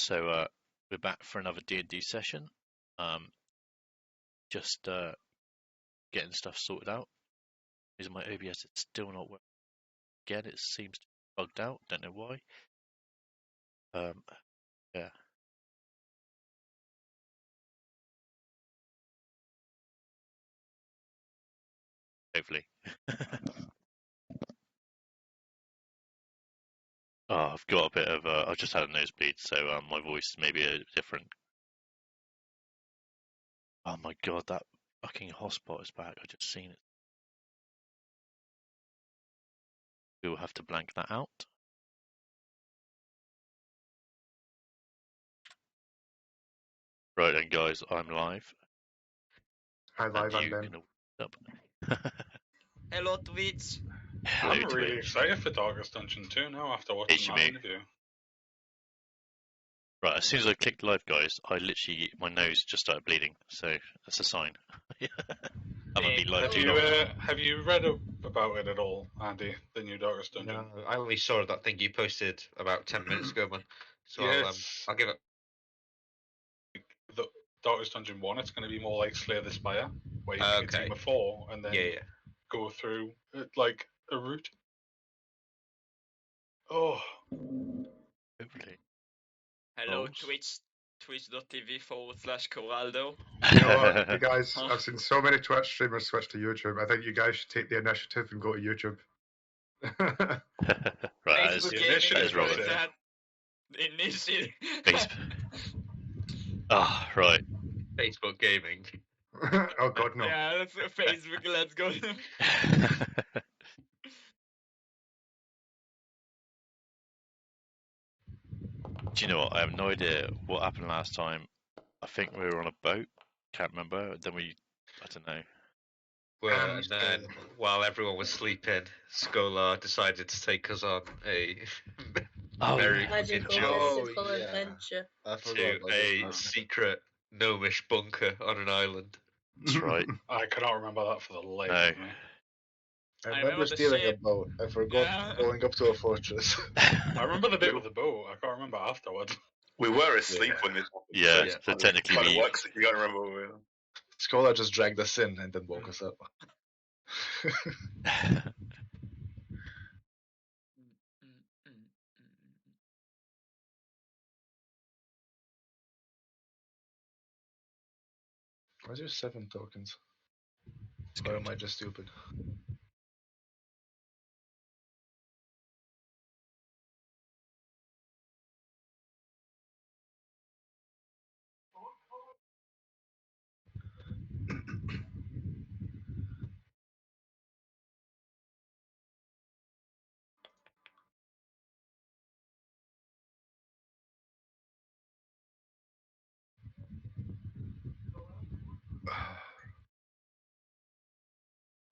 So we're back for another D&D session. Just getting stuff sorted out. Is my OBS it's still not working again? It seems to be bugged out. Don't know why. Yeah. Hopefully. I've got a bit of. I just had a nosebleed, so my voice may be a different. Oh my god, that fucking hotspot is back. I just seen it. We will have to blank that out. Right then, guys, I'm live. Hi, live, I'm you Ben. can up. Hello, Twitch. Hello, I'm really Twitch. excited for Darkest Dungeon 2 now after watching that HMU. interview. Right, as soon as I clicked live, guys, I literally my nose just started bleeding, so that's a sign. I'm gonna be live too long. Have you read about it at all, Andy? The new Darkest Dungeon? No, I only saw that thing you posted about 10 minutes ago, man. So Yes. I'll give it. The Darkest Dungeon 1, it's going to be more like Slay the Spire, where you make a team of 4 and then go through like a route. Oh. Hopefully. Hello, Twitch. Twitch.tv/Coraldo. You know what, you guys, I've seen so many Twitch streamers switch to YouTube. I think you guys should take the initiative and go to YouTube. Right, Facebook Gaming is Robert. that initiative. Ah, right. Facebook Gaming. Oh god, no. Yeah, that's Facebook. Let's go. Do you know what? I have no idea what happened last time. I think we were on a boat. Can't remember. Then I don't know. Well, and then while everyone was sleeping, Scholar decided to take us on a very mystical adventure to a secret gnomish bunker on an island. That's right. I cannot remember that for the life of me. I remember stealing a boat. I forgot going up to a fortress. I remember the bit with the boat. I can't remember afterwards. We were asleep when this happened. Yeah, so technically it works if you don't remember where we were. Scholar just dragged us in and then woke us up. Where's your 7 tokens? Or am I just stupid?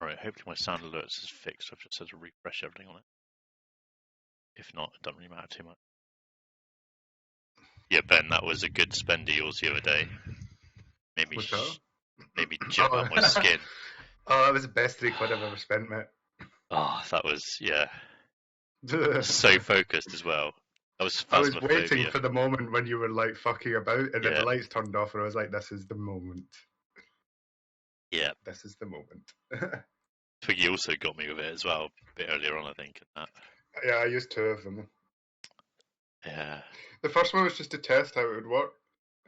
Alright, hopefully my sound alerts is fixed. I've just had to refresh everything on it. If not, it doesn't really matter too much. Yeah, Ben, that was a good spend of yours the other day. Made me jump out my skin. Oh, that was the best £3 I've ever spent, mate. Oh, that was, yeah. So focused as well. I was waiting for the moment when you were like fucking about and then the lights turned off and I was like, this is the moment. Yeah. This is the moment. Twiggy also got me with it as well, a bit earlier on, I think. Yeah, I used 2 of them. Yeah. The first one was just to test how it would work,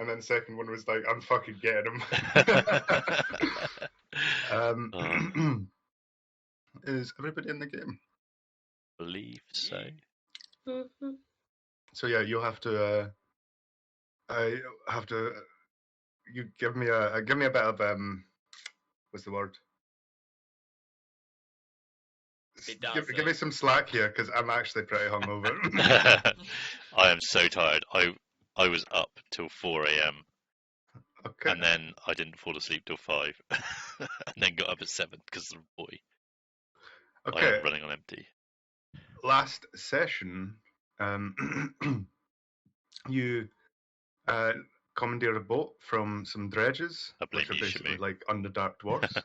and then the second one was like, I'm fucking getting him. Is everybody in the game? Believe so. Mm-hmm. So yeah, you'll have to. You give me a bit of what's the word? Give me some slack here because I'm actually pretty hungover. I am so tired. I was up till 4 a.m. Okay. And then I didn't fall asleep till 5, and then got up at 7 because of the boy. Okay. I am running on empty. Last session, you commandeered a boat from some dredges, which are basically like underdark dwarfs,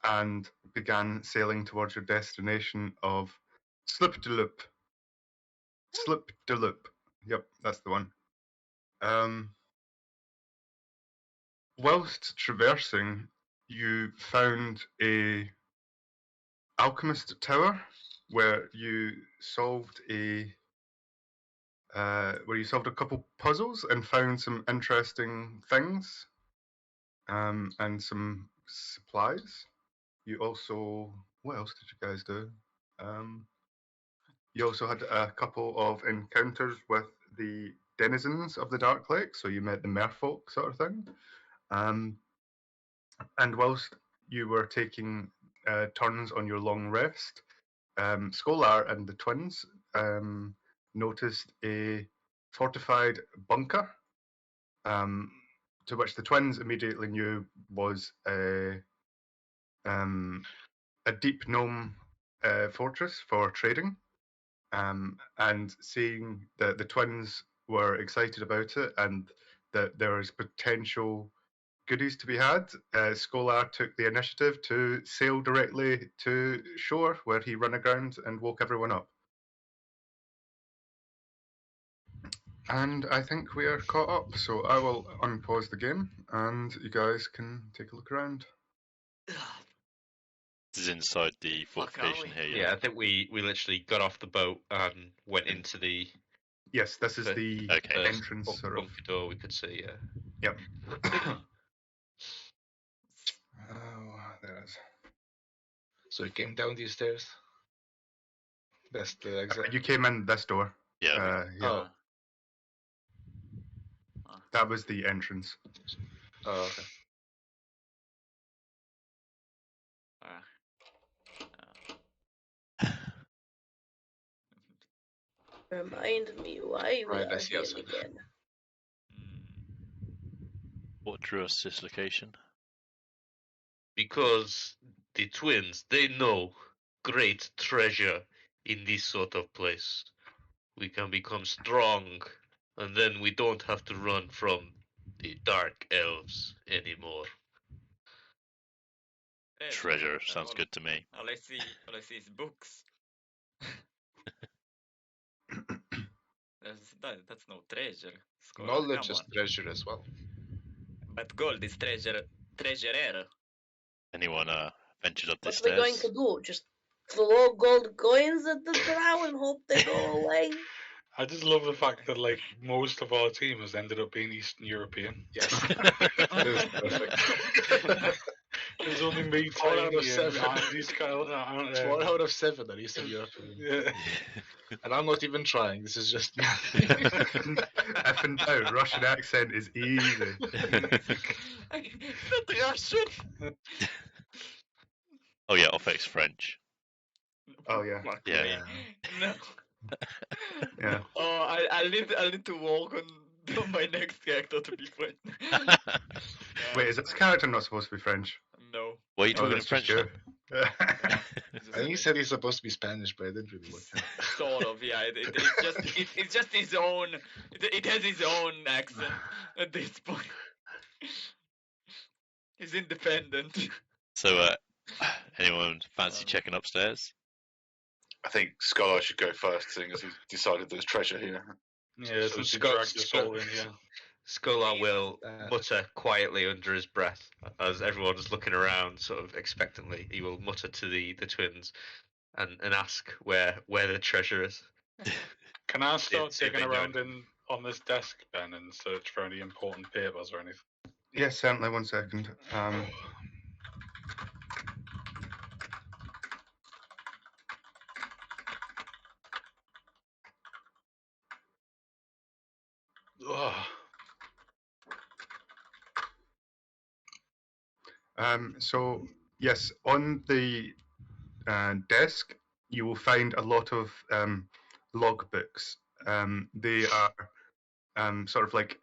and began sailing towards your destination of Slip-de-Loop. Slip-de-Loop. Yep, that's the one. Whilst traversing, you found a alchemist tower where you solved a couple puzzles and found some interesting things, and some supplies. You also, what else did you guys do? You also had a couple of encounters with the denizens of the Dark Lake, so you met the merfolk sort of thing. And whilst you were taking turns on your long rest, Skolar and the twins noticed a fortified bunker, to which the twins immediately knew was a deep gnome fortress for trading. And seeing that the twins were excited about it and that there was potential goodies to be had, Skolar took the initiative to sail directly to shore, where he ran aground and woke everyone up. And I think we are caught up, so I will unpause the game and you guys can take a look around. This is inside the fortification here. Yeah, I think we literally got off the boat and went into the. Yes, this is the entrance sort of bunker door we could see. Yeah. Yep. Oh, there it is. So you came down these stairs. That's the exit. You came in this door. Yeah. Oh. That was the entrance. Oh, okay. Remind me why we are here again. What drew us to this location? Because the twins, they know great treasure in this sort of place. We can become strong, and then we don't have to run from the dark elves anymore. Treasure sounds good to me. All I see is books. That's no treasure. Knowledge is treasure as well. But gold is treasurer. Anyone ventured up the What stairs? are we going to do? Just throw gold coins at the drow and hope they go away? I just love the fact that like most of our team has ended up being Eastern European. Yes. It is perfect. There's only me, 4 out of 7. Andy's It's 4 out of 7 are Eastern European. Yeah. And I'm not even trying. This is just me. If in doubt, Russian accent is easy. Not Russian. Oh yeah, Offex French. Oh yeah. Yeah. No. Yeah. Oh, I'll need to work on my next character to be French. Wait, is this character not supposed to be French? No. Why are you talking in French? I think he said he's supposed to be Spanish, but it didn't really work out. Sort of, yeah. It's just his own. It has his own accent at this point. He's independent. So, anyone fancy checking upstairs? I think Scholar should go first, seeing as he's decided there's treasure here. Yeah, since he dragged us all in here. Skolar will mutter quietly under his breath as everyone's looking around, sort of expectantly. He will mutter to the twins and ask where the treasure is. Can I start digging around on this desk, Ben, and search for any important papers or anything? Yes, certainly. 1 second. So yes, on the desk you will find a lot of logbooks. They are sort of like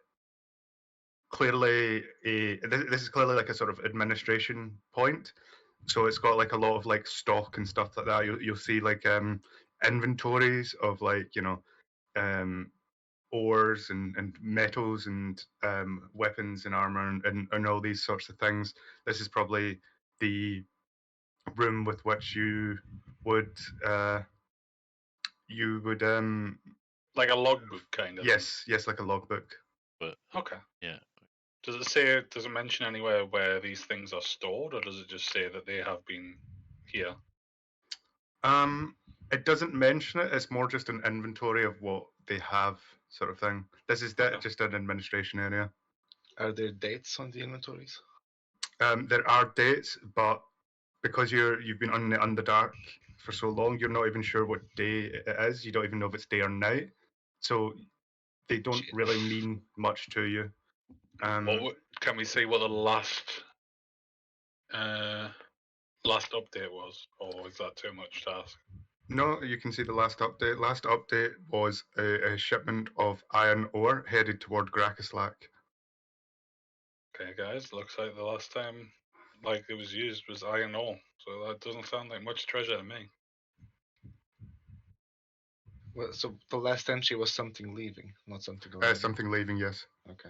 clearly this is clearly like a sort of administration point. So it's got like a lot of like stock and stuff like that. You'll see like inventories of like ores and metals and weapons and armor and all these sorts of things. This is probably the room with which you would Like a logbook kind of. Yes, like a logbook. But Okay. yeah. Does it mention anywhere where these things are stored, or does it just say that they have been here? It doesn't mention it. It's more just an inventory of what they have, sort of thing. This is just an administration area. Are there dates on the inventories? There are dates, but because you've been on the Underdark for so long, you're not even sure what day it is. You don't even know if it's day or night. So they don't really mean much to you. Can we see what the last update was, or is that too much to ask? No, you can see the last update. Last update was a shipment of iron ore headed toward Grakislak. Okay, guys, looks like the last time it was used was iron ore, so that doesn't sound like much treasure to me. Well, so the last entry was something leaving, not something arriving. Something leaving, yes. Okay.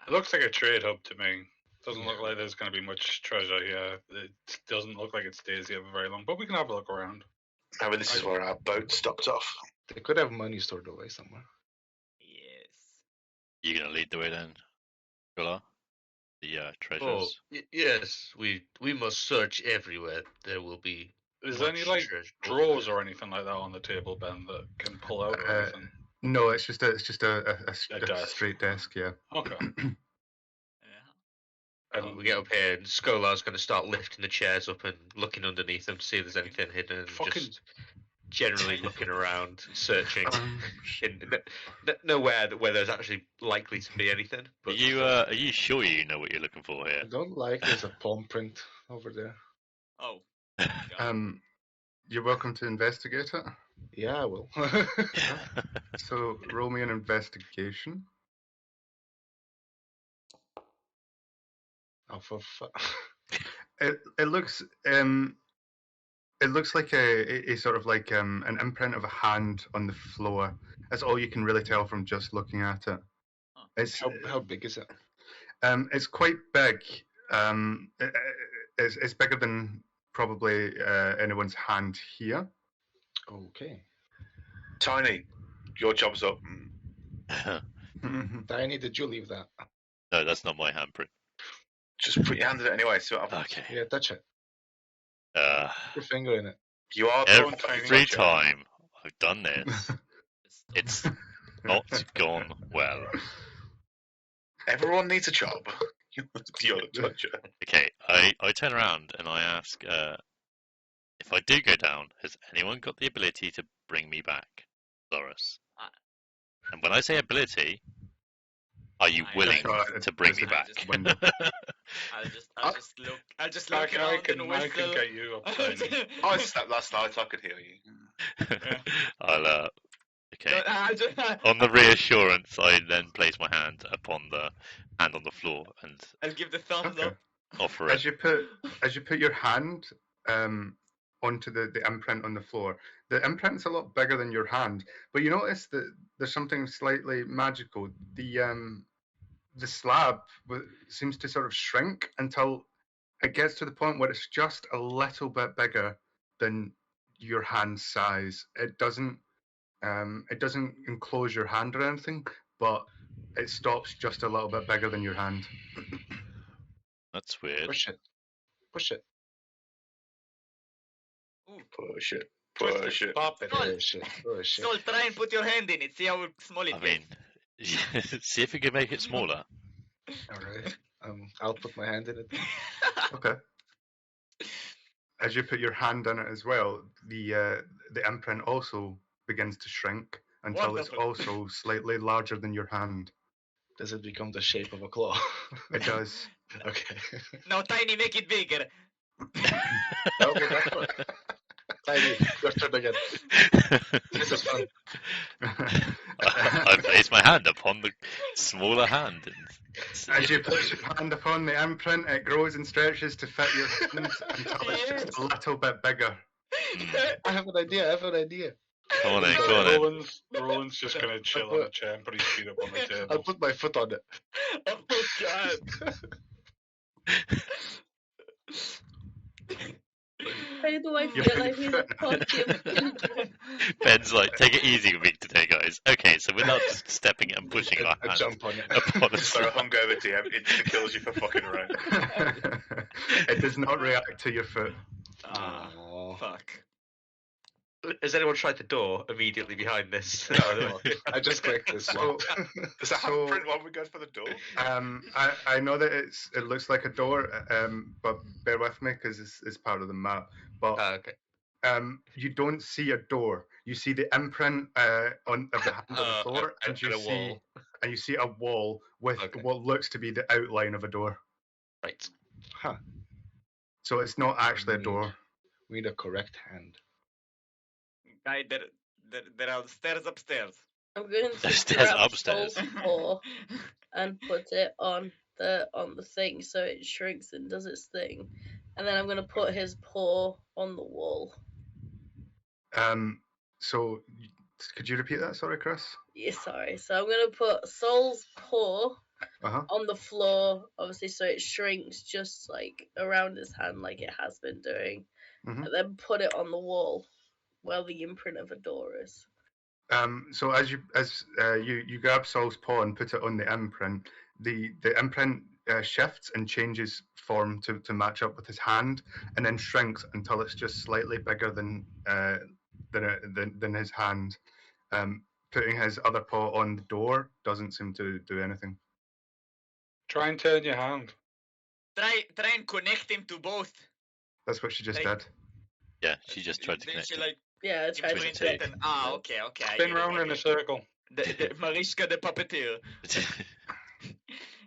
It looks like a trade hub to me. Doesn't look like there's going to be much treasure here. It doesn't look like it stays here for very long, but we can have a look around. I mean, this is where our boat stopped off. They could have money stored away somewhere. Yes. You gonna lead the way then, Gola? The treasures. Oh, yes. We must search everywhere. There will be. Is there any drawers or anything like that on the table, Ben, that can pull out or anything? No, it's just a straight desk. Yeah. Okay. We get up here, and Skolar's going to start lifting the chairs up and looking underneath them to see if there's anything hidden, and just generally looking around, searching. Nowhere where there's actually likely to be anything. But are you sure you know what you're looking for here? I don't like there's a palm print over there. Oh. You're welcome to investigate it. Yeah, I will. So roll me an investigation. Oh, for It looks like a sort of like an imprint of a hand on the floor. That's all you can really tell from just looking at it. It's how big is it? It's quite big. It's bigger than probably anyone's hand here. Okay. Tiny, your job's up. Tiny, did you leave that? No, that's not my handprint. Just put your hand in it anyway. So okay. Yeah, touch it. Put your finger in it. You are every time I've done this, it's not gone well. Everyone needs a job. You're the toucher. Okay, I turn around and I ask, if I do go down, has anyone got the ability to bring me back, Loris? And when I say ability, are you willing to bring me back? I'll just look around and whistle. I can get you up. I slept last night. I could hear you. I'll okay. On the reassurance, I then place my hand upon the hand on the floor and I'll give the thumbs up. Offer it. As you put your hand onto the imprint on the floor, the imprint's a lot bigger than your hand. But you notice that there's something slightly magical. The slab seems to sort of shrink until it gets to the point where it's just a little bit bigger than your hand size. It doesn't enclose your hand or anything, but it stops just a little bit bigger than your hand. That's weird. Push it. Push it. Pop it. Push it. Sol, try and put your hand in it. See how small it is. See if you can make it smaller. Alright. I'll put my hand in it. Okay. As you put your hand in it as well, the imprint also begins to shrink until it's also slightly larger than your hand. Does it become the shape of a claw? It does. Okay. Now, Tiny, make it bigger. Okay, Tiny, your turn again. This is fun. I place my hand upon the smaller hand. As you place your hand upon the imprint, it grows and stretches to fit your hand until it's just a little bit bigger. I have an idea. Come on in. Roland's just going to chill on the chair and put his feet up on the table. I'll put my foot on it. Oh, God. Why do I feel like he's a costume? Ben's like, take it easy with me today, guys. Okay, so we're not just stepping and pushing our A hands jump on it. upon a So slab. hungover DM instantly kills you for fucking around. It does not react to your foot. Aw. Fuck. Has anyone tried the door immediately behind this? I just clicked this So, one. Does that So- happen while we go for the door? I know that it looks like a door, but bear with me because it's part of the map. But Okay. you don't see a door. You see the imprint of the hand on the floor, and and a wall. you see a wall with Okay. what looks to be the outline of a door. Right. Huh. So it's not actually a door. We need a correct hand. Guy, there are stairs upstairs. I'm going to Stairs grab upstairs. Soul's paw and put it on the thing so it shrinks and does its thing, and then I'm going to put his paw on the wall. So could you repeat that? Sorry, Chris. Yeah, sorry. So I'm going to put Soul's paw Uh-huh. on the floor, obviously, so it shrinks just like around his hand, like it has been doing, Mhm. and then put it on the wall where the imprint of a door is. So as you grab Saul's paw and put it on the imprint, the imprint shifts and changes form to match up with his hand, and then shrinks until it's just slightly bigger than his hand. Putting his other paw on the door doesn't seem to do anything. Try and turn your hand. Try and connect him to both. That's what she just Like- did. Yeah, she just tried to Then connect she him. like Yeah, I tried to imprint two. it and okay. I Spin get it, round I in a get it. circle. The Mariska the puppeteer.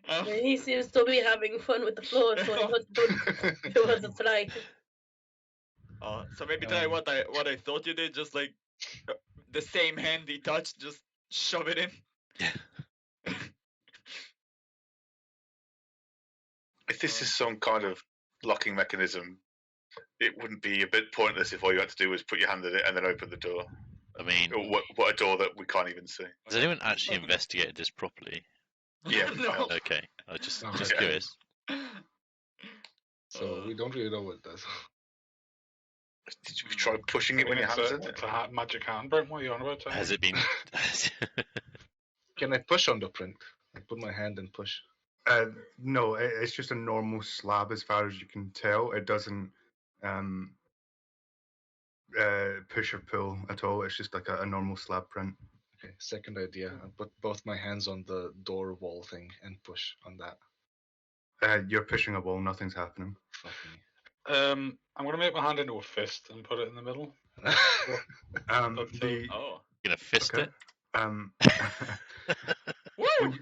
I mean, he seems to be having fun with the floor, so I want to try. So maybe try what I thought you did, just like the same hand he touched, just shove it in. If this is some kind of locking mechanism, it wouldn't be a bit pointless if all you had to do was put your hand in it and then open the door. I mean, Or what a door that we can't even see. has anyone actually investigated this properly? Yeah. No. Okay, I just Okay. curious. So we don't really know what it does. Did you try pushing it when your hand's in it? It's a magic handprint. What are you on about? Tony? Has it been? Can I push on the print? I put my hand and push. No, it's just a normal slab as far as you can tell. It doesn't push or pull at all. It's just like a normal slab print. Okay, second idea. I put both my hands on the door wall thing and push on that. You're pushing a wall, nothing's happening. Fuck me. I'm gonna make my hand into a fist and put it in the middle. Oh. Gonna fist Okay. it? Woo!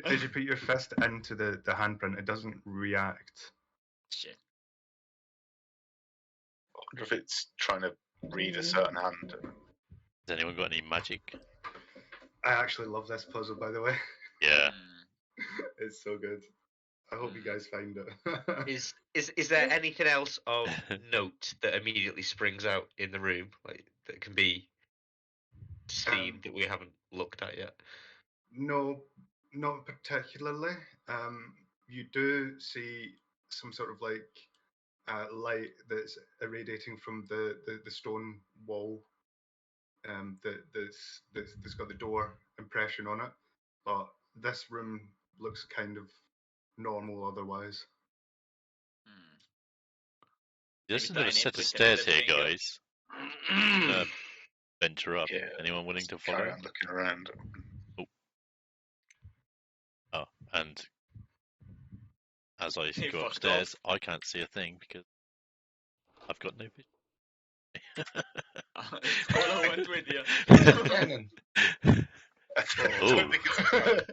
As you put your fist into the handprint, it doesn't react. Shit. I wonder if it's trying to read a certain hand. Has anyone got any magic? I actually love this puzzle, by the way. Yeah. It's so good. I hope you guys find it. Is there anything else of note that immediately springs out in the room, like that can be seen that we haven't looked at yet? No, not particularly. You do see some sort of like light that's irradiating from the stone wall. That's got the door impression on it, but this room looks kind of normal otherwise. There's Maybe try another and set of input stairs another here, finger. guys. Venture up. Yeah. Anyone willing to Carry follow? on looking around. Oh, and as I He go fucked upstairs, I can't see a thing because I've got no vision. Scholar went with you. Cannon. I don't think it's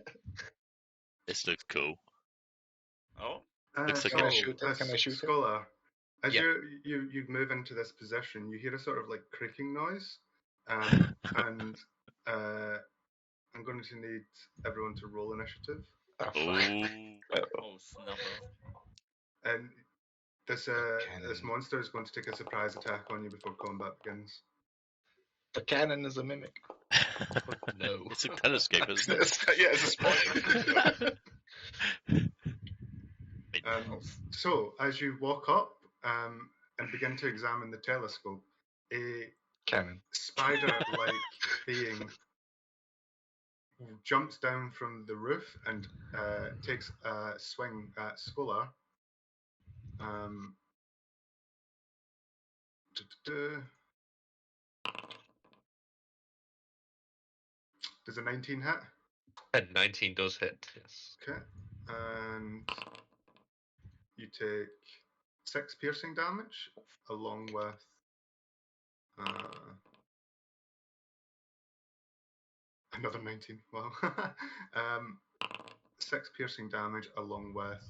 This looks cool. Oh. Looks like Can I shoot it? Can I shoot it? Scholar, as Yeah. you move into this position, you hear a sort of like creaking noise, and I'm going to need everyone to roll initiative. Oh, fuck. Oh, Snubble. And this Cannon. monster is going to take a surprise attack on you before combat begins. The cannon is a mimic. No. it's a telescope, isn't it? yeah, it's a spider. So as you walk up, and begin to examine the telescope. A Cannon. spider-like being jumps down from the roof and takes a swing at Scholar. Does a 19 hit? And 19 does hit, yes. Okay. And you take 6 piercing damage along with another 19. Wow. 6 piercing damage along with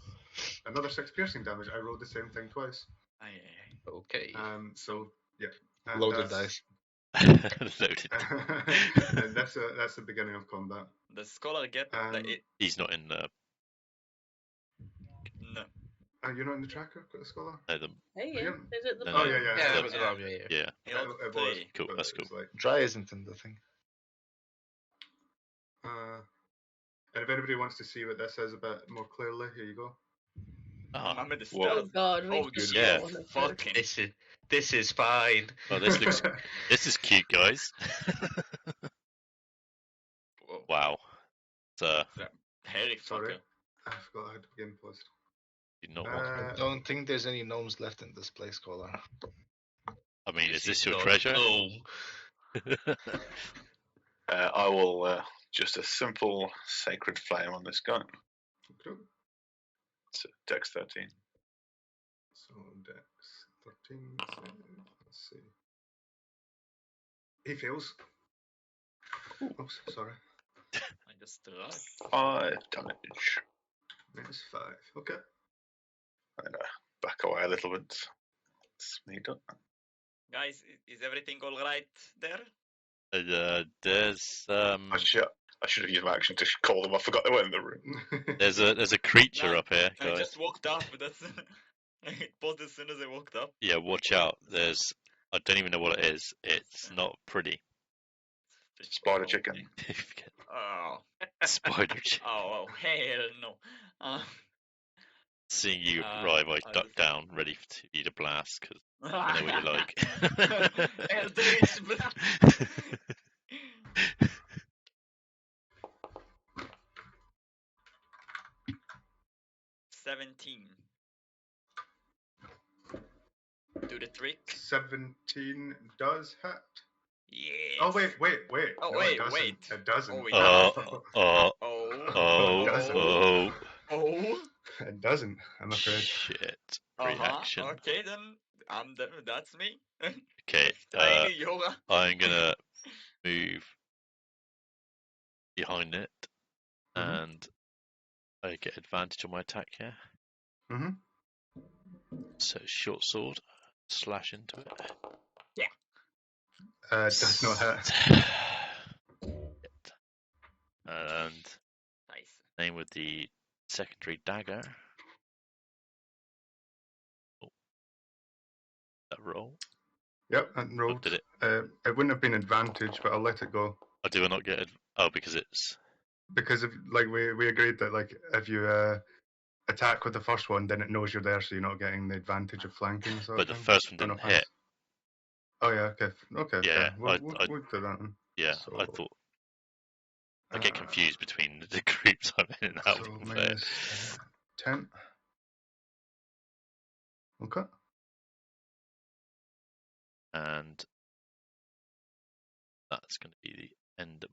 another 6 piercing damage. I rolled the same thing twice. Okay. So yeah. Loaded dice. Loaded. And that's the beginning of combat. Does Scholar get He's not in the. No. Are you not in the tracker, Scholar? No, Hey, yeah. Is it the Oh yeah. Yeah, it was around, yeah. It was. Cool. That's cool. Like, Dry isn't in the thing. and if anybody wants to see what this is a bit more clearly, here you go. I'm in the Oh stealth. god, we Oh just yeah. rolled a Fucking. This is fine. Oh, this looks. This is cute, guys. Wow. It's hairy Sorry, fucker. I forgot I had to begin post. Did not I don't think there's any gnomes left in this place, Scholar. I mean, is this is your not treasure? no. I will just a simple sacred flame on this gun. Cool. So Dex 13. So Dex 13. Let's see. He fails. Oops, sorry. I just arrived. 5 damage. Minus 5. Okay. And back away a little bit. Sneak up. Guys, is everything all right there? There's I should have used my action to call them. I forgot they were in the room. there's a creature No, up here, I guys. just walked up. That's I hit pause as soon as I walked up. Yeah, watch out. There's I don't even know what it is. It's not pretty. Spider chicken. Oh. Spider chicken. Oh hell no. Seeing you arrive, I duck down, ready to eat a blast, because I know what you like. Eldritch blast. 17. Do the trick. 17 does hit. Yes. Oh wait. Oh No, wait, it doesn't. wait. It doesn't. It doesn't. I'm afraid. Shit. Reaction. Okay, then that's me. Okay. Tiny Yoga. I'm gonna move behind it, and I get advantage on my attack here. So short sword, slash into it. Yeah. Does not hit. And nice. same with the secondary dagger. Oh. That roll. Yep, and rolled. Did it? It wouldn't have been advantage, but I'll let it go. Oh, do I not get it? Oh, because it's... Because if, like, we agreed that, like, if you attack with the first one, then it knows you're there, so you're not getting the advantage of flanking. But the first one didn't hit. Oh yeah, okay. Yeah, we'll do that then. Yeah, so, I thought... I get confused between the groups I'm in and out. So minus 10. Okay. And that's going to be the end of...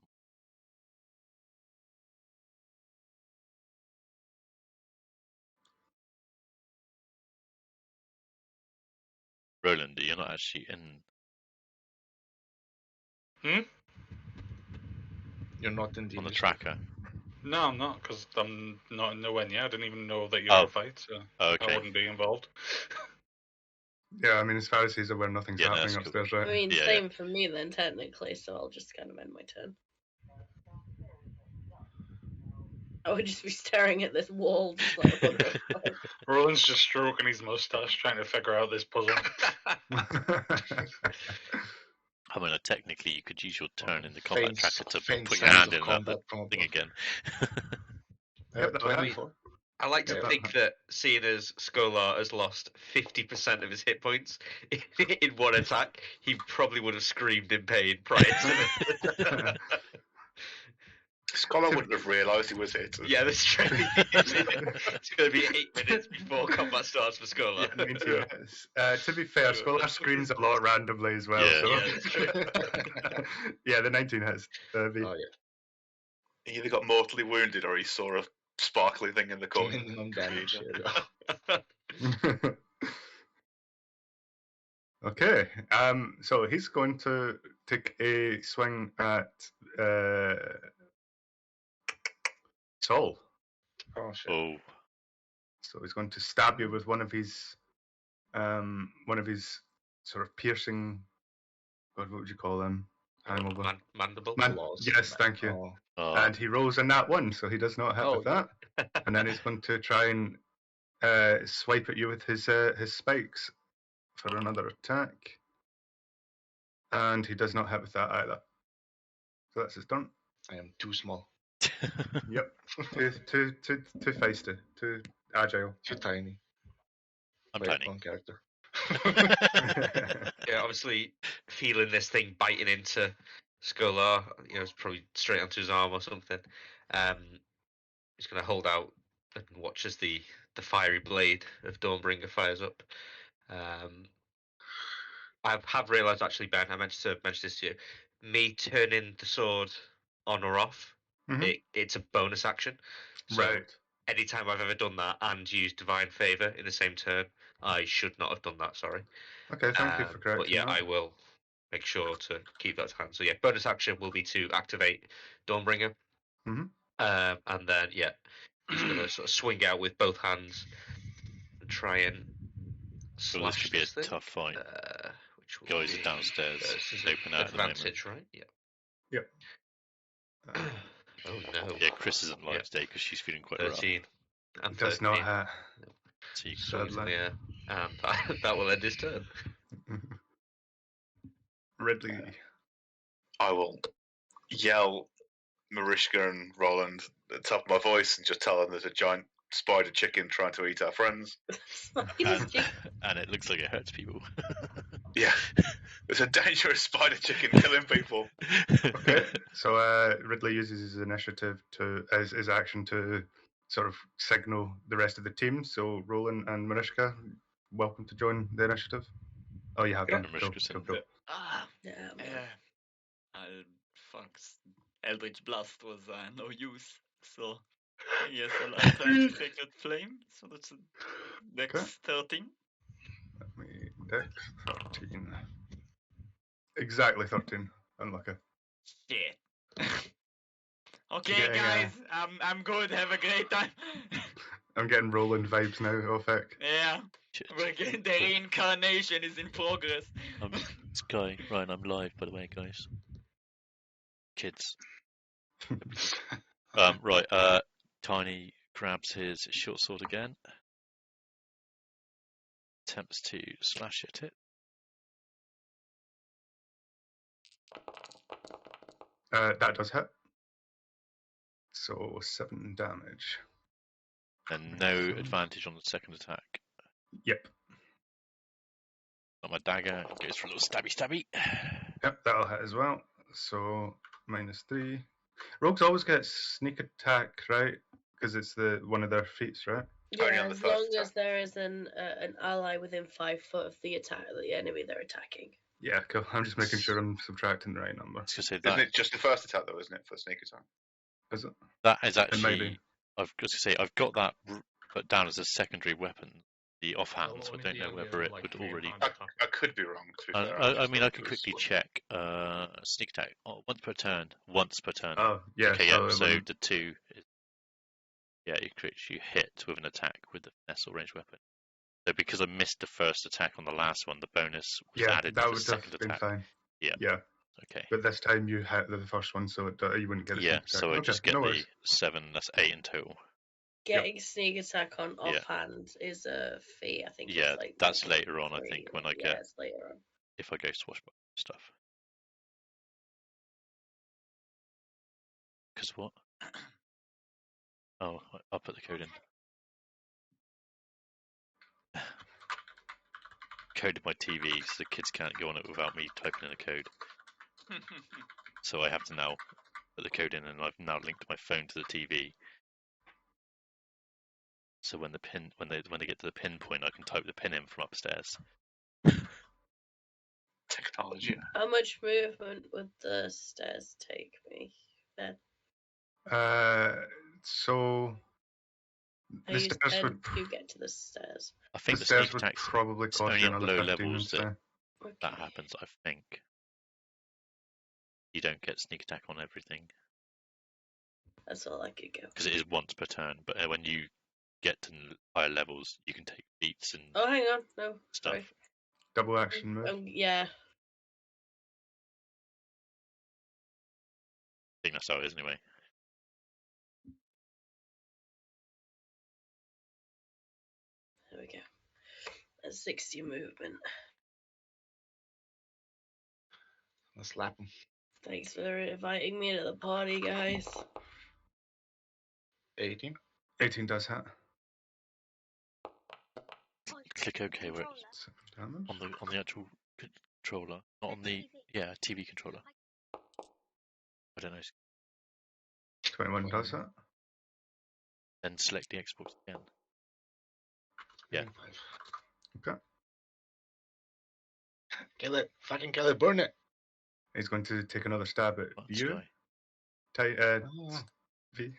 Roland, you're not actually in... You're not in on the tracker? No, I'm not, because I'm not nowhere near. I didn't even know that you were a fight, so okay. I wouldn't be involved. Yeah, I mean, as far as he's aware, nothing's happening upstairs, right? I mean, same for me then, technically, so I'll just kind of end my turn. I would just be staring at this wall, just like, what the fuck? Roland's just stroking his mustache, trying to figure out this puzzle. I mean, technically, you could use your turn in the combat tracker to put faint your hand sounds in of that combat from thing above. again. Yep, 24. I like to think that seeing as Skolar has lost 50% of his hit points in one attack, he probably would have screamed in pain prior to it. Scholar wouldn't have realised he was hit. Yeah, that's true. It's going to be 8 minutes before combat starts for Skolar. Yeah, 19 hits. To be fair, Scholar screams a lot randomly as well. Yeah. So. Yeah, that's true. Yeah, the 19 hits. Oh yeah. He either got mortally wounded or he saw a sparkly thing in the corner. Minimum damage. Here we go. Okay, so he's going to take a swing at Saul. Oh shit. Oh, So he's going to stab you with one of his sort of piercing. What would you call them? Animal. Mandible. Claws. Yes, thank you. Oh. And he rolls a nat 1, so he does not hit with that. And then he's going to try and swipe at you with his spikes for another attack. And he does not hit with that either. So that's his turn. I am too small. Yep. Too feisty. Too agile. Too tiny. I'm Wait, tiny. wrong character. Yeah, obviously feeling this thing biting into Skolar, it's probably straight onto his arm or something. He's going to hold out and watch as the fiery blade of Dawnbringer fires up. I have realised actually, Ben, I meant to mention this to you. Me turning the sword on or off, it's a bonus action. So Right. anytime I've ever done that and used Divine Favour in the same turn, I should not have done that, sorry. Okay, thank you for correcting But yeah, that. I will make sure to keep that to hand. So yeah, bonus action will be to activate Dawnbringer. Mhm. And then, yeah, he's going to sort of swing out with both hands and try and Well, this slash could be a thing. tough fight. Which will Guys be, are downstairs, this open out at the moment. advantage, right? Yeah. Yep. Oh no. Yeah, Chris isn't live today because she's feeling quite rough. 13 and Does 13. not hit. So you can Swings in the air, and that will end his turn. Ridley. I will yell Marishka and Roland at the top of my voice and just tell them there's a giant spider chicken trying to eat our friends. and it looks like it hurts people. Yeah. There's a dangerous spider chicken killing people. Okay. So Ridley uses his initiative as his action to sort of signal the rest of the team. So Roland and Marishka, welcome to join the initiative. Oh, you have done. Cool. Fuck's Eldritch Blast was no use, so I guess I'll try to take that flame. So that's Dex 13. Let me Dex 13. Exactly 13. Unlucky. Shit. Okay, guys, I'm good. Have a great time. I'm getting Roland vibes now, Ophic. Yeah. We're getting the reincarnation is in progress. Sky, Ryan, I'm live, by the way, guys. Kids. Right, Tiny grabs his short sword again. Attempts to slash at it. That does hit. So 7 damage. And no advantage on the second attack. Yep. Got my dagger, goes for a little stabby. Yep, that'll hit as well. So -3. Rogues always get sneak attack, right? Because it's one of their feats, right? Yeah, as long as there is an ally within 5 foot of the enemy they're attacking. Yeah, cool. I'm just making sure I'm subtracting the right number. Isn't it just the first attack though, isn't it, for sneak attack? Is it? That is actually. I've got that put down as a secondary weapon, the offhand. So I don't know whether it would already. I could be wrong. To be fair, I mean, I can quickly check. Sneak attack once per turn. Oh, yeah. Okay, yeah. So the 2. Yeah, you hit with an attack with the finesse or ranged weapon. So because I missed the first attack on the last one, the bonus was added to the second attack. Fine. Yeah. Yeah. Okay. But this time you hit the first one, so you wouldn't get a sneak attack. So I just get the 7. That's 8 in total. Getting sneak attack on offhand is a fee, I think. Yeah, it's like that's later on. I think when I get. it's later on. If I go swashbuckle stuff. Because what? Oh, I'll put the code in. coded my TV so the kids can't go on it without me typing in a code. So I have to now put the code in, and I've now linked my phone to the TV. So when they get to the pin point, I can type the pin in from upstairs. Technology. How much movement would the stairs take me then? So How the you stairs would you get to the stairs? I think the the stairs sneak would attacks probably it's cost only you at another low 15 levels that instead. that happens. I think you don't get sneak attack on everything That's all I could go. because it is once per turn. But when you get to higher levels, you can take beats and Oh, hang on, no, stuff. sorry. Double action move. Yeah. I think that's how it is anyway. There we go. That's 60 movement. Let's slap him. Thanks for inviting me to the party, guys. 18. 18 does hit. Click OK where Damage. on the actual controller, not on the TV controller. I don't know. 21 does hit. Then select the Xbox again. Yeah. Okay. Kill it. Fucking kill it. Burn it. He's going to take another stab at you. Sky. V.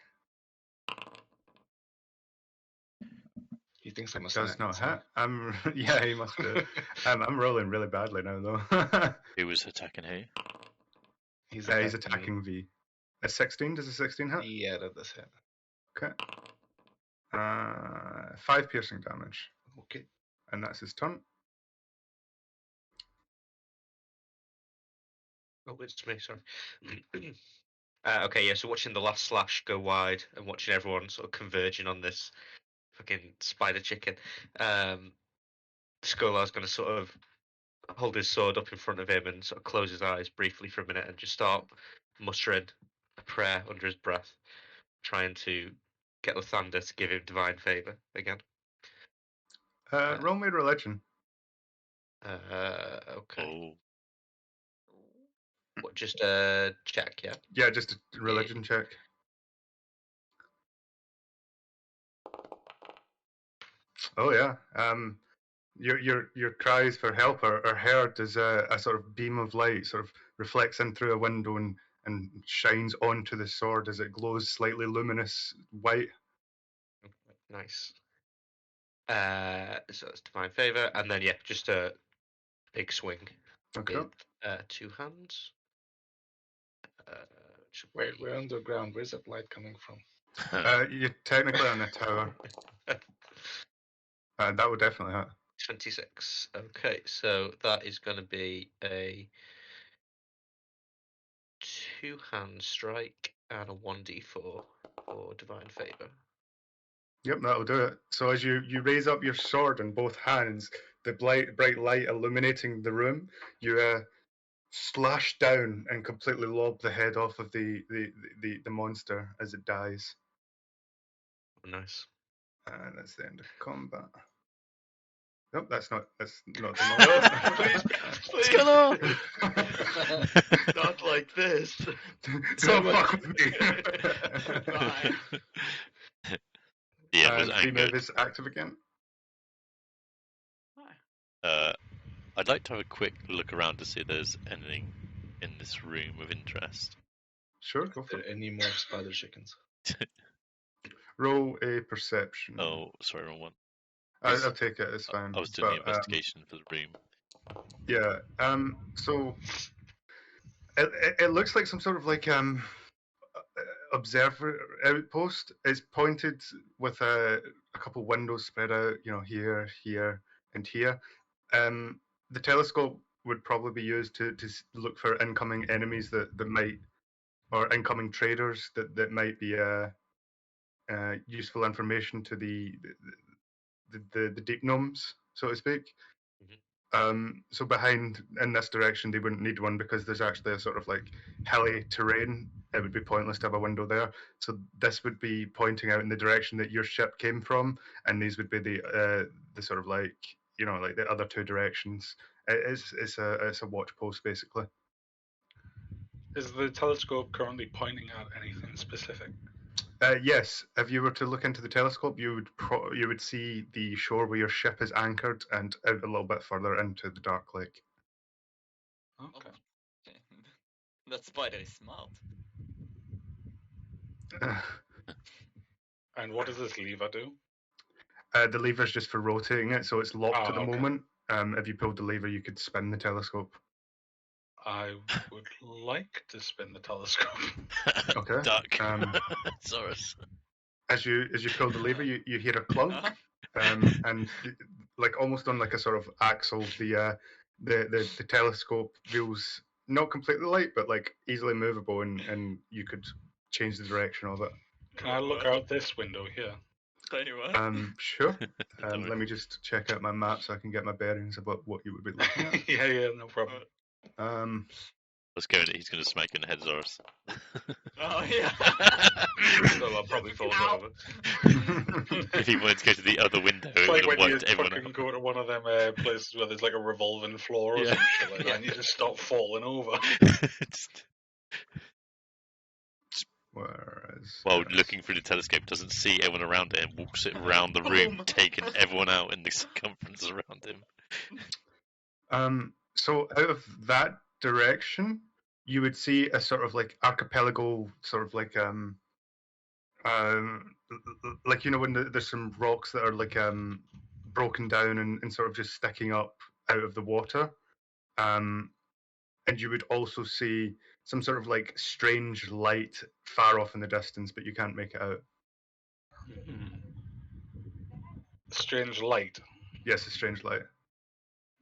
He thinks I'm a Does snack. not hit. Yeah, he must do. I'm rolling really badly now though. Who was attacking who? He's attacking V. A 16? Does a 16 hit? Yeah, that does hit. Okay. 5 piercing damage. Okay. And that's his turn. Oh, it's me, sorry. Okay, yeah, so watching the last slash go wide and watching everyone sort of converging on this fucking spider chicken, Skolar's going to sort of hold his sword up in front of him and sort of close his eyes briefly for a minute and just start muttering a prayer under his breath, trying to get Lathander to give him divine favour again. Roll me religion. Okay. Oh. What, just a check, yeah? Yeah, just a religion check. Oh yeah. Your cries for help are heard as a sort of beam of light sort of reflects in through a window and shines onto the sword as it glows slightly luminous white. Nice. So that's divine favour, and then just a big swing Okay. with 2 hands. Wait, we're underground. Where's that light coming from? You're technically on the tower. That would definitely hit. 26. Okay, so that is going to be a 2-hand strike and a 1d4 for divine favour. Yep, that'll do it. So as you raise up your sword in both hands, the bright light illuminating the room, you slash down and completely lob the head off of the monster as it dies. Oh, nice. And that's the end of combat. Nope, that's not the monster. Please. What's going on? Not like this. Don't fuck with me. Yeah, was and angered. is active again. I'd like to have a quick look around to see if there's anything in this room of interest. Sure, go for Are there any more spider chickens? Roll a perception. Oh, sorry, wrong one. I'll take it. It's fine. I was doing the investigation for the room. Yeah. So it looks like some sort of like observer outpost. It's pointed with a couple windows spread out. Here, here, and here. The telescope would probably be used to look for incoming enemies that might, or incoming traders that might be useful information to the deep gnomes, so to speak. So behind in this direction, they wouldn't need one because there's actually a sort of like hilly terrain it would be pointless to have a window there. So this would be pointing out in the direction that your ship came from, and these would be the sort of like like the other two directions. It's a watch post basically. Is the telescope currently pointing at anything specific? Yes, if you were to look into the telescope, you would see the shore where your ship is anchored, and out a little bit further into the dark lake. Okay. Okay. That spider is smart. And what does this lever do? The lever's just for rotating it, so it's locked at the okay. moment. If you pulled the lever, you could spin the telescope. I would like to spin the telescope. Okay. Duck. Sorry. As you pull the lever, you hear a clunk, and like almost on like a sort of axle, the telescope feels not completely light, but like easily movable, and you could change the direction of it. Can I look out this window here? Sure. Let me just check out my map so I can get my bearings about what you would be looking at. yeah, no problem. Let's go. He's going to smack you in the head, Zoris. Oh yeah. So I'll probably fall over. If he wanted to go to the other window, It's it like would when have you wiped everyone fucking out. go to one of them places where there's like a revolving floor or some shit like that, and you just stop falling over. While looking through the telescope, doesn't see everyone around it and walks it around the room, taking everyone out in the circumference around him. So out of that direction, you would see a sort of like archipelago, sort of like when there's some rocks that are like broken down and sort of just sticking up out of the water. And you would also see some sort of like strange light far off in the distance, but you can't make it out. Strange light. Yes, a strange light.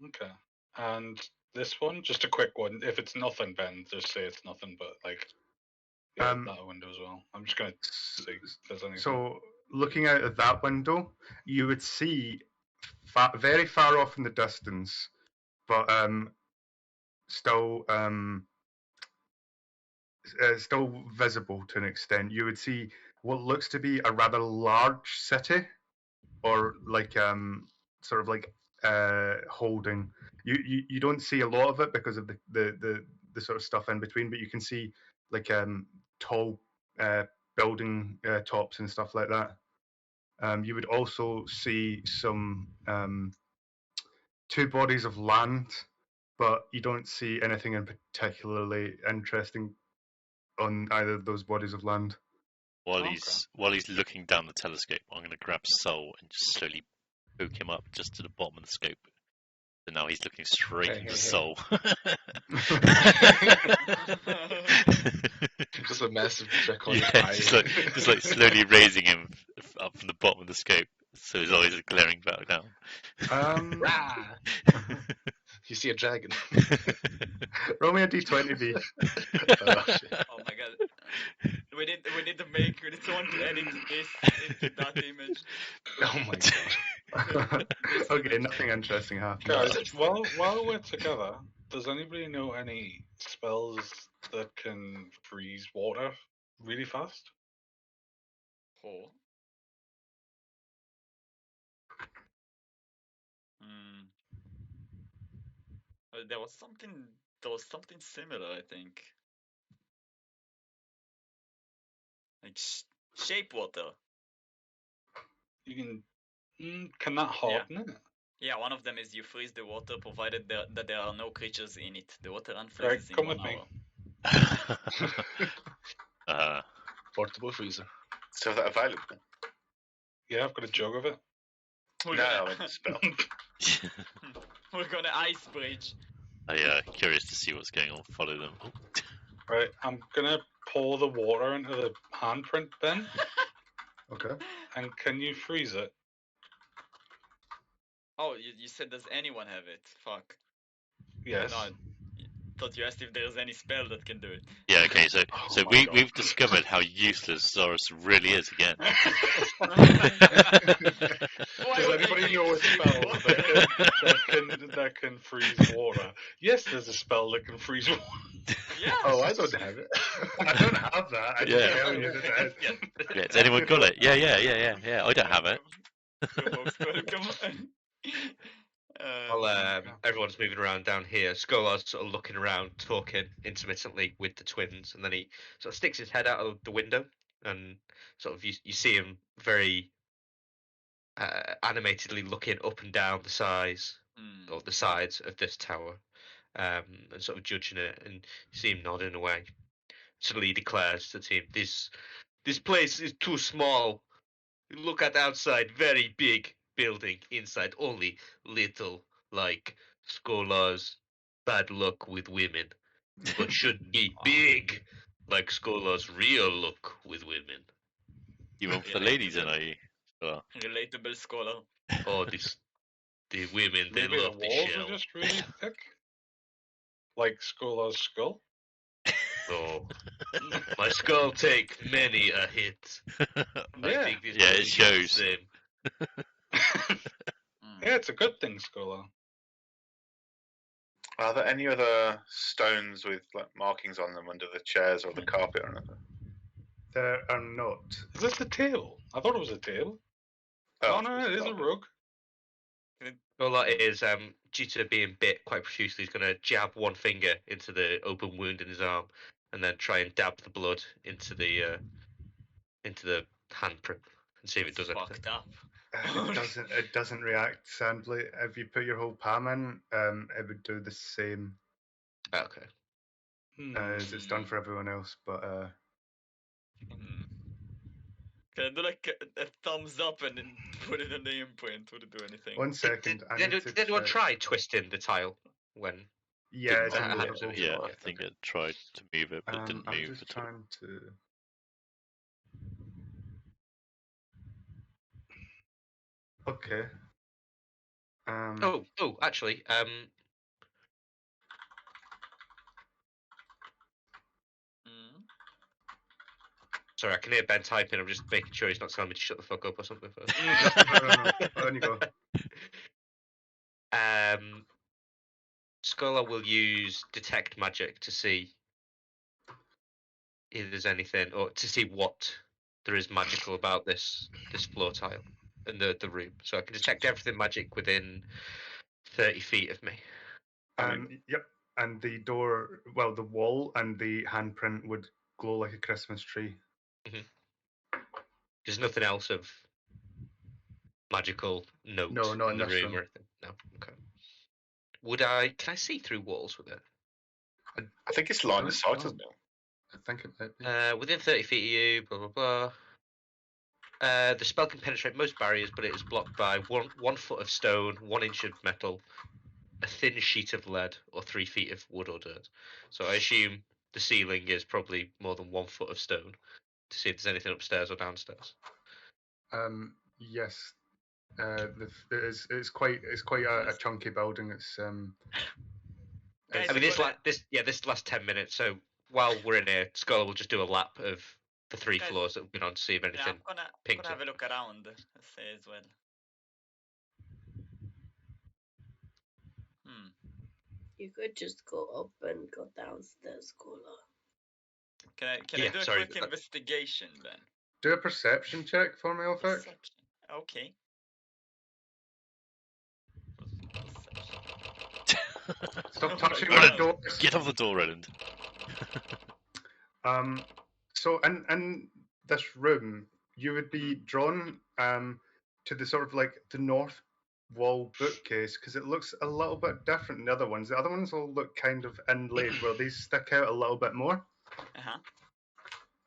Okay. And this one, just a quick one. If it's nothing, Ben, just say it's nothing. But like, that window as well. I'm just gonna see if there's anything. So looking out of that window, you would see very far off in the distance, but still visible to an extent. You would see what looks to be a rather large city, or like sort of like holding. You don't see a lot of it because of the sort of stuff in between, but you can see like tall building tops and stuff like that. You would also see some two bodies of land, but you don't see anything in particularly interesting on either of those bodies of land. While he's looking down the telescope, I'm going to grab Soul and just slowly poke him up just to the bottom of the scope. So now he's looking straight into Soul. Just a massive draconic eye. Just like slowly raising him up from the bottom of the scope, so his eyes are glaring back down. You see a dragon. Roll me a d20, B. Oh my god. We need someone to edit this into that image. Oh my god. Okay, nothing interesting happened. Guys, while we're together, does anybody know any spells that can freeze water really fast? Oh. There was something similar, I think. Like shape water. You can that harden it? Yeah, one of them is you freeze the water provided that there are no creatures in it. The water unfreezes in 1 hour. Portable freezer. So that available? Yeah, I've got a jug of it. No, it's spell. We're gonna ice bridge. I'm curious to see what's going on. Follow them. Right, I'm gonna pour the water into the handprint bin. Okay. And can you freeze it? Oh, you said does anyone have it? Fuck. Yes. No, I thought you asked if there's any spell that can do it. Yeah, okay, so we've discovered how useless Zoris really is again. Does anybody know a spell that can that can freeze water. Yes, there's a spell that can freeze water. Yeah. Oh, I don't have it. I don't have that. I Yeah. just tell you that it is. Yeah, has anyone got it? Yeah. I don't have it. You're most welcome. While everyone's moving around down here, Skolar's sort of looking around, talking intermittently with the twins, and then he sort of sticks his head out of the window, and sort of you see him very animatedly looking up and down the sides or the sides of this tower, and sort of judging it, and you see him nodding away. Suddenly he declares to the team, "This place is too small. Look at outside, very big building. Inside, only little, like Scholar's bad luck with women. But should be big, like Scholar's real luck with women." You want for the Yeah, ladies, yeah. and I. Well, Relatable scholar. Oh, the women, they Maybe the love the walls shell. are just really thick, like Skolar's skull. Oh, my skull take many a hit. I Yeah, think this Yeah, it building is shows. the same. yeah, it's a good thing, Skolar. Are there any other stones with like markings on them under the chairs or the carpet or anything? There are not. Is this the table? I thought it was a table. Oh no, it is a rug. All that is, due to being bit quite profusely, he's going to jab one finger into the open wound in his arm, and then try and dab the blood into the handprint and see if it does anything. Fucked up. It doesn't react sadly. If you put your whole palm in, it would do the same Okay. as it's done for everyone else. But Can I do like a thumbs up and then put in a name print? Would it do anything? 1 second. Did anyone try twisting the tile when? Yeah, it's Didn't immovable. happen. Yeah, I Yeah, think okay. it tried to move it, but it didn't I'm move just at all. trying to. Okay. Oh, actually, sorry, I can hear Ben typing. I'm just making sure he's not telling me to shut the fuck up or something first. No. On you go. Scholar will use detect magic to see if there's anything, or to see what there is magical about this floor tile and the room. So I can detect everything magic within 30 feet of me. Yep. And the door, well, the wall and the handprint would glow like a Christmas tree. There's nothing else of magical note No, not in the this room room. or anything. No. Okay. Can I see through walls with it? I think it's line of sight, isn't it? I think it might be. Within 30 feet of you, blah blah blah. The spell can penetrate most barriers, but it is blocked by 1 foot of stone, 1 inch of metal, a thin sheet of lead, or 3 feet of wood or dirt. So I assume the ceiling is probably more than 1 foot of stone to see if there's anything upstairs or downstairs. Yes. It's quite a chunky building. It's Guys, I mean, we're this last 10 minutes. So while we're in here, Scholar will just do a lap of the 3 Guys, floors that we've been on to see if Yeah, anything I'm pings gonna have up. a look around as well. You could just go up and go downstairs, Cola. Can I do a quick investigation then? Do a perception check for me, Ulfric. Perception. Okay. Stop touching my doors. Get off the door, Roland. So in this room, you would be drawn to the sort of like the north wall bookcase because it looks a little bit different than the other ones. The other ones all look kind of inlaid, where these stick out a little bit more.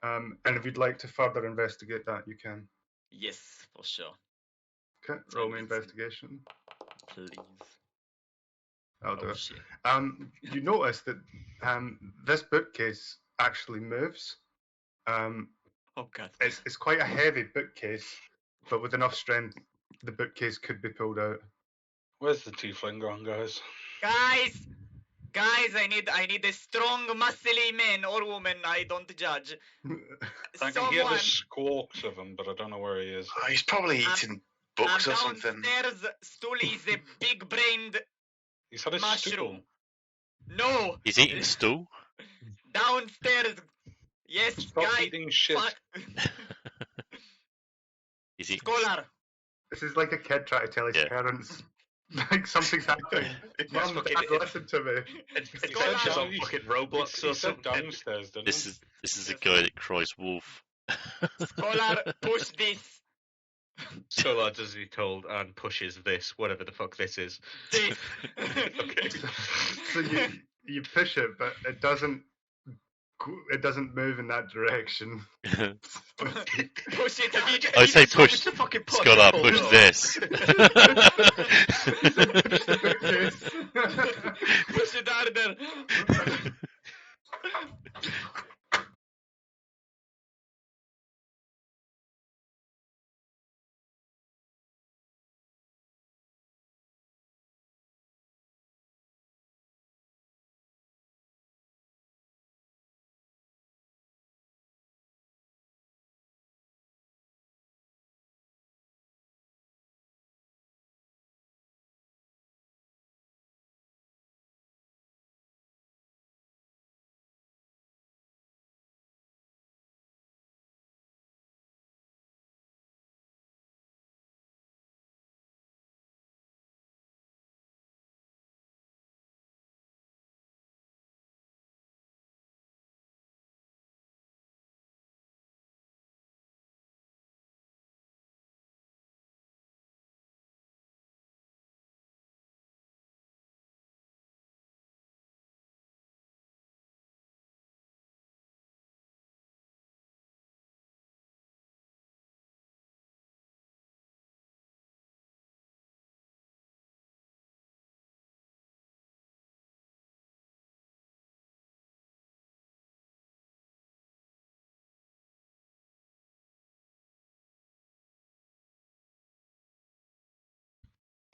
And if you'd like to further investigate that, you can. Yes, for sure. Okay, roll me investigation. Please. I'll do it. Shit. You notice that this bookcase actually moves. Oh god. It's quite a heavy bookcase, but with enough strength, the bookcase could be pulled out. Where's the tiefling gone, guys? Guys, I need a strong, muscly man or woman. I don't judge. I can hear the squawks of him, but I don't know where he is. Oh, he's probably eating books or something. Downstairs, Stoolie is a big-brained He's had a Mushroom. stool. No. He's eating stool. Downstairs. Yes, Stop guy. eating shit. Fuck. He's eating. Scholar. This is like a kid trying to tell his Yeah. parents, like something's happening. Mum, fucking- Dad, listen to me. Adventures on Scholar. fucking Roblox He or said something. downstairs, didn't This he? is a Yes. guy that cries wolf. Scholar, push this. Solar does be told and pushes this, whatever the fuck this is. This. Okay. So you push it, but it doesn't move in that direction. Push it. Have you I say just opened push. the fucking pod Scholar, and pulled push it up? this. Push it harder.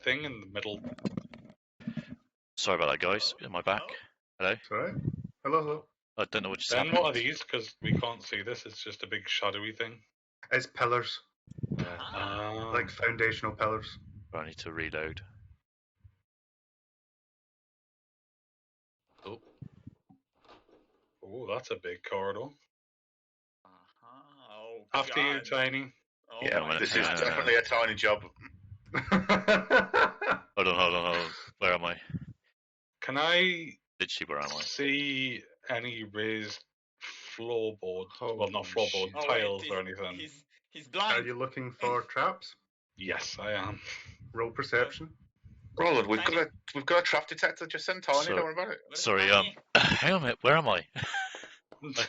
Thing in the middle. Sorry about that, guys. Am I back? Hello. Sorry. Hello. I don't know what just Then happened. what are these? Because we can't see this. It's just a big shadowy thing. It's pillars, like Like foundational pillars. I need to reload. oh, that's a big corridor. Oh, After you, God. Tiny. Oh Yeah, my This hang is on, God. definitely a tiny job. Hold on. Where am I? Can I Literally, where am I? see any raised floorboard? Well, not Holy floorboard, shit. Oh, tiles wait, or anything. he's Are blind. you looking for traps? Yes, I am. Roll perception. Roland, we've Tiny. got a trap detector. Just send Tiny. So- Don't worry about it. Where's Sorry, Tiny? hang on a minute. Where am I? Don't I'm know.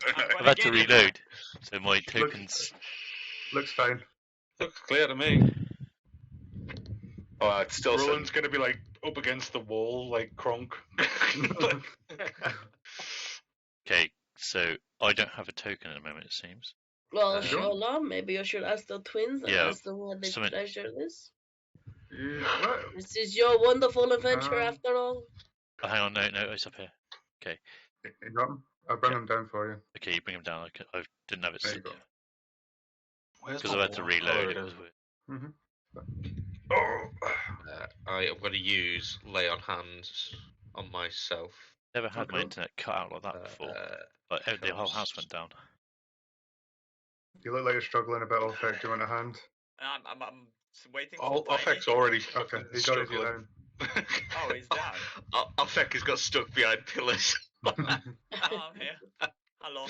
I've gonna had to get him. reload. So my tokens. Looks fine. Looks clear to me. Oh, it's still some. Roland's gonna be like up against the wall, like Kronk. Okay, so I don't have a token at the moment. It seems. Well, You hold on. Maybe you should ask the twins and Yeah, ask them where they something- treasure this. What? This is your wonderful adventure, after all. Oh, hang on, no, it's up here. You got 'em? I'll bring them down for you. Okay, you bring them down. I didn't have it There you set go. yet Where's because my I had to water? reload. Oh, It it was is. weird. I am going to use lay on hands on myself. Never had my Okay. internet cut out like that before. Like the whole house went down. You look like you're struggling a bit, Olfec. Do you want a hand? I'm waiting Oh, for Tiny. Offec's already Okay, fucking he got his struggling. down. Oh, he's down. Offec has got stuck behind pillars. Oh, I'm here. Hello.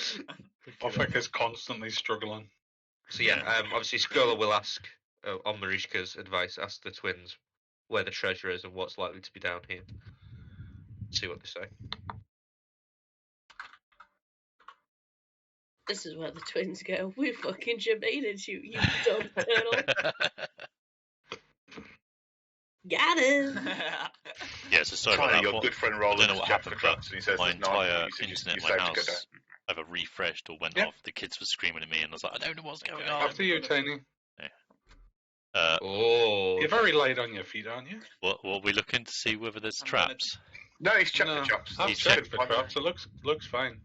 Offec is constantly struggling. So yeah, obviously Skola will ask, on Marishka's advice, ask the twins where the treasure is and what's likely to be down here. See what they say. This is where the twins go. We fucking debated you, you dumb turtle. Got him. Yeah, so sorry about Tiny, that. your What- good friend I Roland don't know is what checked for happened, traps, but and he says my there's nine. entire You said internet in you my saved to go down. house either refreshed or went Yep. off. The kids were screaming at me, and I was like, I don't know what's going Okay. on. After you, Tiny. Oh, You're very light on your feet, aren't you? What are we looking to see whether there's I'm gonna- traps? No, he's checked No, for traps. I've He's checked checked for traps. It looks fine.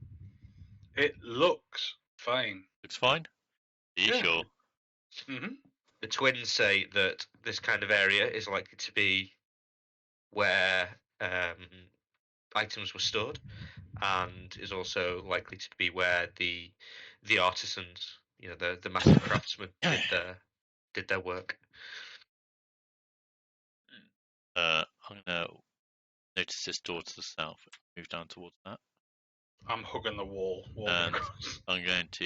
It looks fine. Looks fine. Are you Yeah. sure? Mm-hmm. the twins say that this kind of area is likely to be where items were stored, and is also likely to be where the artisans, the master craftsmen, did their work. I'm gonna notice this door to the south. Move down towards that. I'm hugging the wall. Walking And across. I'm going to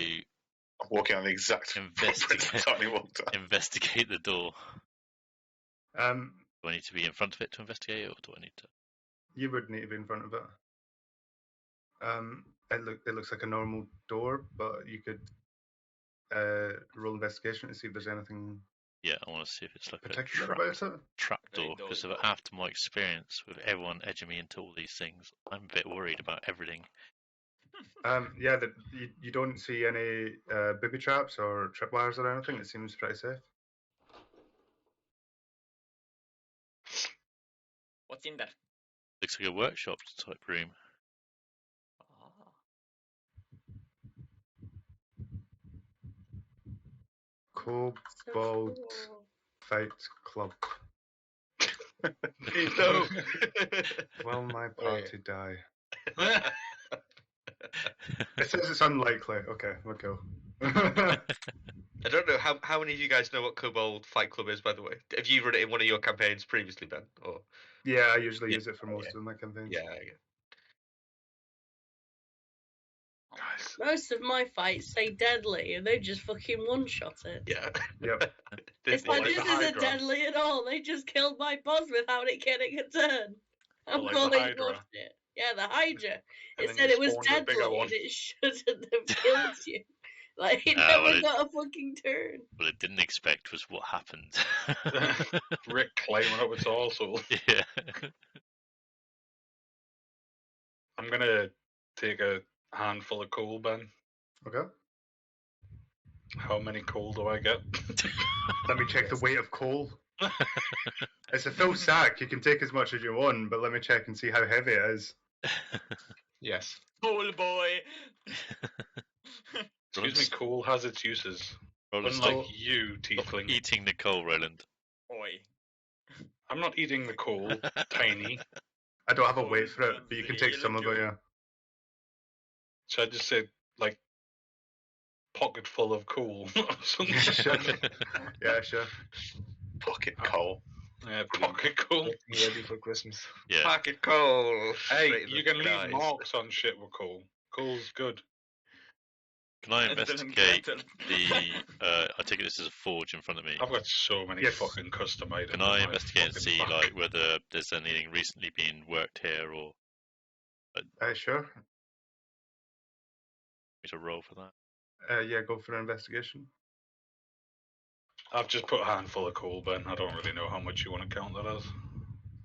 I'm walking on the exact footprint investigate Tiny walked on. investigate the door. Um, Do I need to be in front of it to investigate it, or do I need to? you would need to be in front of it. It looks like a normal door, but you could roll investigation to see if there's anything Yeah, I want to see if it's like a particular about it. trap Very door. Because dull. after my experience with everyone edging me into all these things, I'm a bit worried about everything. Yeah, you don't see any booby traps or tripwires or anything. It seems pretty safe. What's in there? Looks like a workshop type room. Ah. Cobalt cool. Fight Club. No. Will my Wait. party die? It says it's unlikely. Okay, we'll go. I don't know how many of you guys know what Kobold Fight Club is, by the way. Have you run it in one of your campaigns previously, Ben? Or Yeah, I usually Yeah. use it for most of my campaigns. yeah. Guys, Most of my fights say deadly, and they just fucking one-shot it. Yeah. Yep. It's Well, like, like this the isn't Hydra. deadly at all. They just killed my boss without it getting a turn. I'm Well, like the calling Hydra. bullshit. Yeah, the Hydra. And It then said you it was spawned a bigger deadly, one. and it shouldn't have killed you. Like, it Ah, never well, it- got a fucking turn. What I didn't expect was what happened. Rick climbing up its also. Yeah. I'm gonna take a handful of coal, Ben. Okay. How many coal do I get? Let me check the weight of coal. It's a full sack. You can take as much as you want, but let me check and see how heavy it is. Yes. Cool boy. Excuse me, coal has its uses. Roland, Unlike stop, you, stop Tiefling. eating the coal, Roland. Oi. I'm not eating the coal, Tiny. I don't have a Coal weight for it, sounds but you can really take some of it, good. yeah. So I just said, like, pocket full of coal. or something. Yeah, sure. Yeah, sure. Pocket coal. Yeah, pocket coal. Get me ready for Christmas. Yeah. Pocket coal. Hey, straight in you the can leave eyes. marks on shit with coal. Coal's good. Can I And then investigate Gretel. I take it this is a forge in front of me. I've got so many Yes. fucking custom items. Can in I my investigate and fucking see pack. like whether there's anything recently being worked here, or Sure. me to roll for that? Yeah, go for an investigation. I've just put a handful of coal, Ben. I don't really know how much you want to count that as.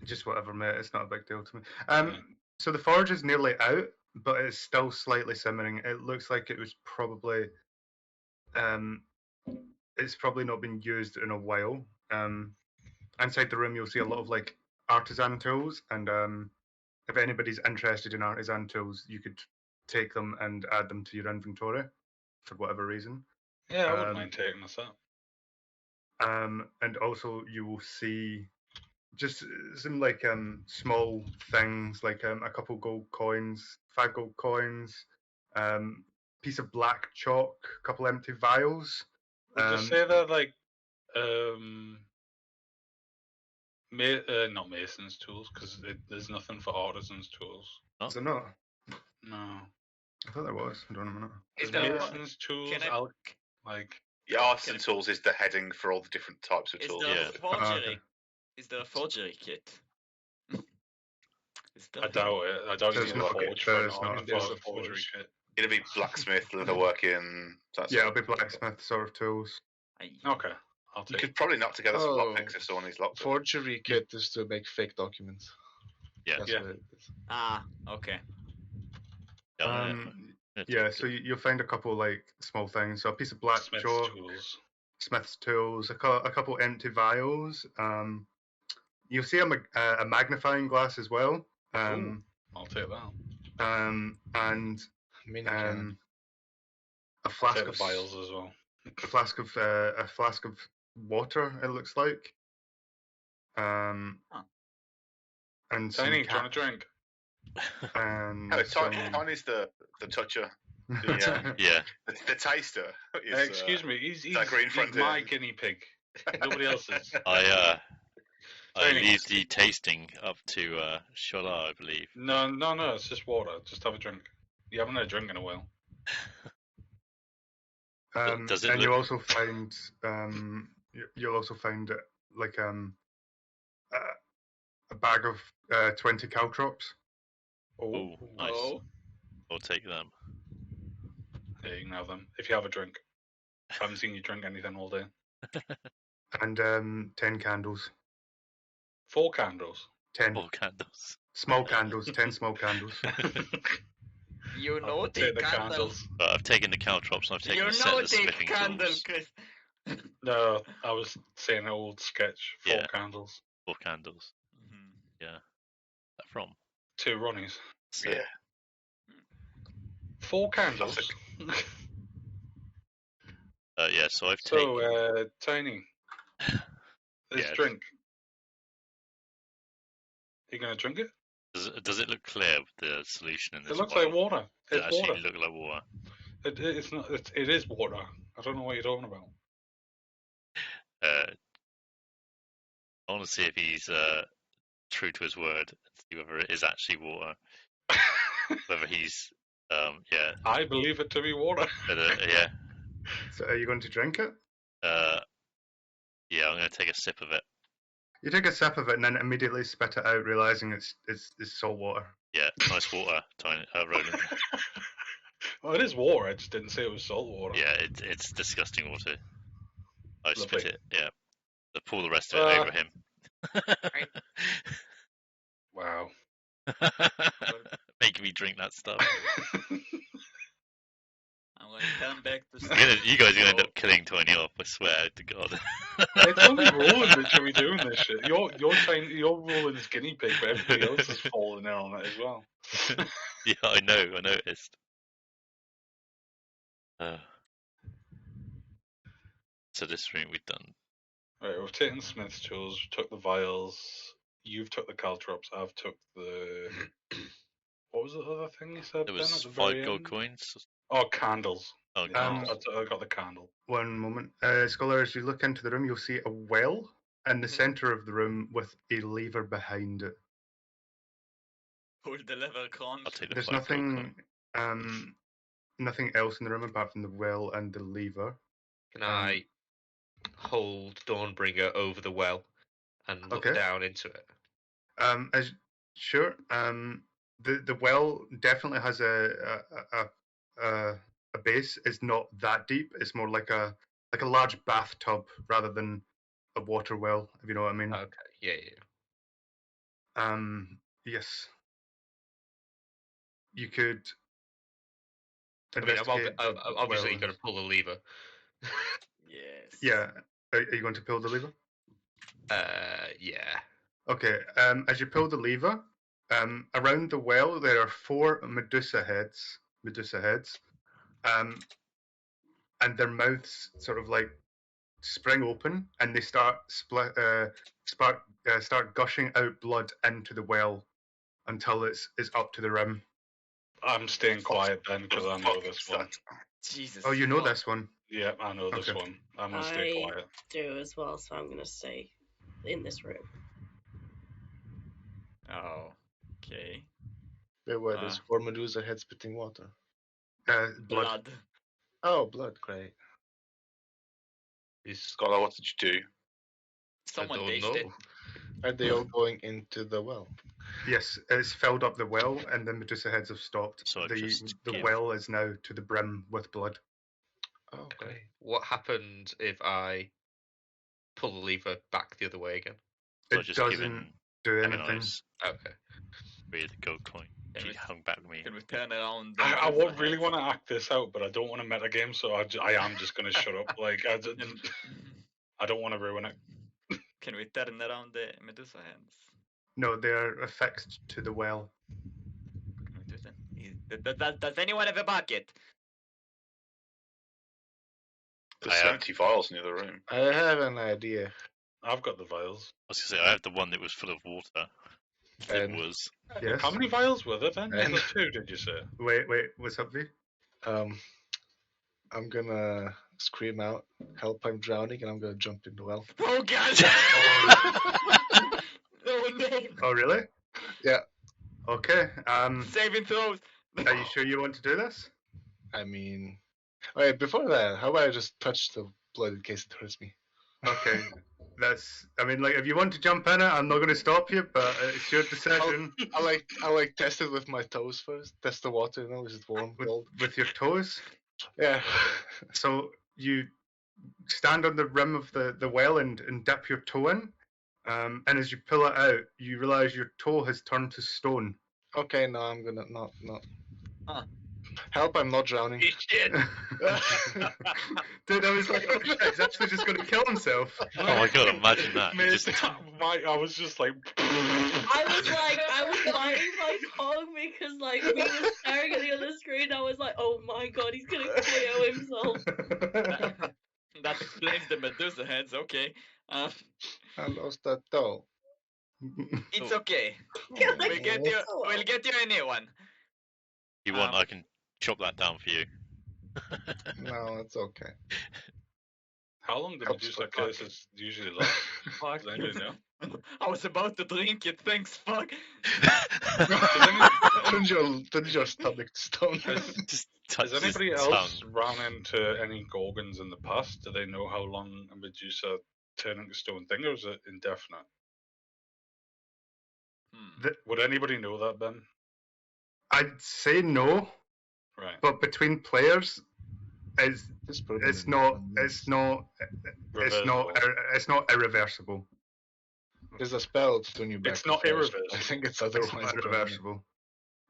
Just whatever, mate. It's not a big deal to me. Yeah. So the forge is nearly out, but it's still slightly simmering. It looks like it was probably, it's probably not been used in a while. Inside the room, you'll see a lot of like artisan tools, and if anybody's interested in artisan tools, you could take them and add them to your inventory for whatever reason. Yeah, I wouldn't mind taking this up. And also you will see just some like small things like a couple gold coins, 5 gold coins, piece of black chalk, a couple empty vials. Would you say that like not masons tools, because there's nothing for artisans tools. Is there not? No. I thought there was. Hold on a minute. Is Is there masons tools can I- out like Yeah, artisan tools is the heading for all the different types of Is tools. there Yeah. a forgery? okay. Is there a forgery kit? Is I that doubt it. I doubt you There's need a not- forge there for an is not a for a forge. forgery kit. It'll be blacksmith, leatherworking. That Yeah, sort it'll of be blacksmith sort of tools. Okay, I'll You take. could probably knock together some Oh, lockpicks if someone needs lockpicks. Forgery kit is to make fake documents. Yeah. That's Yeah. what it is. Ah, okay. Yeah, I'm gonna Yeah, take so you'll find a couple like small things. So a piece of black Smith's chalk, tools. smith's tools, a couple empty vials. You'll see a magnifying glass as well. Ooh. I'll take that. And Mini cannon. a I'll flask take the of vials as well. a flask of water. It looks like. Huh. And some Tiny, do you cat. want a drink? and Tiny's the toucher. The Yeah. the taster. Is, Excuse me, he's Green he's Frontier. my guinea pig. Nobody else's. I Tiny. leave the tasting up to Shola, I believe. No, it's just water. Just have a drink. You haven't had a drink in a while. Does it and look... you also find you'll also find like a bag of 20 caltrops. Oh, nice. Oh. I'll take them. Yeah, you can have them if you have a drink. I haven't seen you drink anything all day. And 10 candles. 4 candles. 10 4 candles. small candles. 10 small candles. You I'll naughty take the candle. candles. I've taken the caltrops and I've taken You the set of the naughty smithing candle, tools. Chris. No, I was saying an old sketch. 4 Yeah. candles. 4 candles. Mhm. Yeah. That from? 2 Ronnies. So, Yeah. 4 candles. yeah, so I've So, taken... Tiny, this Yeah. drink. You gonna drink it? Does it look clear with the solution in this? It looks vial? like water. Does It's it actually water. look like water? It's not. It is water. I don't know what you're talking about. I want to see if he's true to his word and see whether it is actually water. Whether he's, yeah. I believe it to be water. Yeah. So are you going to drink it? Yeah, I'm going to take a sip of it. You take a sip of it and then immediately spit it out, realizing it's salt water. Yeah, nice water, Roland. Well, it is water. I just didn't say it was salt water. Yeah, it's disgusting water. I spit Lovely. it. Yeah, I pour the rest of it over him. Wow. Making me drink that stuff. I'm gonna turn back to You guys are gonna end up killing Tiny off. I swear to God. It's only Roland that should be doing this shit. You're Roland's guinea pig, but everybody else is falling in on it as well. Yeah, I know. I noticed. So this room we've done. Right, we've taken Smith's tools, we took the vials, you've took the caltrops, I've took the... What was the other thing you said? There Ben, was at the 5 very gold end? coins. Oh, candles. Oh, Yeah, candles. I got the candle. One moment. Scholar, as you look into the room, you'll see a well in the center of the room with a lever behind it. pull the lever, crunch. I'll take the There's 5 gold coin. nothing else in the room apart from the well and the lever. Can I hold Dawnbringer over the well and look Okay. down into it? Sure. The well definitely has a base. It's not that deep. It's more like a large bathtub rather than a water well, if you know what I mean. Okay, yeah. Yes. You could I mean, investigate I'm the obviously well. going to pull the lever. Yes. Yeah. Are you going to pull the lever? Yeah. Okay. As you pull the lever, around the well there are 4 Medusa heads. And their mouths sort of like spring open, and they start gushing out blood into the well until it's up to the rim. I'm staying quiet then because I know this one. Jesus. Oh, you know fuck. this one. Yeah, I know this Okay. one. I'm gonna stay quiet. do as well, so I'm gonna stay in this room. Oh. Okay. Wait, what? There's 4 Medusa heads spitting water. Blood. Blood. Oh, blood, great. Scholar, what did you do? Someone I don't tasted it. know. Are they all going into the well? Yes, it's filled up the well, and the Medusa heads have stopped. So the well is now to the brim with blood. Oh, Okay. great. What happens if I pull the lever back the other way again? So It just doesn't given do Kevin anything. Eyes Okay. 3 of the gold coin. Can She we- hung back me. Can we turn around? The I Medusa really heads? want to act this out, but I don't want to metagame, so I am just gonna shut up. Like I don't want to ruin it. Can we turn around the Medusa heads? No, they are affixed to the well. Can we do that? Does anyone have a bucket? There's 70 vials in the other room. I have an idea. I've got the vials. I was gonna say I have the one that was full of water. It And was. Yes. How many vials were there then? And- Was there 2, did you say? Wait, what's up, V? I'm gonna scream out, "Help! I'm drowning!" and I'm gonna jump in the well. Oh god! Oh no! Oh, really? Yeah. Okay. Saving throws! Are you sure you want to do this? I mean, wait, before that, how about I just touch the blood in case it hurts me? Okay. I mean, like, if you want to jump in it, I'm not going to stop you, but it's your decision. I like test it with my toes first. Test the water, is it warm, cold? With your toes. Yeah. So you stand on the rim of the well and dip your toe in. And as you pull it out, you realize your toe has turned to stone. Okay, no, I'm gonna not. Huh. Help! I'm not drowning. Shit! Dude, I was like, oh shit, he's actually just going to kill himself. Oh my god, imagine that. You Mate, just I was just like. I was biting my tongue because like we were staring at the other screen. I was like, oh my god, he's gonna KO himself. That explains the Medusa heads, okay. I lost that toe. It's okay. Can I We'll get you. Oh, We'll get you a new one. you want, I can chop that down for you. No, it's okay. How long do Helps Medusa with cases usually last? Fuck. Does anybody know? I was about to drink it. Thanks. Fuck. Turns your stomach to stone. Just touch Has his anybody else tongue. run into any Gorgons in the past? Do they know how long a Medusa turning to stone thing, or is it indefinite? Would anybody know that, Ben? I'd say no, Right. but between players, it's not irreversible. There's a spell to turn you back. It's not to flesh. irreversible. I think it's It's otherwise not permanent. irreversible.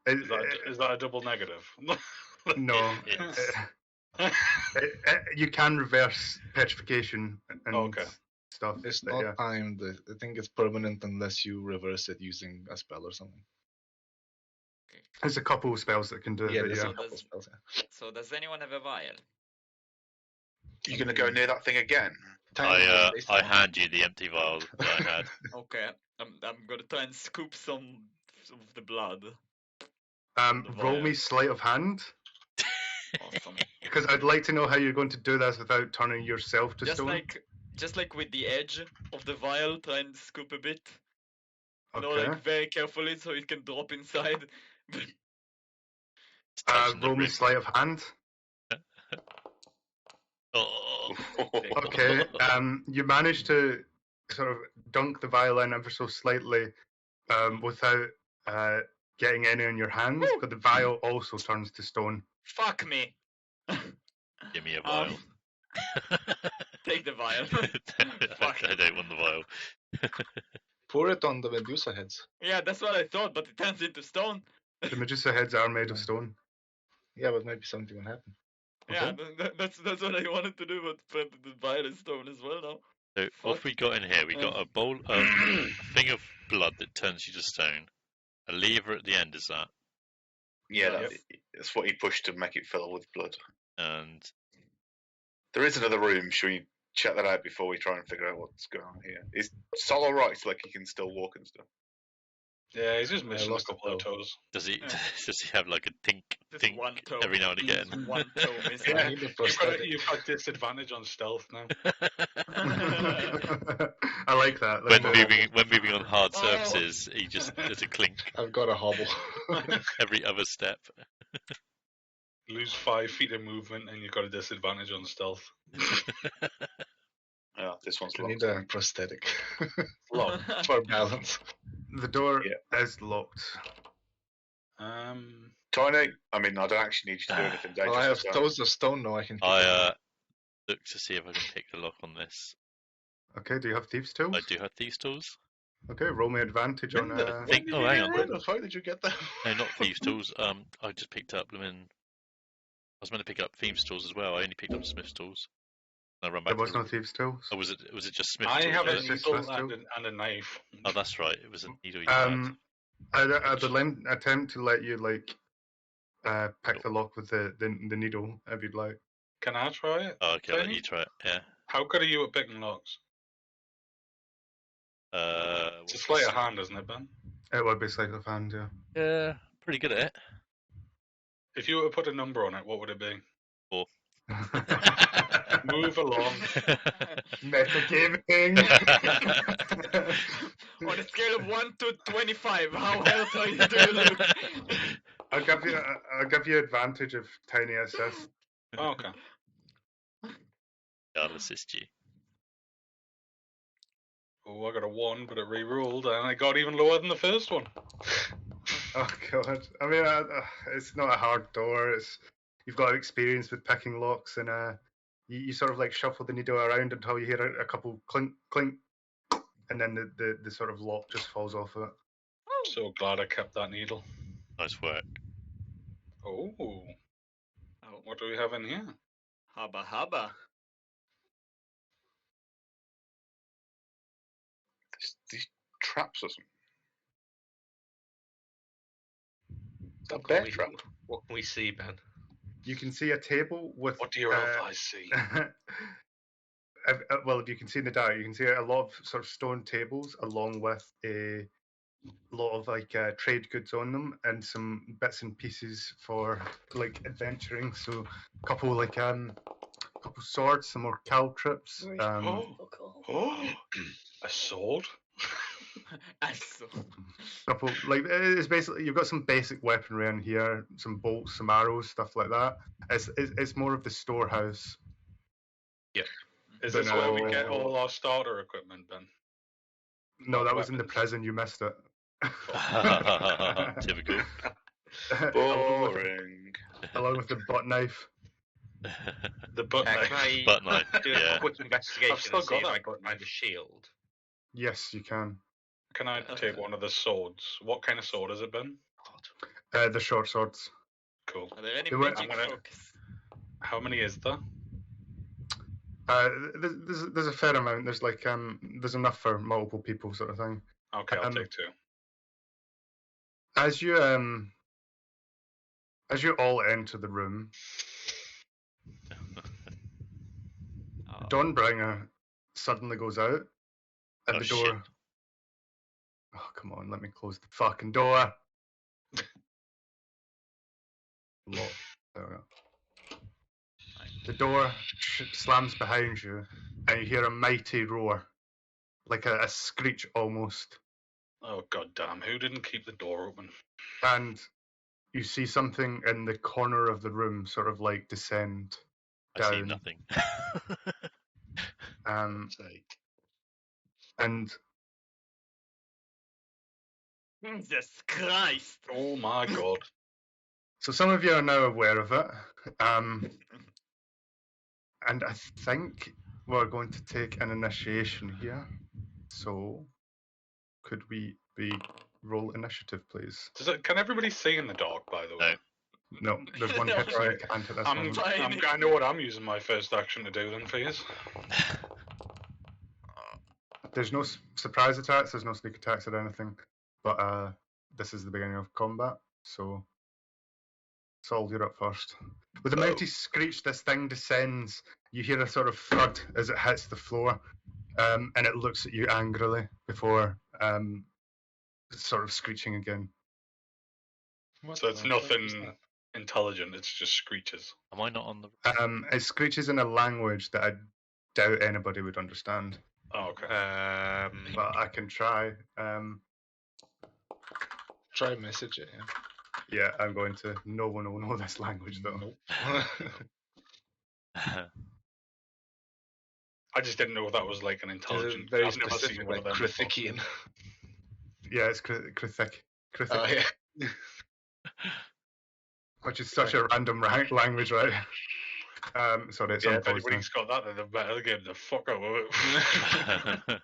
Is that a double negative? No. You can reverse petrification and Okay. stuff. It's but not yeah. timed. I think it's permanent unless you reverse it using a spell or something. There's a couple of spells that can do it. Yeah, but there's yeah. a couple spells. Yeah. So does anyone have a vial? You gonna go near that thing again? I hand you the empty vial that I had. Okay. I'm gonna try and scoop some of the blood. Roll me sleight of hand. Awesome. Because I'd like to know how you're going to do this without turning yourself to stone. Just like with the edge of the vial, try and scoop a bit. You know, Okay. like very carefully so it can drop inside. Roll me sleight of hand. Oh. Okay. You manage to sort of dunk the vial in ever so slightly, without getting any on your hands, but the vial also turns to stone. Fuck me. Give me a vial. Take the vial. I don't want the vial. Pour it on the Medusa heads. Yeah, that's what I thought, but it turns into stone. The Medusa heads are made of stone. Yeah, but maybe something will happen. Yeah, that's what I wanted to do, but the vial is stone as well now. So what have we got in here? We got a bowl, a thing of blood that turns you to stone. A lever at the end, is that? Yeah, that's what he pushed to make it fill with blood. And there is another room. Should we check that out before we try and figure out what's going on here? Is Sol alright? So like he can still walk and stuff. Yeah, he's just missing a couple of toes. Does he? Does he have like a tink one toe every now and again? One toe missing. Yeah, you've got disadvantage on stealth now. I like that. When moving on hard surfaces, he just there's a clink. I've got a hobble. Every other step. Lose 5 feet of movement and you've got a disadvantage on stealth. Yeah, this one's I locked. need a prosthetic. Locked. For balance. The door is locked. Tiny, I mean, I don't actually need you to do anything dangerous. Well, I have toes of stone now. I can. Look to see if I can pick the lock on this. Okay, do you have thieves' tools? I do have thieves' tools. Okay, roll me advantage on. Oh, hang on. Where the fuck did you get that? No, not thieves' tools. I just picked up them in. I was meant to pick up thieves' tools as well. I only picked up smith's tools. And I run back. There was no thieves' tools. Oh, was it just smith's I tools? have a needle and a knife. Oh, that's right. It was a needle you had. I'd attempt to let you pick the lock with the needle if you'd like. Can I try it? Oh, okay, I'll let you try it. Yeah. How good are you at picking locks? It's a sleight of hand, isn't it, Ben? It would be sleight of hand, yeah. Yeah, pretty good at it. If you were to put a number on it, what would it be? 4. Move along. Metagaming. On a scale of 1 to 25, how hurt do you look? I'll give you advantage of tiny assist. Oh, okay. I'll assist you. Oh, I got a 1, but it re-rolled, and I got even lower than the first one. Oh god! I mean, it's not a hard door. You've got experience with picking locks, and you sort of like shuffle the needle around until you hear a couple clink clink, and then the sort of lock just falls off of it. So glad I kept that needle. Nice work. Oh. What do we have in here? Haba haba. These traps or something. What A can bear we- trap. What can we see, Ben? You can see a table with. What do your elf eyes see? Well, if you can see in the dark, you can see a lot of sort of stone tables, along with a lot of like trade goods on them, and some bits and pieces for like adventuring. So a couple like couple swords, some more caltrips. A sword? Couple like it's basically you've got some basic weaponry in here, some bolts, some arrows, stuff like that. It's more of the storehouse. Yeah. Is But this where we no. get all our starter equipment, Ben? No, Not that was in the weapons. prison. You missed it. Typical. Boring. Along with the butt knife. The butt Can knife. I Butt knife. do a Yeah. quick I've investigation still and see got if I that can butt find a knife. shield? Yes, you can. Can I take one of the swords? What kind of sword has it been? The short swords. Cool. Are there any They were- magic I'm gonna- hooks? How many is there? There's a fair amount. There's like there's enough for multiple people, sort of thing. Okay, I'll take 2. As you all enter the room, Dawnbringer suddenly goes out, and Oh, the door. shit. Oh, come on, let me close the fucking door. Lock. There we go. The door slams behind you, and you hear a mighty roar, like a screech almost. Oh god damn! Who didn't keep the door open? And you see something in the corner of the room, sort of like descend I see down. nothing. And Jesus Christ! Oh my god! so some of you are now aware of it. And I think we're going to take an initiation here. So could we roll initiative, please? Can everybody see in the dark? By the way. No, there's one No. picture you can't at this moment. I know what I'm using my first action to do then, please. There's no surprise attacks, there's no sneak attacks or anything, but this is the beginning of combat, so Saul, you're up first. With a mighty screech, this thing descends. You hear a sort of thud as it hits the floor, and it looks at you angrily before sort of screeching again. So it's nothing intelligent, it's just screeches. Am I not on the... It screeches in a language that I doubt anybody would understand. Oh, okay. But I can try. Try message it, yeah. Yeah, I'm going to. No one will know this language, though. Nope. I just didn't know if that was like an intelligent. Very I've never specific, seen one like of them before. Krithikian. Yeah, it's Krithic. Oh, yeah. Which is such a random language, right? Sorry, it's Yeah, if unpaused now. anybody's got that, then they're better game the fuck out of it.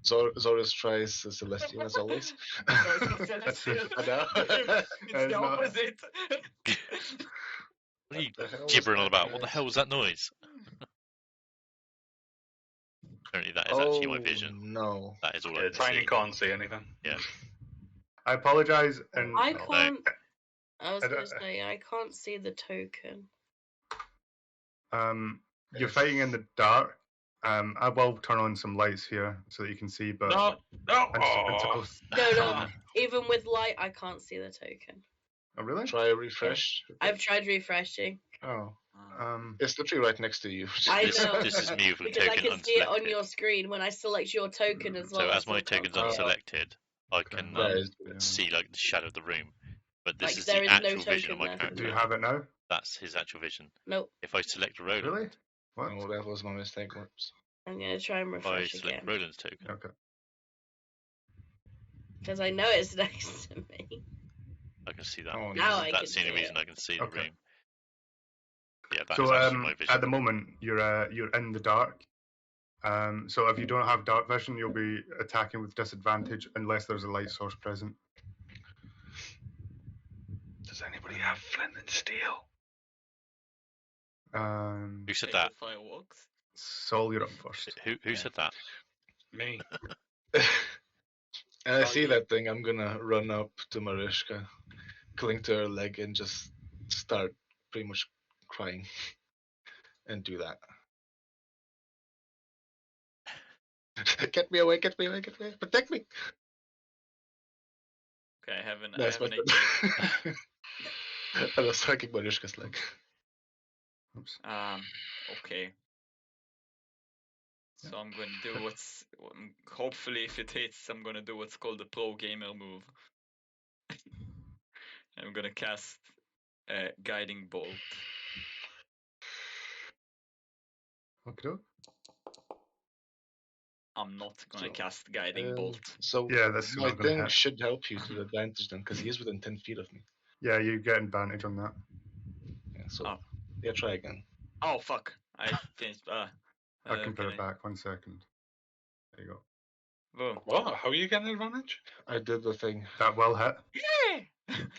Zorus tries Celestial as always. No, it's not celestial. I know. It's the not. opposite. What are you gibbering on about? What the hell was that noise? Apparently that is actually my vision. No. That is all I Yeah, can Tiny see. can't see anything. Yeah. I apologise. And I can't. I was I going don't- to say, I can't see the token. you're fighting in the dark, I will turn on some lights here so that you can see, but No. until No. Even with light, I can't see the token. Oh, really? Try refresh. I've tried refreshing. Oh, Um, it's literally right next to you. I This, know. this is me with a Because I token can see it on unselected. your screen when I select your token as well. So I as my still can't token's see it. unselected, I can That is see like the shadow of the room. But this Like, is there the is no actual vision of my token there. character. do you have it now? That's his actual vision. Nope. If I select Roland, Really? What? Oh, that was my mistake. Whoops. I'm gonna try and if I refresh select again. Roland's token, Okay. Because I know it's next to me. I can see that. Oh, Now no. I That's the can only see reason it. I can see the Okay. room. Yeah, that is So actually my vision. at the moment you're in the dark. So if you don't have dark vision, you'll be attacking with disadvantage unless there's a light source present. Does anybody have flint and steel? Who said Hey, that? the fireworks. Sol, you're up first. Who said that? Me. And I Oh, see you. that thing. I'm gonna run up to Mariska, cling to her leg, and just start pretty much crying, and do that. Get me away! Get me away! Get me away! Protect me! Okay, I have an That's my idea. turn. I was hugging Mariska's leg. Oops. Okay. So I'm gonna do what's hopefully if it hits, I'm gonna do what's called the pro gamer move. I'm gonna cast guiding bolt. Okay. I'm not gonna So, cast guiding bolt. So Yeah, that's my not gonna thing hit. should help you to the advantage then, because he is within 10 feet of me. Yeah, you get advantage on that. Yeah, so Oh. yeah, try again. Oh fuck! I finished. I can put okay. it back 1 second. There you go. Boom. What? How are you getting advantage? I did the thing. That will hit. Yeah.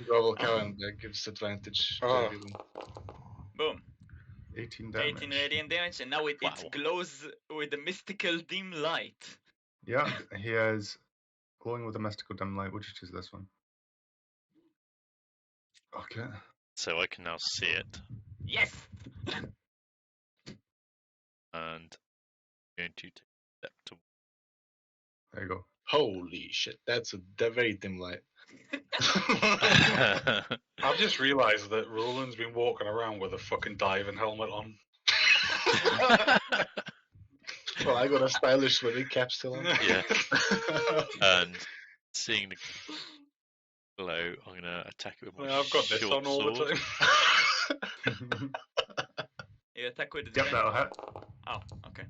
Grovel Cowan that gives advantage to Oh. everyone. Boom. 18 damage. 18 radiant damage, and now it Wow. glows with a mystical dim light. Yeah, he is glowing with a mystical dim light. We'll just choose this one. Okay. So I can now see it, Yes. and I'm going to take a step to. There you go. Holy shit, that's a very dim light. I've just realised that Roland's been walking around with a fucking diving helmet on. Well, I got a stylish swimming cap still on. Yeah. And seeing the glow, I'm gonna attack it with my I've got this short on all sword. the time. You attack with Yep, that'll hit. Oh, okay.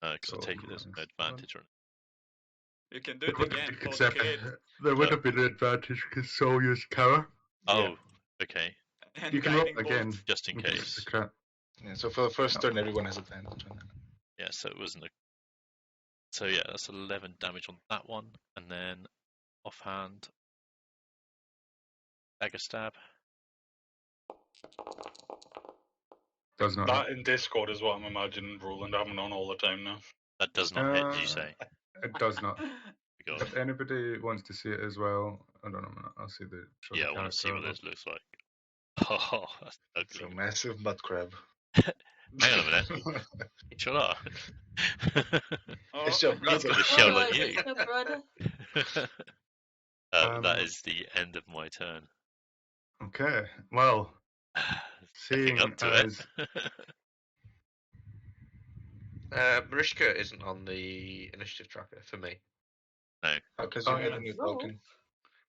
Because So I take it as an advantage on it. You can do There it would again. For the except crit. there would have been an advantage because Sol used cover. Oh, okay. And You can roll guiding bolt. again. Just in in case it's case. a crit. Yeah, so for the first turn, everyone has advantage on that. Yeah, so it wasn't a. So yeah, that's 11 damage on that one, and then offhand, dagger stab. Does not That hit. in Discord is what I'm imagining Roland having on all the time now. That does not hit, did you say? It does not. God. If anybody wants to see it as well, hold on a minute. I'll see the. Show Yeah, the I want to see character what up. this looks like. Oh, that's It's a ugly. massive mud crab. Hang on a minute. Shut up. Oh. It's your He's brother. got a shell Oh, like you. it's your brother. That is the end of my turn. Okay. Well, Stepping seeing up to as it. Mariska isn't on the initiative tracker for me. No. Because Oh, you made yeah. a new No. token.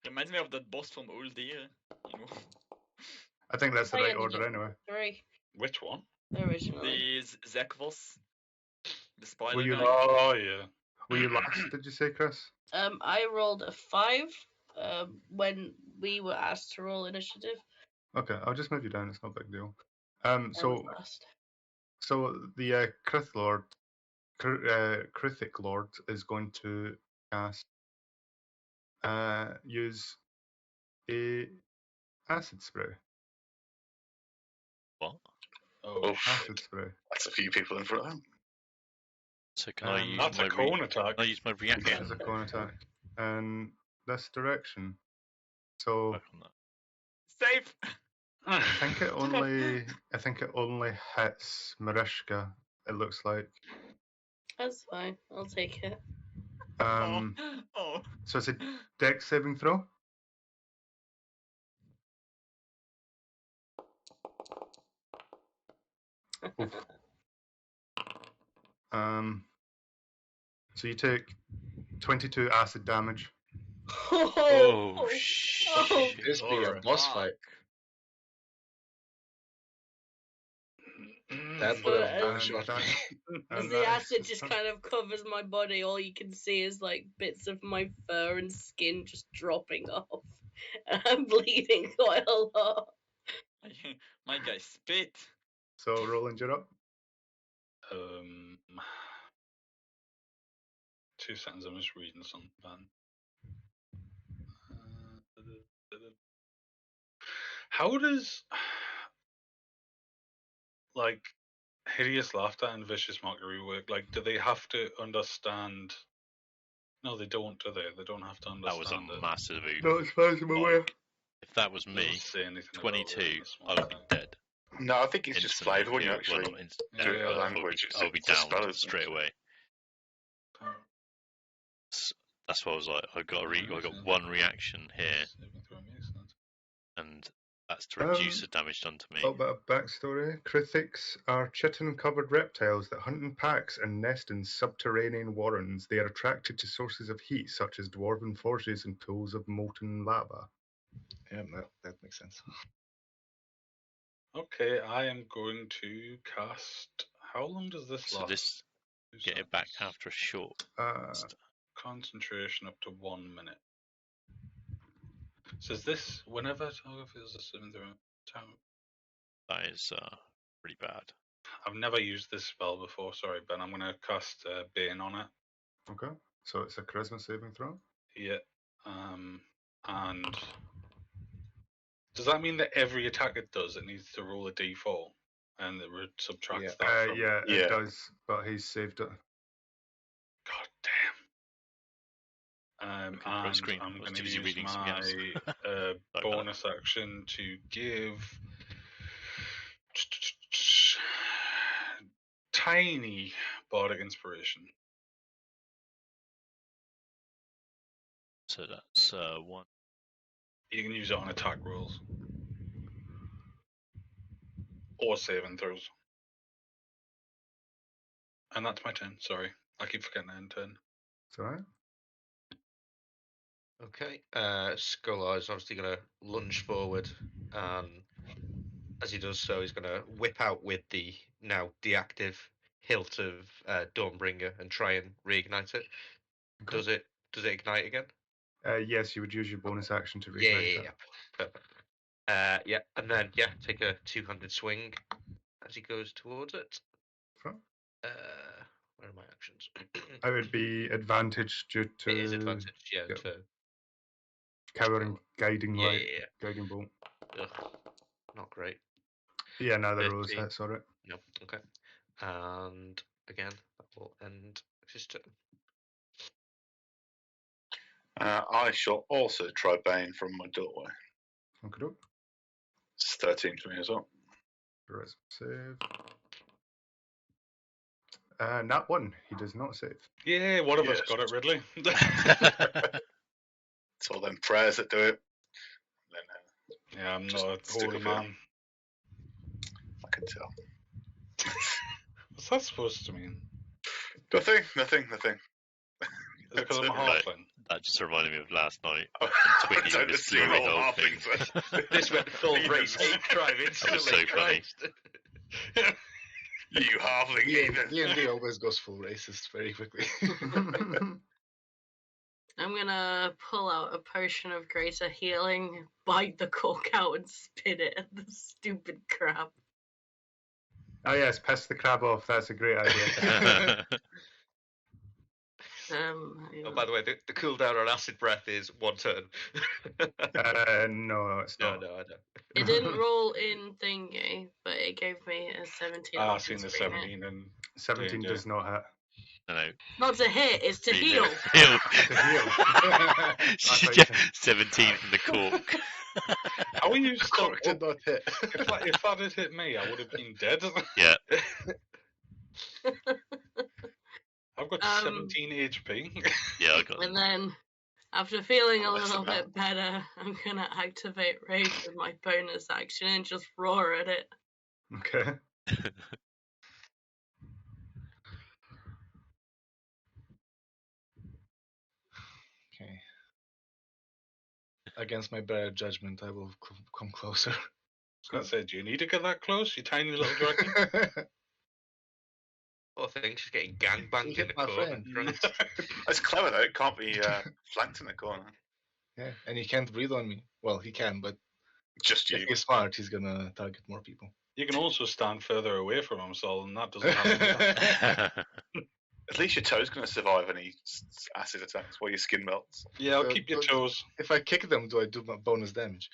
Reminds me of that boss from Old Deer. You know, I think that's the I right ended order up anyway. 3 Which one? originally. the Zekvos, the spider Were you guy. Oh, yeah. Were you last? Did you say, Chris? I rolled a 5 when we were asked to roll initiative. Okay, I'll just move you down. It's no big deal. I was So last. the Krithik Lord is going to cast use a acid spray. What? Oh, Acid spray. That's a few people in front of him. So can I use that's my a cone attack. Can I use my That reaction? is a cone attack in this direction. So Work on that. Safe. I think it only hits Mariska it looks like. That's fine. I'll take it. Oh. So it's a dex saving throw. Oof. So you take 22 acid damage. Oh, shit. This be a boss fight. That would have So, one shot me. As And the that is acid his just turn. kind of covers my body, all you can see is like bits of my fur and skin just dropping off. And I'm bleeding quite a lot. My guy spit. So Roland, you're up. 2 seconds, I'm just reading something. How does like hideous laughter and vicious mockery work? Like, do they have to understand? No, they don't, do they? They don't have to That was understand a it. massive oof. Not as far as I'm aware. If that was They don't me, say anything about it 22, in the small I would be thing. dead. No, I think it's just Instantly. flavour when you Well, actually not Yeah, do it yeah, in that's language. I would be It's a spell, downed isn't it? straight away. That's why I was like, I got one reaction here, and that's to reduce the damage done to A me. little bit of backstory. Krithix are chitin-covered reptiles that hunt in packs and nest in subterranean warrens. They are attracted to sources of heat, such as dwarven forges and pools of molten lava. Yeah, that makes sense. Okay, I am going to cast. How long does this So last? this 2 get it back seconds. after a short. Concentration up to 1 minute. Says this whenever target feels a 7th time. That is pretty bad. I've never used this spell before. Sorry, Ben. I'm going to cast Bane on it. Okay, so it's a charisma saving throw. Yeah. And does that mean that every attack it does, it needs to roll a d4, and it subtracts that from? Yeah, Yeah. it does, but he's saved it. God damn. Looking pro And screen. I'm I was going to busy use reading something my else. bonus action to give tiny bardic inspiration. So that's 1. You can use it on attack rolls or saving throws. And that's my turn. Sorry, I keep forgetting that in turn. It's alright. Okay. Skull is obviously going to lunge forward, and as he does so, he's going to whip out with the now deactive hilt of Dawnbringer and try and reignite it. Okay. Does it ignite again? Yes, you would use your bonus action to Yeah, reignite it. perfect. Yeah, and then take a 200 swing as he goes towards it. Front. Where are my actions? It would be advantage due to. It is advantage, yeah. Yep. To Cowering, guiding Yeah, light, yeah. guiding bolt. Ugh, not great. Yeah, now the roll is 13. hit, sorry. No, okay. And again, that will end his turn. I shall also try Bane from my doorway. Okay, It's 13 for me as well. charisma save. Nat 1, he does not save. Yeah, one of us Yes. got it, Ridley. It's all them prayers that do it. Then, Yeah, I'm Just not a stick holy with it. man. I can tell. What's that supposed to mean? Nothing. Is it because I'm a Right. halfling? That just reminded me of last night. I Twiggy don't with his assume glory all hole halflings thing. are- This went full Heathens. race hate crime instantly. so funny. Christ. You halfling heathen. D&D always goes full racist very quickly. I'm gonna pull out a potion of greater healing, bite the cork out, and spit it at the stupid crab. Oh yes, piss the crab off, that's a great idea. Oh, by the way, the cooldown on acid breath is 1 turn. No, it's not. No, I don't. It didn't roll in thingy, but it gave me a 17. I've seen the 17 and 17 D&D. does not hit. No. Not to hit, it's to heal. Heal. To heal. 17 from the cork. How are you still? Cork did not hit. If that had hit me, I would have been dead. Yeah. got 17 HP. Yeah, I got. And then, after feeling a Less little than bit better, I'm gonna activate Rage with my bonus action and just roar at it. Okay. Okay. Against my better judgment, I will come closer. I was gonna say, do you need to get that close, you tiny little dragon? Poor thing, she's getting gangbanged in hit the my corner. friend. That's clever though. It can't be flanked in the corner. Yeah, and he can't breathe on me. Well, he can, but Just if you. he's smart, he's gonna target more people. You can also stand further away from him, Sol, and that doesn't happen. At least your toe's going to survive any acid attacks while your skin melts. Yeah, I'll keep your but- toes. If I kick them, do I do my bonus damage?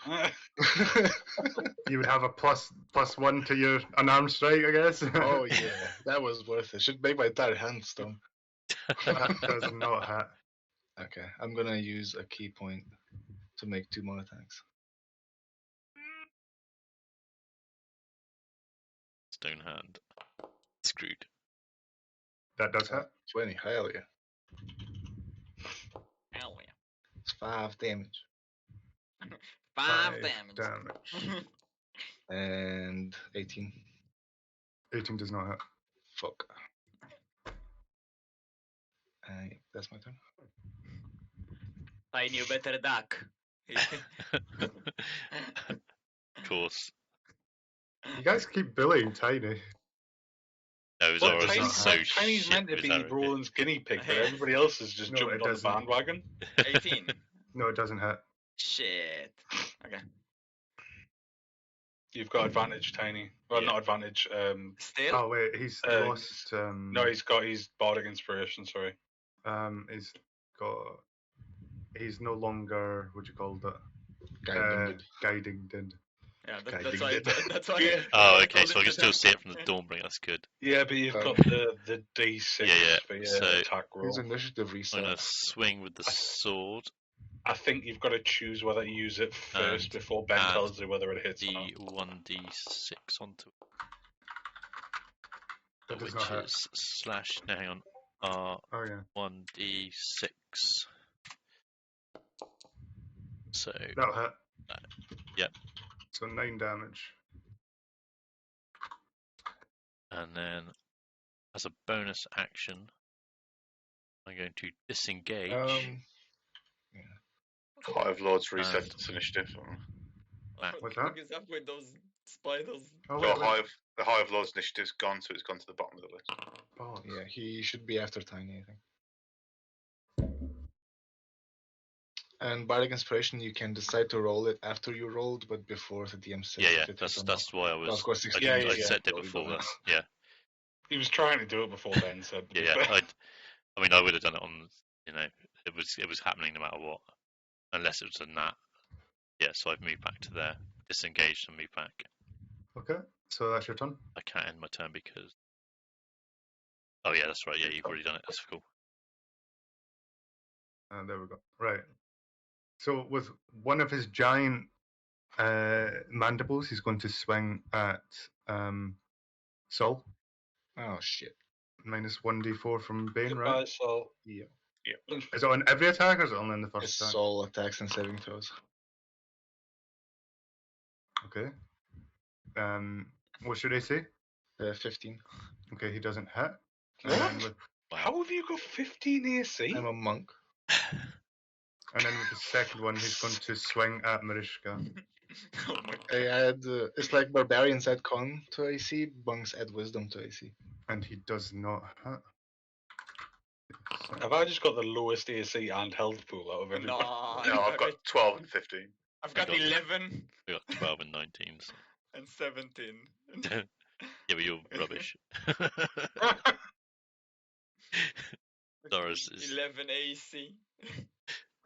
You would have a +1 to your unarmed strike, I guess. Oh yeah, that was worth it. Should make my entire hand stone. That does not hit. Okay, I'm gonna use a key point to make 2 more attacks. Stone hand. Screwed. That does hit. 20, hell yeah. Hell yeah. It's 5 damage. 5 damage. damage. And 18. 18 does not hit. Fuck. That's my turn. I knew better duck. Of course. You guys keep bullying Tiny. No, Well, Zora's is so Tiny's shit meant to with be arrow. Roland's guinea pig, but everybody else is just No, jumping it on the doesn't. bandwagon. 18. No, it doesn't hit. Shit. Okay. You've got advantage, Tiny. Well, Yeah. not advantage. Still? Oh wait, he's lost. No, he's bardic inspiration. Sorry. He's got. He's no longer. What do you call that? Guiding did. Yeah, Guy that's dig why. it. That's why. Oh, I okay, called so I it can still duck. see it from the Dawnbringer. That's good. Yeah, but you've got Okay. the D6 Yeah. for your So- attack His roll. initiative I'm reset. gonna swing with the sword. I think you've got to choose whether to use it first And before Ben add tells you whether it hits or not. The 1d6 onto it. That does Which not hit. is slash. No, hang on. Oh yeah. 1d6. So That'll hit. Yep. So 9 damage. And then, as a bonus action, I'm going to disengage. Hive Lords reset its initiative. Back. What's What that? is up with those spiders? Oh The wait. Hive Lord's initiative's gone, so it's gone to the bottom of the list. Oh, Yeah, he should be after Tiny, I think. And Bardic Inspiration, you can decide to roll it after you rolled, but before the DM says Yeah, if it hits or not. that's why I was. Of course, I, 16. didn't- Yeah, I yeah, said it yeah. before. That's, yeah, He was trying to do it before Ben said. yeah. I mean, I would have done it on. You know, it was happening no matter what, unless it was a nat. Yeah, so I've moved back to there, disengaged and moved back. okay. So that's your turn. I can't end my turn because. Oh yeah, that's right. Yeah, you've already done it. That's cool. And there we go. Right. So with one of his giant mandibles, he's going to swing at Sol. Oh, shit. Minus 1d4 from Bane, Goodbye, right? Sol. Yeah. Is it on every attack or is it only on the It's first attack? all attacks and saving throws. Okay. What should I say? 15. Okay, he doesn't hit. What? And then with, How have you got 15 AC? I'm a monk. and then with the second one, he's going to swing at Mariska. Oh my I add, it's like barbarians add con to AC, monks add wisdom to AC. And he does not hit. Have I just got the lowest AC and health pool out of everybody? No, I've got 12 and 15. I've got got- 11 We got 12 and 19. So. and 17. Yeah, but you're rubbish. Doris is. 11 AC.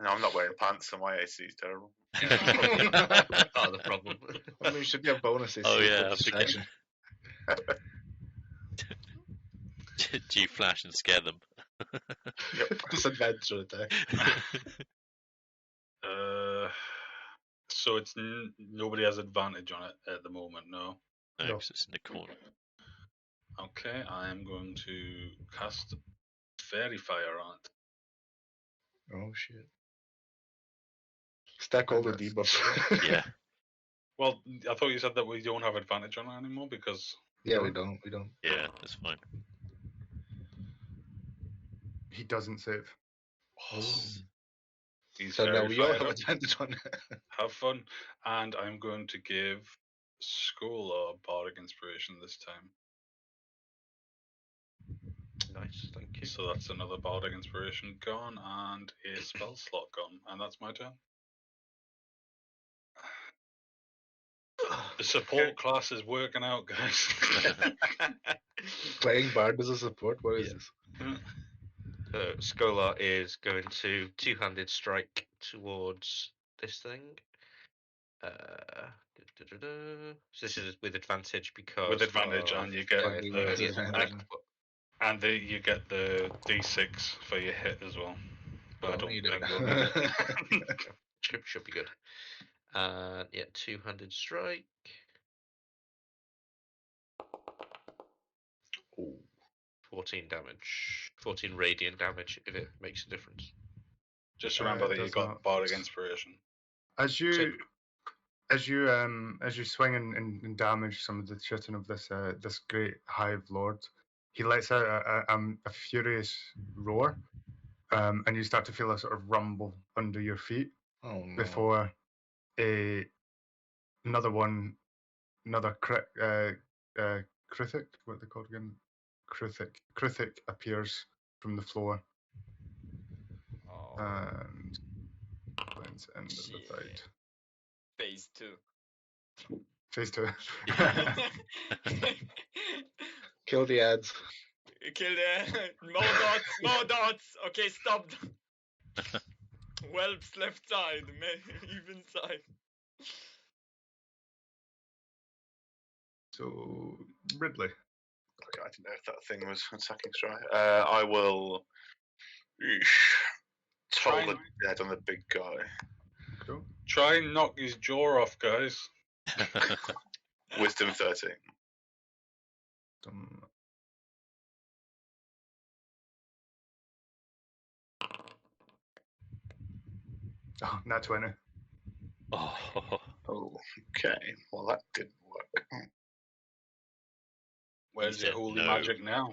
No, I'm not wearing pants, so my AC is terrible. Part of the problem. I mean, you should get bonus AC. Oh, for yeah, I forget. distraction. Do you flash and scare them? Disadvantage on attack. So it's nobody has advantage on it at the moment, no. No, No. 'cause it's in the corner. Okay, I am going to cast fairy fire on it. Oh shit. Stack all the That's- debuffs. Yeah. Well, I thought you said that we don't have advantage on it anymore because Yeah, we don't. We don't. Yeah, that's fine. He doesn't save. he's So now fairy we all fired have up. advantage on it. Have fun, and I'm going to give Skull a bardic inspiration this time. Nice, thank you. So that's another bardic inspiration gone and a spell slot gone, and that's my turn. The support class is working out, guys. Playing Bard as a support? What is Yeah. this? So Skolar is going to two-handed strike towards this thing. So this is with advantage because With advantage, of and you get Everyone has the advantage. and you get the d6 for your hit as well. But I Oh, don't you think don't. we'll need it. should be good. And yeah, two-handed strike. Ooh, 14 damage. 14 radiant damage if it makes a difference. Just remember that you does got not. bardic inspiration. As you swing and damage some of the shitting of this great hive lord, he lets out a furious roar, and you start to feel a sort of rumble under your feet Oh no. before another Krithik, what they called again? Krithik appears from the floor Oh, and blends in with the fight. phase 2. Phase 2. Kill the ads. Kill the more dots. Okay, stop. Whelps left side, even side. So Ridley. Okay, I didn't know if that thing was attacking strike. I will toll Try the dead on the big guy. Cool. Try and knock his jaw off, guys. Wisdom 13. Oh, nat 20. Oh, Oh, okay. Well, that didn't work. Where's your said holy no. magic now?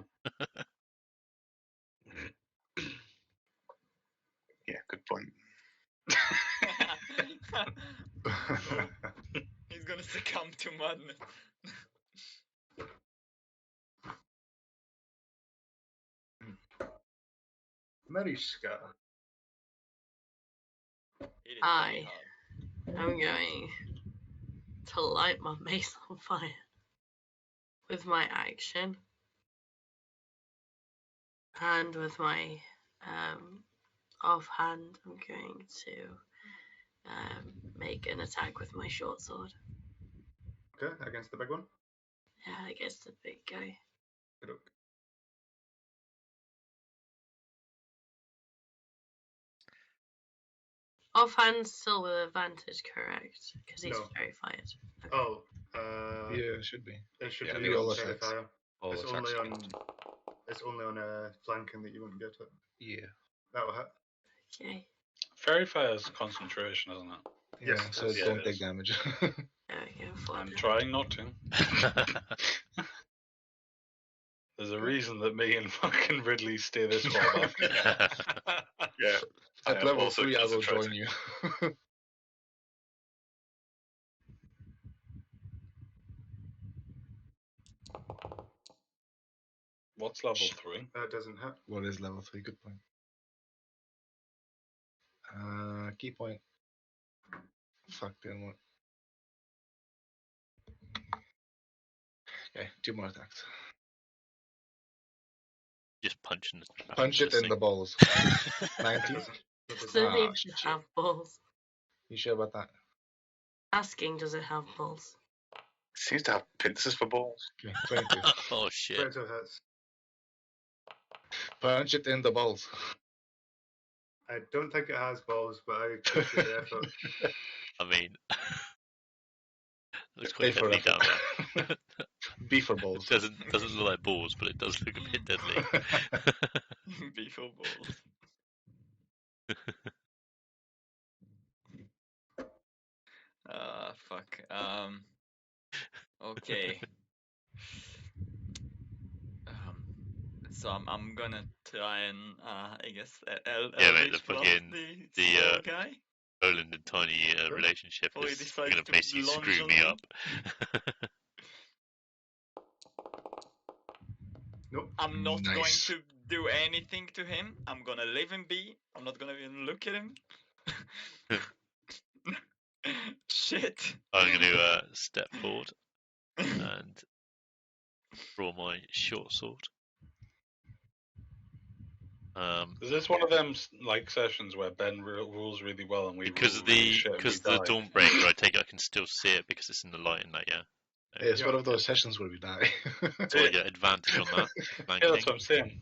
Yeah, good point. He's gonna succumb to madness. Mariska. Hit it Aye. very hard. I'm going to light my mace on fire with my action. And with my offhand, I'm going to make an attack with my short sword. Okay, against the big one. Yeah, against the big guy. Good. Offhand, still with advantage, correct? Because he's No. very fired. Okay. Oh, Yeah, it should be. it should Yeah, be the on all Fairy attacks. Fire. All It's attacks only on against- flanking that you won't get it. Yeah. That'll hit. Okay. Fairy fire is concentration, isn't it? Yeah, Yes, so yeah, don't it take is. damage. There we go. Fuck I'm it. trying not to. There's a reason that me and fucking Ridley stay this far back. Yeah. I At am level also 3, I will join concentrating. you. What's level 3? That doesn't hit. What is level 3? Good point. Key point. Fuck, then what? Okay, 2 more attacks. just punching the crap Punch out it of in the this balls. 19. That doesn't Does Ah, it shit. have balls? You sure about that? Asking, does it have balls? Seems to have pincers for balls. Okay, 22. thing. Oh shit! 22 hits. Punch it in the balls. I don't think it has balls, but I appreciate the effort. I mean, looks Pay quite for heavily down effort. there. B for It balls. doesn't look like balls, but it does look a bit deadly. Before balls. Fuck. Okay. So I'm gonna try and I guess Yeah, mate, the Eldritch Blast fucking the small guy. Roland and Tiny relationship Or he is decides gonna to basically lunge screw on me me. up. Nope. I'm not going Nice. to do anything to him. I'm gonna leave him be. I'm not gonna even look at him. Shit. I'm gonna step forward and draw my short sword. Is this one of them like sessions where Ben rules really well and we Because rule of really the shit and we the die? Dawnbreaker, I take it I can still see it because it's in the light and that. Yeah. It's one of those sessions where we die. So I get advantage on that. Yeah, that's what I'm saying.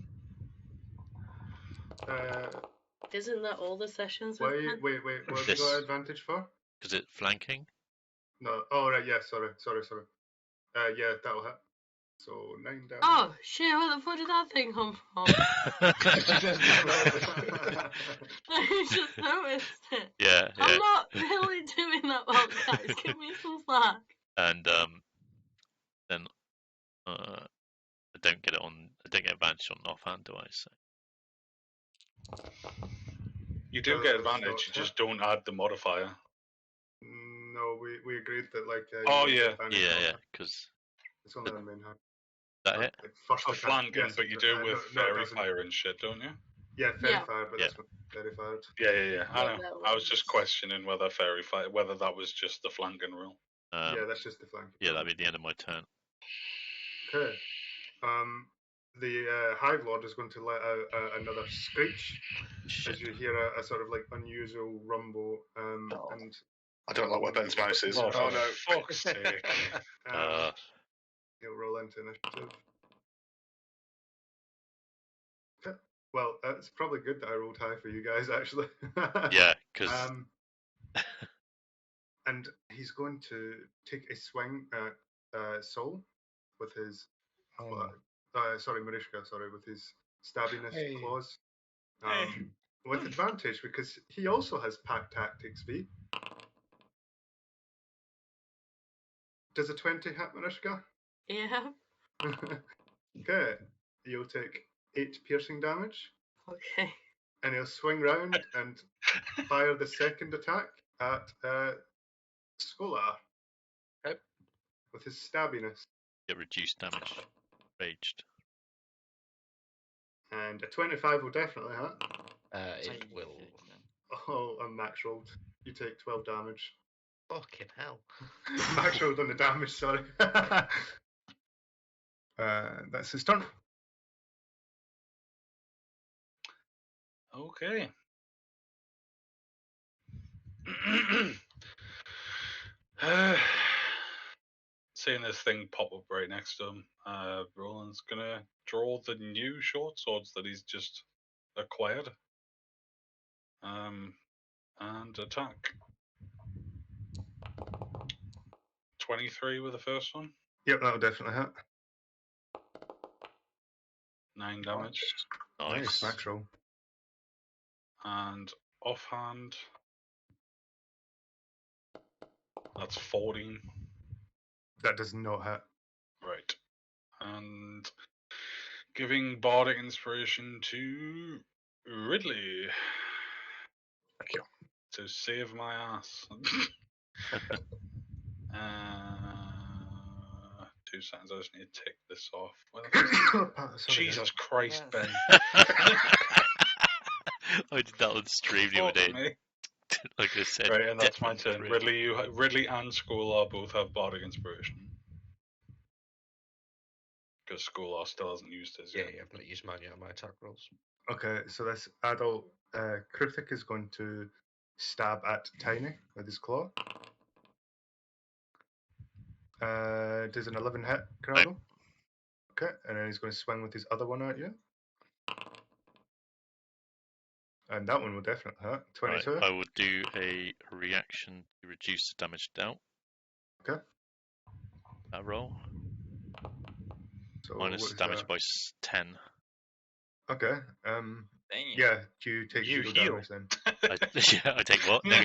Isn't that all the sessions? Wait. What have you got advantage for? Because it's flanking. No. Oh right. Yeah. Sorry. Yeah, that'll hit. So 9 damage. Oh shit! Where the fuck did that thing come from? I just noticed it. Yeah. I'm not really doing that well, guys. Give me some slack. And then I don't get advantage on offhand, do I? So. You do get advantage, you just don't add the modifier. No, we agreed that like. Oh you yeah. advantage Yeah, on because it's only on main hand. that hit. Like first For attack. flanking, Yes, but you it- do with no, it fairy doesn't. fire and shit, don't you? Yeah, fairy Yeah. fire, but Yeah. that's not fairy fired. Yeah. I know. that I was just questioning whether fairy fire, whether that was just the flanking rule. Yeah, that's just the flank. Yeah, that'd be the end of my turn. Okay. The Hive Lord is going to let out another screech Shit. as you hear a sort of like unusual rumble. And I don't like where Ben's mouse is. Oh, Oh no. fuck's sake. He'll roll into initiative. Okay. Well, it's probably good that I rolled high for you guys, actually. Yeah, because and he's going to take a swing at Soul with his. Sorry, Marishka. Sorry, with his stabbiness claws. With advantage because he also has pack tactics V. Does a 20 hit, Marishka? Yeah. Okay. You'll take 8 piercing damage. Okay. And he'll swing round and fire the second attack at Scholar. Yep. With his stabbiness. get reduced damage. Raged. And a 25 will definitely hit. It will. Oh, I'm max rolled. You take 12 damage. Fucking hell. Max rolled on the damage, sorry. That's his turn. Okay. Seeing this thing pop up right next to him, Roland's gonna draw the new short swords that he's just acquired. And attack. 23 with the first one. Yep, that'll definitely hit. 9 damage. Nice. Max roll. And offhand, that's 14. That does not hit. Right. And giving Bardic Inspiration to Ridley. Thank you. To save my ass. 2 seconds, I just need to take this off. Jesus Christ, Ben. I did that on stream the other day. Like I said. Right, and that's my definitely turn. crit. Ridley and Scholar both have Bardic Inspiration. Because Scholar still hasn't used his yet. Yeah, I've not used mine yet on my attack rolls. Okay, so this adult Kritik is going to stab at Tiny with his claw. Does an 11 hit, Corrado? Okay, and then he's going to swing with his other one at you. And that one will definitely hit. 22. Right, I will do a reaction to reduce the damage dealt. Okay. That roll. So Minus what is damage that? by 10. Okay. Damn. Yeah, you take You 0 heal. damage then. I take what? No,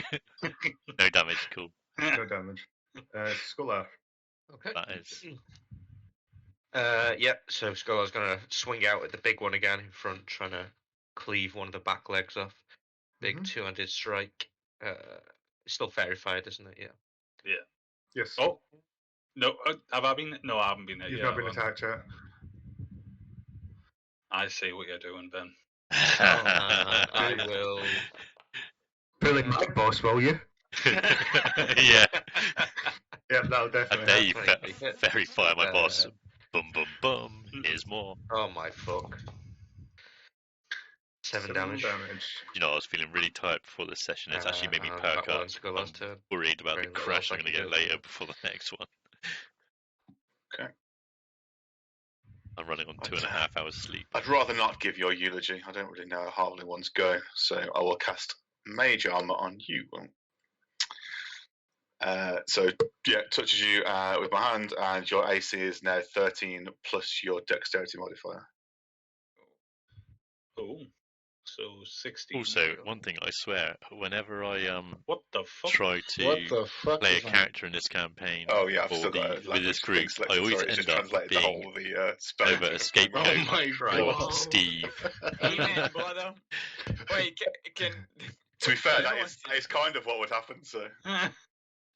no damage. Cool. No damage. Scholar. Okay. That is. Yeah, so Scholar's gonna swing out at the big one again in front, trying to cleave one of the back legs off. Big Mhm. two-handed strike. It's still fairy fired, isn't it? Yeah. Yes. Oh, no, have I been? No, I haven't been. You've Yeah, not been attacked yet. I see what you're doing, Ben. I will. Pulling my boss, will you? Yeah. Yep, that'll I definitely dare happen. you hit. fairy fire my boss. Bum bum bum. Here's more. Oh my fuck. 7 damage. You know, I was feeling really tired before this session. It's actually made me And perk that will up. end Scholar's I'm turn. worried about Very the little crash else I I'm going to can get do. later before the next one. Okay. I'm running on 2.5 hours sleep. I'd rather not give your eulogy. I don't really know how halfling ones go, so I will cast Mage Armor on you. So yeah, touches you with my hand, and your AC is now 13 plus your Dexterity modifier. Oh, so 16. Also, one thing I swear, whenever I What the fuck? try What to the fuck play a is that? character in this campaign Oh yeah, I've or still got a with language this thing group, selected. I always Sorry, it's end just up translated the being whole of the spell. either a scapegoat Oh my or god. Steve. Amen, brother. Wait, can To be fair, can that anyone is see? kind of what would happen. So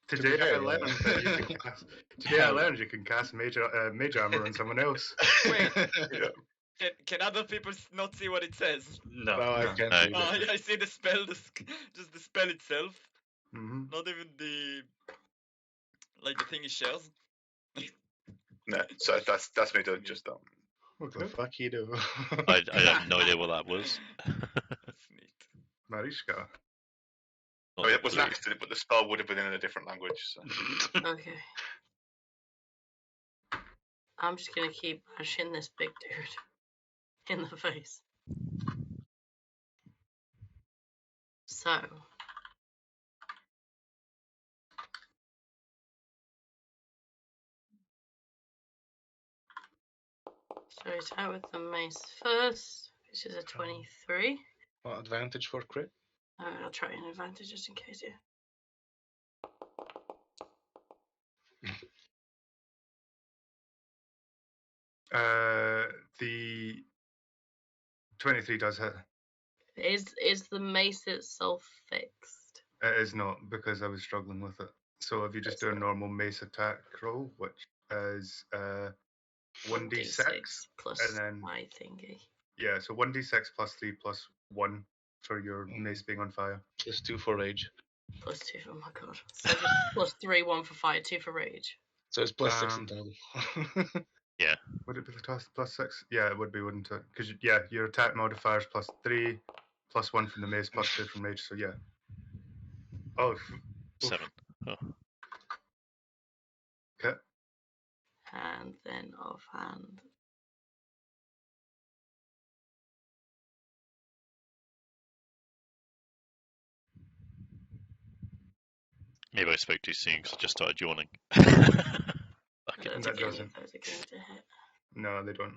Today fair, I learned yeah. that you can cast. Today I learned you can cast mage armor on someone else. Wait, yeah. can other people not see what it says? No. No, I No. can't No. read Oh, it. yeah, I see the spell, just the spell itself. Mm-hmm. Not even the thing it shares. No, so that's me done. Just that. What the fuck you do? I have no idea what that was. That's neat. Mariska. I mean, it was next to it, but the spell would have been in a different language. So. Okay. I'm just gonna keep bashing this big dude in the face. So. So we start with the mace first, which is a 23. What advantage for crit? I'll try an advantage just in case, yeah. The 23 does hit. Is the mace itself fixed? It is not, because I was struggling with it. So if you just do a normal mace attack roll, which is 1d6 plus and then my thingy. yeah, so 1d6 plus 3 plus 1 for your mace being on fire. Plus 2 for rage. Plus 2, oh my god. So just plus 3, 1 for fire, 2 for rage. So it's plus 6 in total. Yeah. Would it be plus 6? Yeah, it would be, wouldn't it? Because yeah, your attack modifier is plus 3, plus 1 from the mace, plus 2 from rage. So yeah. Oh, 7. Oh. Okay. And then offhand. Maybe I spoke too soon because I just started yawning. I Okay. don't That think any doesn't. of those are going to hit. No, they don't.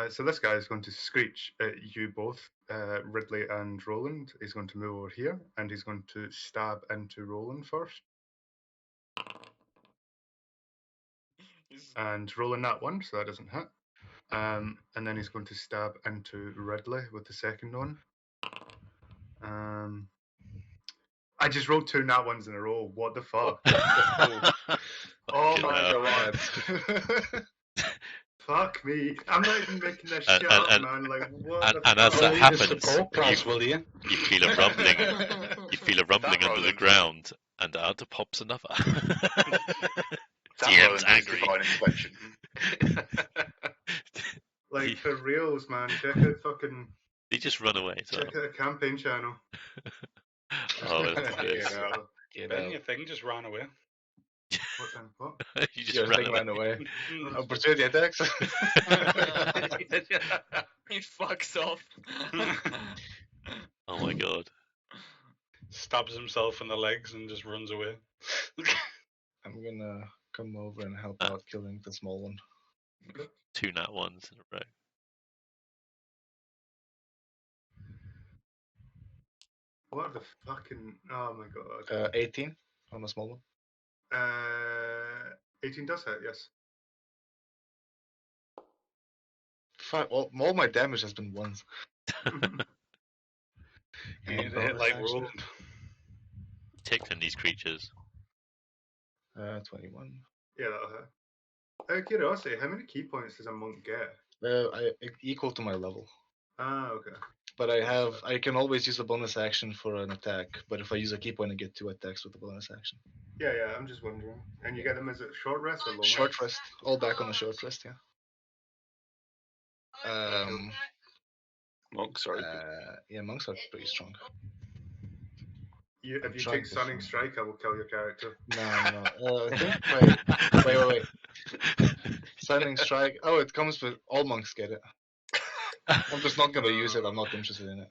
So this guy is going to screech at you both, Ridley and Roland. He's going to move over here, and he's going to stab into Roland first. And Roland that one, so that doesn't hit. And then he's going to stab into Ridley with the second one. I just rolled 2 nat ones in a row. What the fuck? Oh my god. Fuck me. I'm not even making this shit up, man. Like, what the and as fuck? that happens, you feel a rumbling. You feel a rumbling That under the Roland. ground, and out pops another. That DM's Roland is angry. divine intervention. Like, for reals, man. Check out fucking. He just run away. So. Check out a campaign channel. Oh, that's the best. Ben, your thing just ran away. What? You just Your ran thing away. ran away. Opportunity attacks. He fucks off. Oh my god. stabs himself in the legs and just runs away. I'm gonna come over and help out killing the small one. 2 nat ones in a row. What the fucking? Oh my god. 18 on the small one. 18 does hit. Yes. Fuck. All my damage has been ones. You need And to hit bonus like action. Roland. Tickling these creatures. 21. Yeah, that'll hit. Out of curiosity, how many key points does a monk get? Equal to my level. Ah, okay. But I can always use a bonus action for an attack. But if I use a key point, I get 2 attacks with the bonus action. Yeah, I'm just wondering. And you get them as a short rest or long Short rest? rest. All back on a short rest, yeah. Monks are Yeah, monks are pretty strong. If I'm you trying take to Stunning find- Strike, I will kill your character. No. I think wait. Stunning strike. Oh, it comes with all monks get it. I'm just not gonna use it. I'm not interested in it.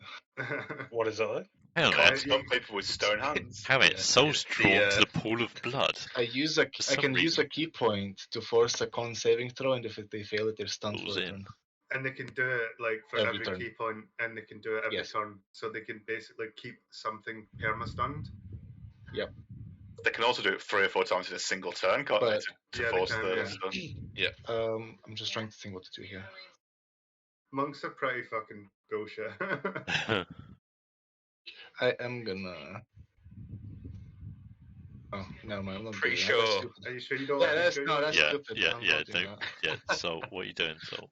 What is that like? Hang on a can't minute. stop people with stone hands. How it Yeah. soul's The, drawn to the pool of blood. I some can use reason. a key point to force a con saving throw, and if they fail it, they're stunned Pulls for a in. turn. And they can do it like for Every every turn. key point, and they can do it every Yes. turn. So they can basically keep something perma-stunned. They can also do it 3 or 4 times in a single turn, can't they? But- To Yeah, they force can, the yeah. stun. I'm just trying to think what to do here. Monks are pretty fucking bullshit. I am gonna. Oh, never mind. I'm not Pretty doing that. That's sure. stupid. Are you sure you don't? Yeah, are you that's sure you no, don't- that's yeah, stupid. yeah, I'm yeah. not doing Don't. that. Yeah. So what are you doing, Soul?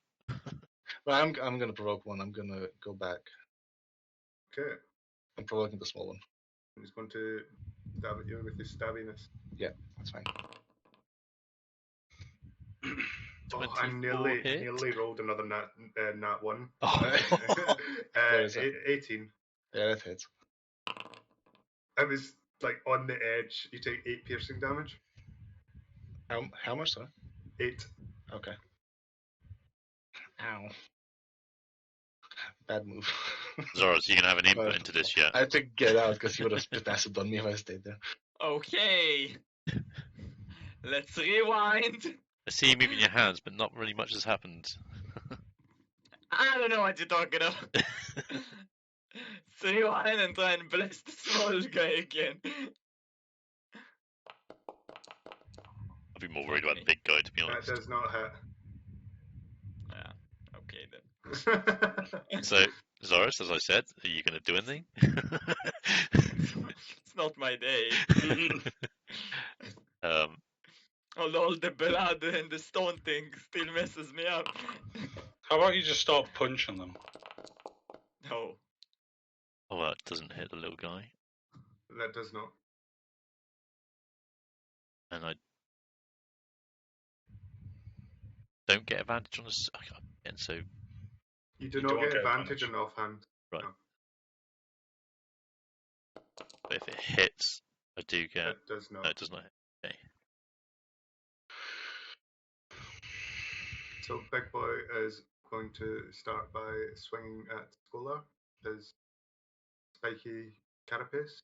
But I'm gonna provoke one. I'm gonna go back. Okay. I'm provoking the small one. I'm just going to stab at you with his stabbiness. That's fine. Oh, I 24 hit? nearly rolled another nat 1. Oh. What is it? 18. Yeah, that hits. I was like on the edge. You take 8 piercing damage. How much, sir? 8. Okay. Ow. Bad move. Zoros, you can have an input But into this yet. I had to get out because he would have spit acid on me if I stayed there. Okay. Let's rewind. I see you moving your hands, but not really much has happened. I don't know what you're talking about. Let's rewind and try and bless the small guy again. I'd be more worried about the big guy, to be That honest. does not hit. Yeah. Okay then. So, Zoros, as I said, are you going to do anything? It's not my day. um, Although all the blood and the stone thing still messes me up. How about you just start punching them? No. oh, well, it doesn't hit the little guy. That does not. And I don't get advantage on this. And so, You do You not don't get get advantage advantage. on offhand. right. No. But if it hits, I do get. It does not. No, it does not hit. Okay. So Big Boy is going to start by swinging at Scholar, his spiky carapace.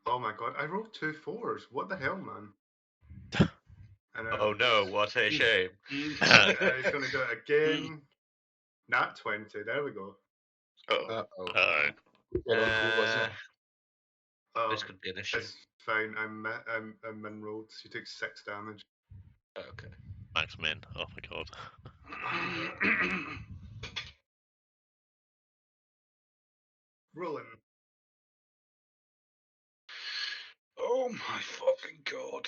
Oh my god, I rolled 2 4s. What the hell, man? And, Oh no, what a shame. he's going to do it again. Nat 20, there we go. Uh-oh. Uh-oh. Uh-oh. What was it? Oh, This could be an issue. it's fine. I'm min rolled. She takes 6 damage. Okay. Max min. Oh my god. Rolling. Oh my fucking god.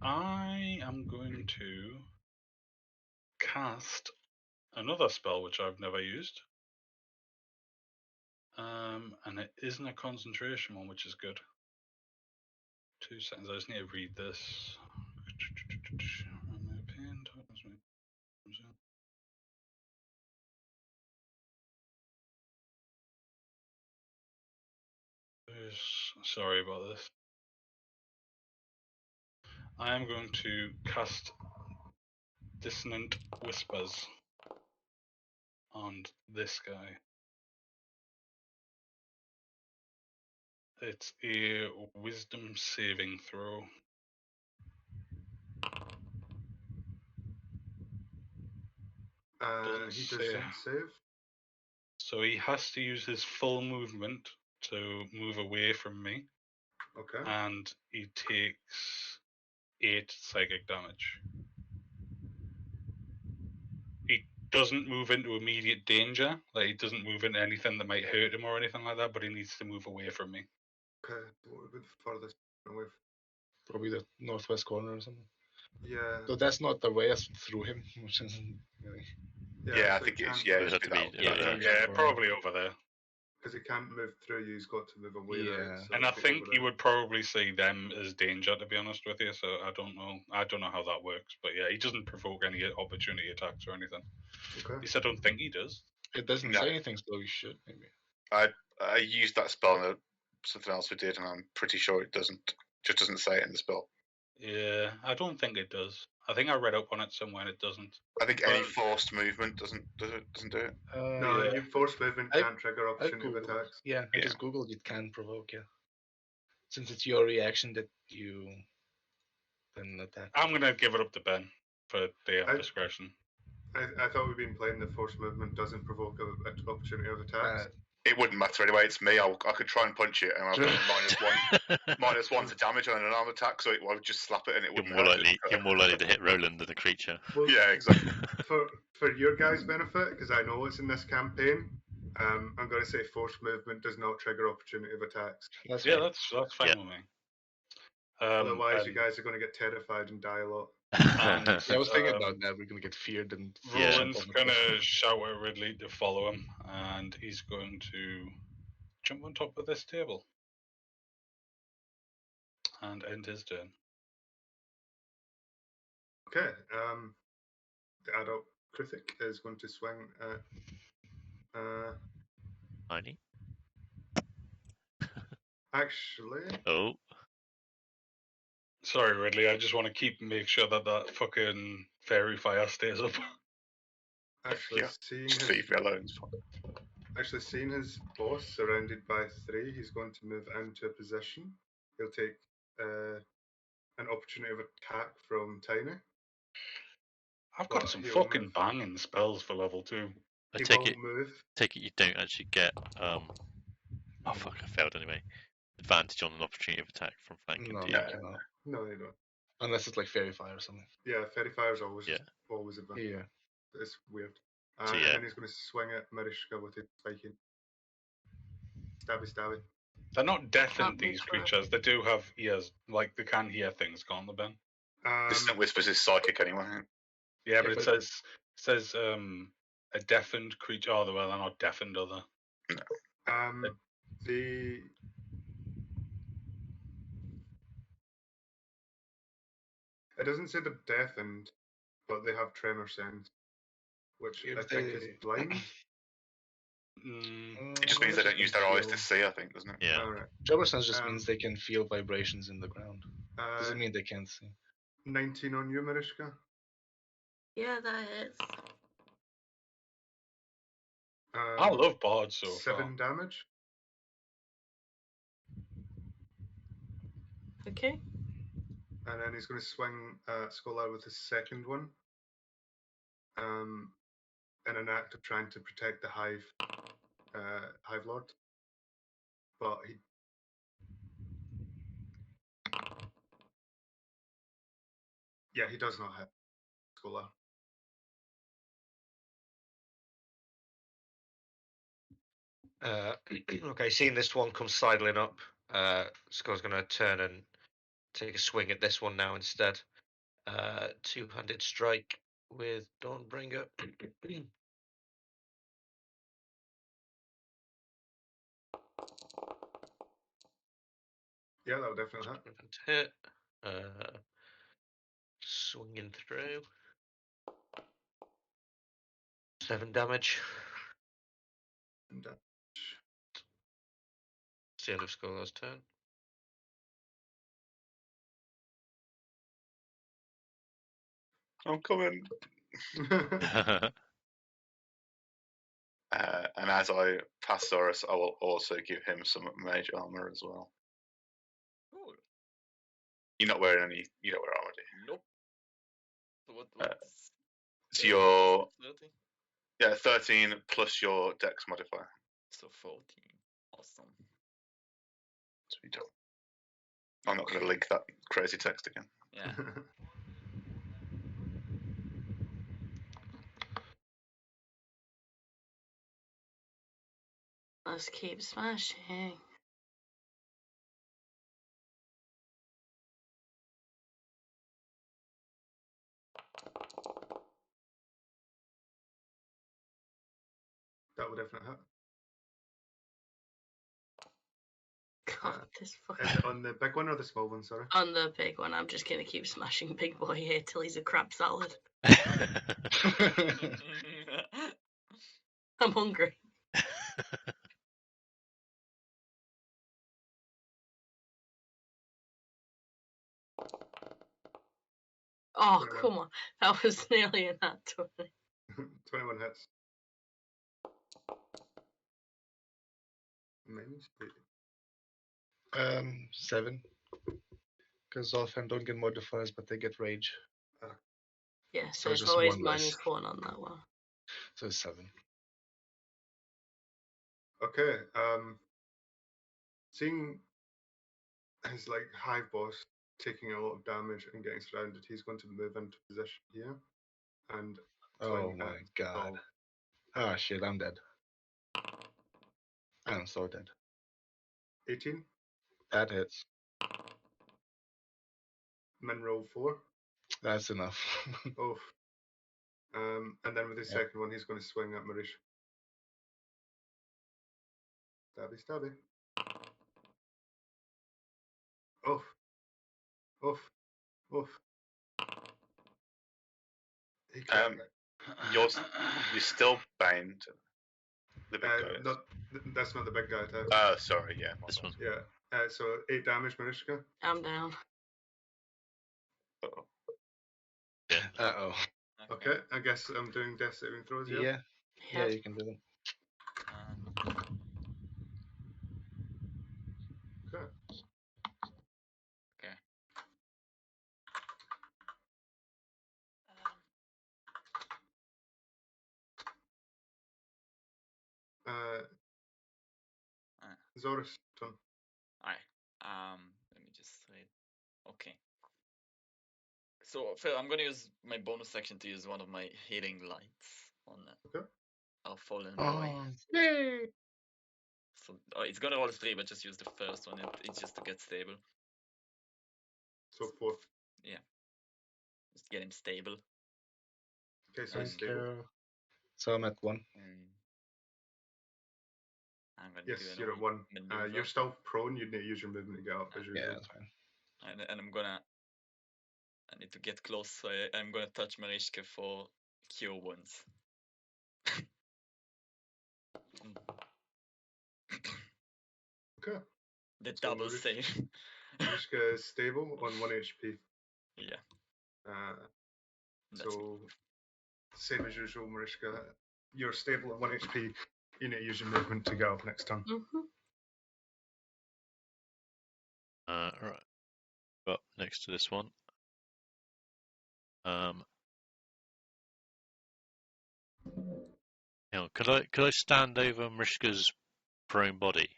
I am going to cast another spell which I've never used. And it isn't a concentration one, which is good. 2 seconds, I just need to read this. Sorry about this. I am going to cast Dissonant Whispers on this guy. It's a wisdom saving throw. Doesn't He say. doesn't save. So he has to use his full movement to move away from me, Okay. and he takes 8 psychic damage. He doesn't move into immediate danger, like he doesn't move into anything that might hurt him or anything like that, but he needs to move away from me. Okay. What would be the furthest away? Probably the northwest corner or something. Yeah. So that's not the way through him, which isn't really. Yeah, I so think he it's can't- yeah, It would it'd have be to be that. over there. Yeah, probably over there. Because he can't move through you, he's got to move away. Yeah. Right? So And I it'd be think over you there. would probably see them as danger, to be honest with you. So I don't know how that works, but yeah, he doesn't provoke any opportunity attacks or anything. Okay. At least I don't think he does. It doesn't No. say anything, so you should maybe. I used that spell on something else we did, and I'm pretty sure it just doesn't say it in the spell. Yeah, I don't think it does. I think I read up on it somewhere and it doesn't. I think any But- forced movement doesn't do it. No, yeah. you force movement I- can't trigger I opportunity of googled. attacks. Yeah, I Yeah. just googled it can provoke, yeah. Since it's your reaction that you then attack. I'm gonna give it up to Ben for the I- discretion. I thought we've been playing the force movement doesn't provoke an opportunity of attacks. It wouldn't matter anyway. It's me. I could try and punch it, and I've got -1 to damage on an arm attack, so I would just slap it, and it You're wouldn't more hurt. likely to hit Roland than a creature. Well, Yeah, exactly. for your guys' benefit, because I know it's in this campaign, I'm going to say force movement does not trigger opportunity of attacks. That's Yeah, fine. that's fine Yeah. with me. Otherwise, you and guys are going to get terrified and die a lot. Yeah, I was thinking about Um, that. We're gonna get feared and Yeah. Roland's gonna shout at Ridley to follow him, and he's going to jump on top of this table and end his turn. Okay. The adult Krithik is going to swing at. Tiny. Actually, Oh, Sorry, Ridley. I just want to make sure that fucking fairy fire stays up. actually Yeah, seeing just his leave me alone. It's fine. Actually, seeing his boss surrounded by 3, he's going to move into a position. He'll take an opportunity of attack from Tiny. I've got But some he'll fucking move. banging spells for level 2. I He take will it. move. Take it. You don't actually get. Oh fuck! I failed anyway. Advantage on an opportunity of attack from flanking. no, Do you you? cannot. No, you don't. Unless it's like fairy fire or something. Yeah, Fairy Fire is always Yeah. always advantage. Yeah. It's weird. So, And yeah. then he's going to swing at Marishka with his spiking. Stabby, stabby. They're not deafened, Can't be these true. creatures. They do have ears. Like, they can hear things, can't they, Ben? Distant Whispers is psychic anyway. Yeah, but it but- says a deafened creature. Oh, well, they're not deafened, are they? The it doesn't say they're deafened, but they have tremor sense, which If I think is they- blind. Mm, It just means they don't use their eyes to see, I think, doesn't it? Yeah. All right. Tremor sense just Um, means they can feel vibrations in the ground. Doesn't mean they can't see. 19 on you, Marishka. Yeah, that is. I love bards so 7 damage. Okay. And then he's going to swing Scholar with his second one. In an act of trying to protect the Hive Lord. But he does not hit Scholar. Okay, seeing this one come sidling up, Skull's going to turn and take a swing at this one now instead. Two-handed strike with Dawnbringer. Yeah, that'll definitely hit. Hit. Swinging through. 7 damage. And, It's the end of Skull's turn. I'm coming. And as I pass Zorus, I will also give him some mage armor as well. Cool. You're not wearing any. You don't wear armor, do you? Nope. So what's So you're 30? 13 plus your dex modifier. So 14. Awesome. Sweet. I'm not going to link that crazy text again. Yeah. Let's keep smashing. That would definitely hit. God, this Is fucking. it on the big one or the small one? Sorry. On the big one, I'm just gonna keep smashing big boy here till he's a crab salad. I'm hungry. Oh, 21. come on. That was nearly a nat 20. 21 hits. Minus 8. 7. Because offhand don't get modifiers, but they get rage. Yeah, so So it's just always one less. -1 on that one. So it's 7. Okay. Seeing his like hive boss taking a lot of damage and getting surrounded, he's going to move into position here and Oh swing my at god. Saul. Ah shit, I'm dead. I'm so dead. 18. That hits. Min roll 4. That's enough. Oh. And then with his Yep. second one, he's going to swing at Marish. Stabby, stabby. Oof. Oof. Oof. He can't. You're still bound. The big guy. Not, that's not the big guy attack. Oh, sorry. Yeah. This one. Yeah. So 8 damage, Marishka. I'm down. Uh-oh. Yeah. Uh-oh. Okay, I guess I'm doing death saving throws. Yeah. Yeah. Yeah, Yeah. you can do them. Okay. Okay. Zorus turn. Alright. Let me just read. Okay. So I'm gonna use my bonus action to use one of my healing lights on Okay. our fallen boy. Yay! So it's gonna roll 3, but just use the first one. It's just to get stable. So 4. Yeah. Just get him stable. Okay, so he's And- stable. So I'm at 1. I'm gonna Yes, do you're at 1. maneuver. You're still prone. You need to use your movement to get up as Yeah, usual. that's fine. And I need to get close, so I'm gonna touch Mariska for cure wounds. Okay. The So double save. Marishka is stable on 1 HP. Yeah. That's So same as usual, Marishka. You're stable at 1 HP. You need to use your movement to get up next turn. Right. Up next to this one. Could I stand over Mrishka's prone body?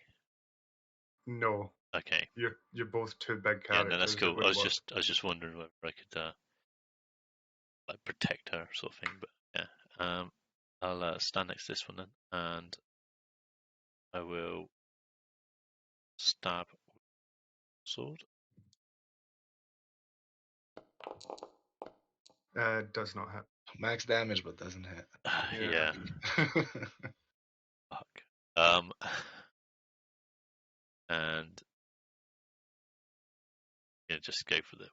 No. Okay. You're both two big characters. Yeah, no, that's cool. It I was wouldn't just wondering whether I could like protect her sort of thing, but yeah. I'll stand next to this one then, and I will stab with sword. does not hit. Max damage, but doesn't hit. Yeah. Fuck. And yeah, just go for the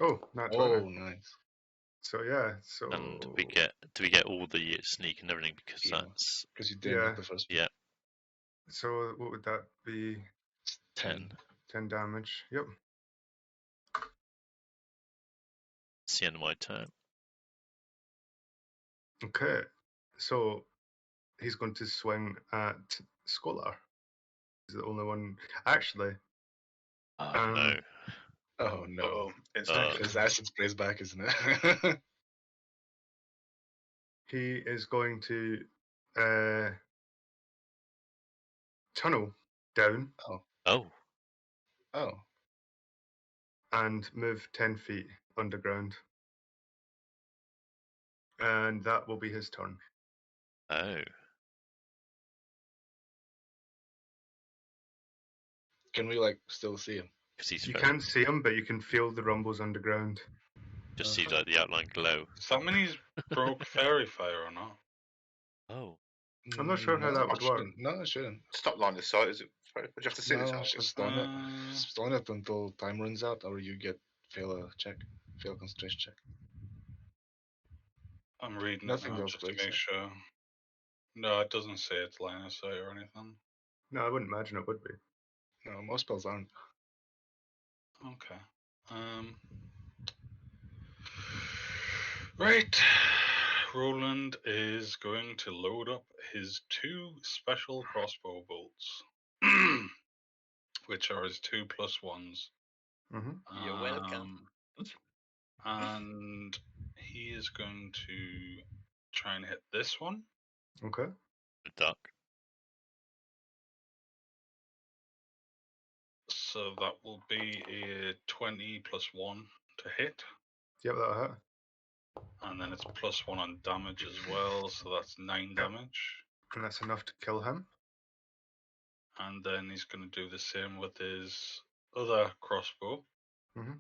Oh, not 20. Oh, nice. So yeah, so and do we get all the sneak and everything because Yeah. that's Because you didn't hit the first one. yeah. So what would that be? 10. 10 damage. Yep. It's the end of my turn. Okay. So he's going to swing at Scholar. He's the only one. Actually, No. Oh no. Uh-oh. Instant Uh, His acid sprays back, isn't it? he is going to tunnel down oh. Oh. and move 10 feet underground. And that will be his turn. Oh. Can we like still see him? Because he's You very, can't see him, but you can feel the rumbles underground. just sees like the outline glow. Does that mean he's broke fairy fire or not? Oh. I'm not sure how that would it work. shouldn't. No, it shouldn't. It's not line of sight, is it? Would you have to see the No, target? just stun it until time runs out, or you fail a concentration check. I'm reading Nothing it now else just to breaks make it. sure. No, it doesn't say it's line of sight or anything. No, I wouldn't imagine it would be. No, most spells aren't. Okay. Right. Roland is going to load up his 2 special crossbow bolts, which are his 2+1s. Mm-hmm. You're welcome. And he is going to try and hit this one. Okay. The duck. So that will be a 20 + 1 to hit. Yep, that'll hit. And then it's +1 on damage as well, so that's 9 damage. And that's enough to kill him. And then he's going to do the same with his other crossbow. Mhm.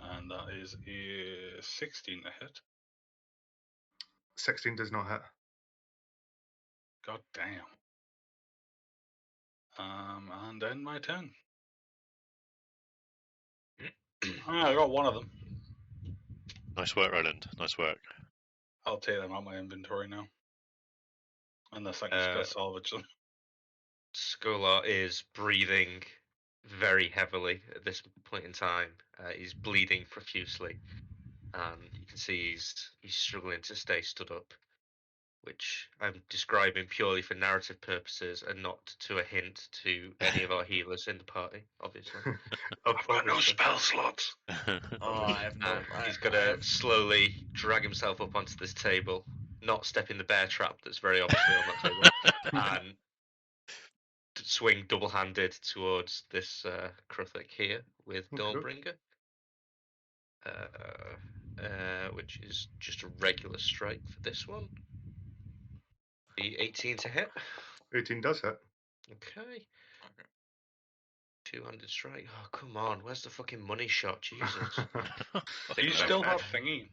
And that is a 16 to hit. 16 does not hit. God damn. And then my turn. I got one of them. Nice work, Roland. Nice work. I'll take them out my inventory now. Unless I can just go salvage them. Scholar is breathing very heavily at this point in time. He's bleeding profusely, and you can see he's struggling to stay stood up, which I'm describing purely for narrative purposes and not to a hint to any of our healers in the party, obviously. I've got no spell slots. I have no. He's gonna slowly drag himself up onto this table, not step in the bear trap that's very obviously on that table, and swing double-handed towards this Kruthic here with Dawnbringer, which is just a regular strike for this one. The 18 to hit. 18 does hit. Okay. 200 strike. Oh, come on. Where's the fucking money shot? Jesus. You still have thingy,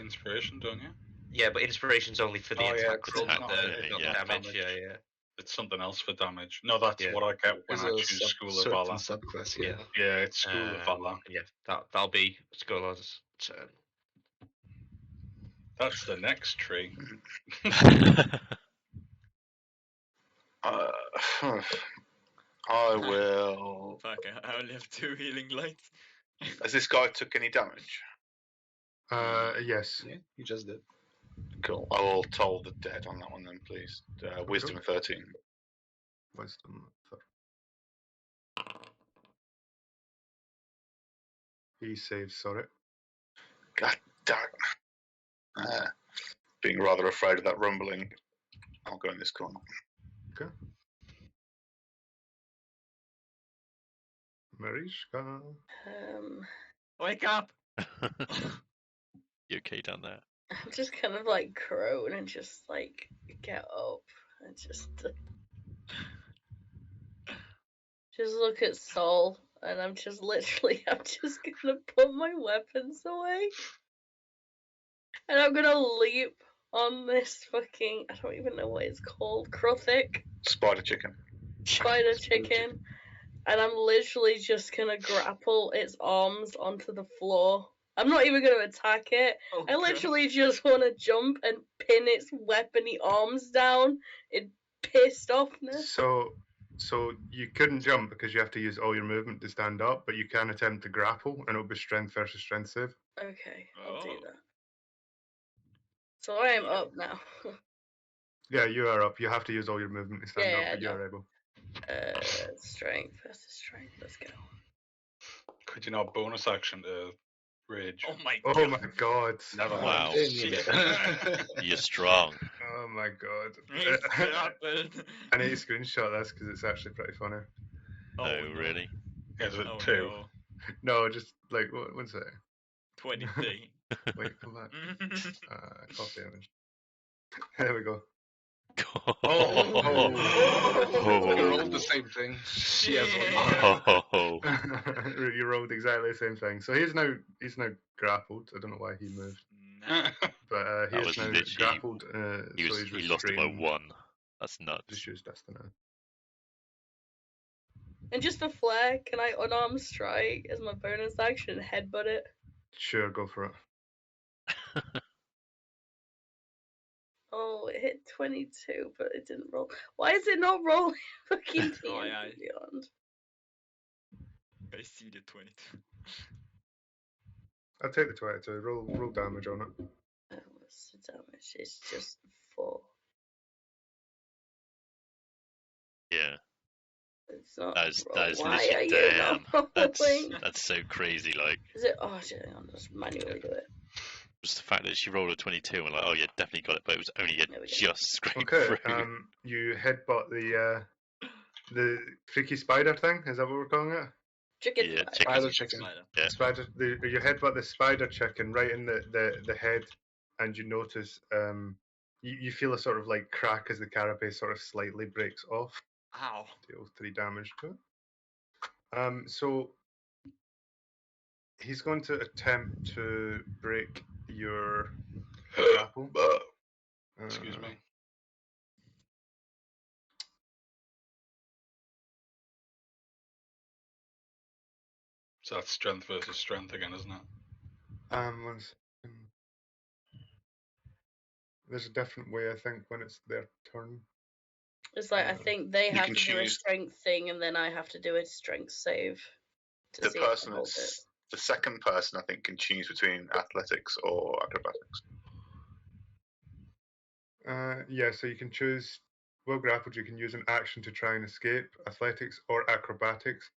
inspiration, don't you? Yeah, but inspiration's only for the attack. It's It's not not the damage. Yeah. It's something else for damage. No, that's what I get when I choose School of Valor. Subclass, Yeah. Yeah, it's School of Valor. Yeah, that'll be Scholar's turn. That's the next tree. I will. Fuck, I only have 2 healing lights. Has this guy took any damage? Yes. Yeah, you just did. Cool. I will toll the dead on that one then, please. Wisdom 13. Wisdom. He saves, sorry. God damn. Being rather afraid of that rumbling. I'll go in this corner. Okay. Marishka. Wake up! You okay down there? I'm just kind of like groan and just like get up and just look at Sol, and I'm just gonna put my weapons away, and I'm gonna leap on this fucking, I don't even know what it's called, Kruthic Spider chicken. and I'm literally just gonna grapple its arms onto the floor I'm not even going to attack it. Oh, I literally just want to jump and pin its weapony arms down in pissed offness. So you couldn't jump because you have to use all your movement to stand up, but you can attempt to grapple, and it'll be strength versus strength save. Okay, I'll do Oh. that. So I am Yeah. up now. Yeah, you are up. You have to use all your movement to stand Yeah, up, I but you know. are able. Strength versus strength. Let's go. Could you not bonus action to rage? Oh my Oh god. my god. Never mind. Wow. Didn't need it. You're strong. Oh my god. He's grappled. I need to screenshot this because it's actually pretty funny. Oh, Oh, no. really? Is it Oh 2? no. No, just like one second. 23. Wait, come back. Copy image. There we go. We rolled the Oh. same thing. She has one. Yeah. Oh. You rolled exactly the same thing. So he's now grappled. I don't know why he moved, Nah. but he That is was now literally- grappled. He so he's he lost it by restrained. 1. That's nuts. Just use Destiny. And just for flair, can I unarmed strike as my bonus action and headbutt it? Sure, go for it. Oh, it hit 22, but it didn't roll. Why is it not rolling? Fucking Oh, TNT yeah. Beyond. I see the 22. I'll take the 22. Roll damage on it. What's the damage? It's just 4. Yeah. It's not. That is Why literally are you not rolling? That's so crazy. Like, Is it? Oh shit! I'll just manually do it. just the fact that she rolled a 22 and like, oh yeah, definitely got it, but it was only There we go. just scraped Okay. through. You headbutt the freaky spider thing. Is that what we're calling it? Chicken Yeah, fly. chicken. Spider chicken. Spider. Yeah. Spider. You headbutt the spider chicken right in the head, and you notice you feel a sort of like crack as the carapace sort of slightly breaks off. Ow. Deal 3 damage to it. So he's going to attempt to break your grapple. Excuse me. So that's strength versus strength again, isn't it? 1 second. There's a different way, I think, when it's their turn. It's like I think they You have can to do a choose- strength thing, and then I have to do a strength save to The see if I person hold it. that's the second person, I think, can choose between athletics or acrobatics. Yeah, so you can choose. Well grappled, you can use an action to try and escape, athletics or acrobatics.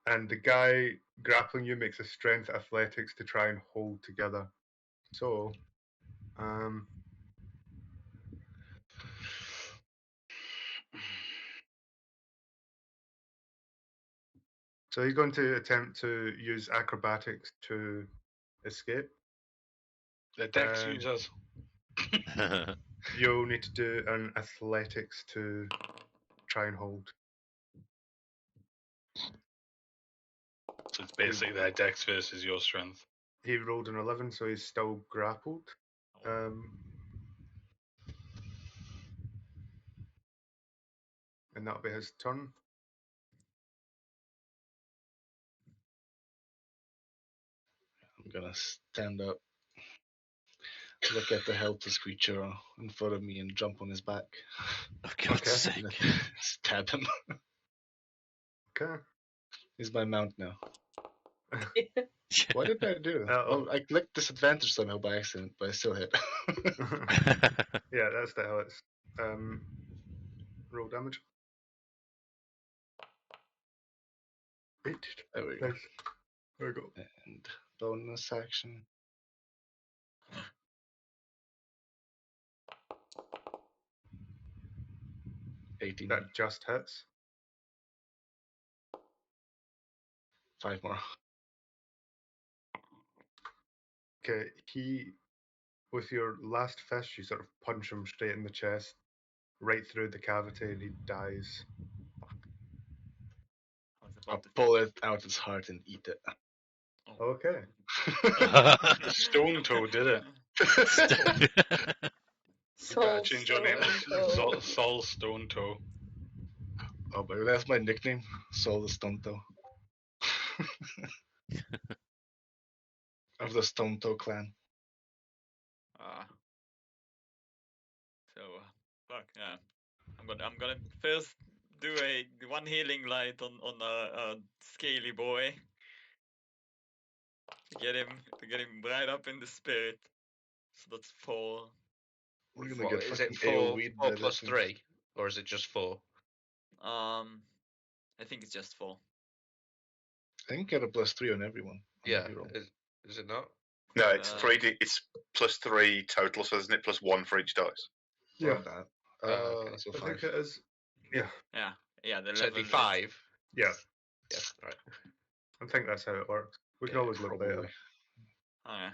And the guy grappling you makes a strength athletics to try and hold together. So, so he's going to attempt to use acrobatics to escape. The dex Um, users. You'll need to do an athletics to try and hold. So it's basically their dex versus your strength. He rolled an 11, so he's still grappled. And that'll be his turn. I'm gonna stand up, look at the helpless creature in front of me, and jump on his back. For God's Okay. sake. Stab him. Okay. He's my mount now. What did I do? Uh-oh. Well, I clicked disadvantage somehow by accident, but I still hit. Yeah, that's the hell it's. Roll damage. 8. There we go. Nice. There we go. And bonus action. $18. That just hits. 5 more. Okay, with your last fist, you sort of punch him straight in the chest, right through the cavity, and he dies. I was I'll about to pull it out its heart and eat it. Okay. The Stone Toe did it. You better change your name to Sol Stone Toe. Oh, but that's my nickname, Soul the Stone Toe. of the Stone Toe clan. So fuck yeah. I'm gonna first do one healing light on a scaly boy to get him right up in the spirit. So that's 4. We're gonna What, get is fucking it 4 AoE'd four by plus that thing. 3, or is it just 4? I think it's just 4. I think get a +3 on everyone. On Yeah, every roll. is it not? No, it's 3D. It's +3 total, so isn't it +1 for each dice? Yeah, Fuck that. Okay. So I 5. think it is. Yeah, Yeah. The So it'd level be is 5. yeah. Yeah, right. I think that's how it works. We can Yeah, always look Probably. later. Oh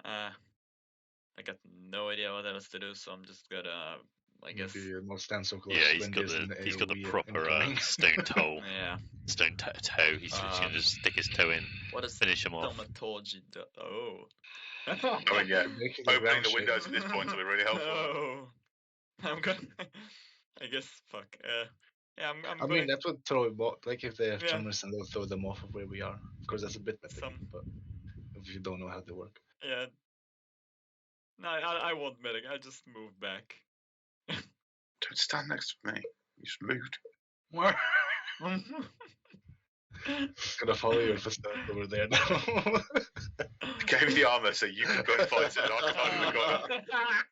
yeah. I got no idea what else to do, so I'm just gonna, I guess. Maybe not stand so close Yeah, when there's an he's got the AoE proper incoming. stone toe. Yeah. Stone toe. He's literally gonna just stick his toe in, What does finish him off. thaumaturgy do? Oh. I mean, yeah. Make it a Opening round the shape. windows at this point will be really helpful. Oh. I'm gonna. I guess. Fuck. Yeah. I'm I going. mean, that would throw him off. Like if they have Yeah. tremors, and they'll throw them off of where we are. Of course, that's a bit better. Some. But if you don't know how they work, Yeah. No, I won't medic. I just move back. Don't stand next to me. You just moved. Where? it's gonna follow your footsteps over there now. I gave you the armor so you can go and fight it, and I can hide in the corner.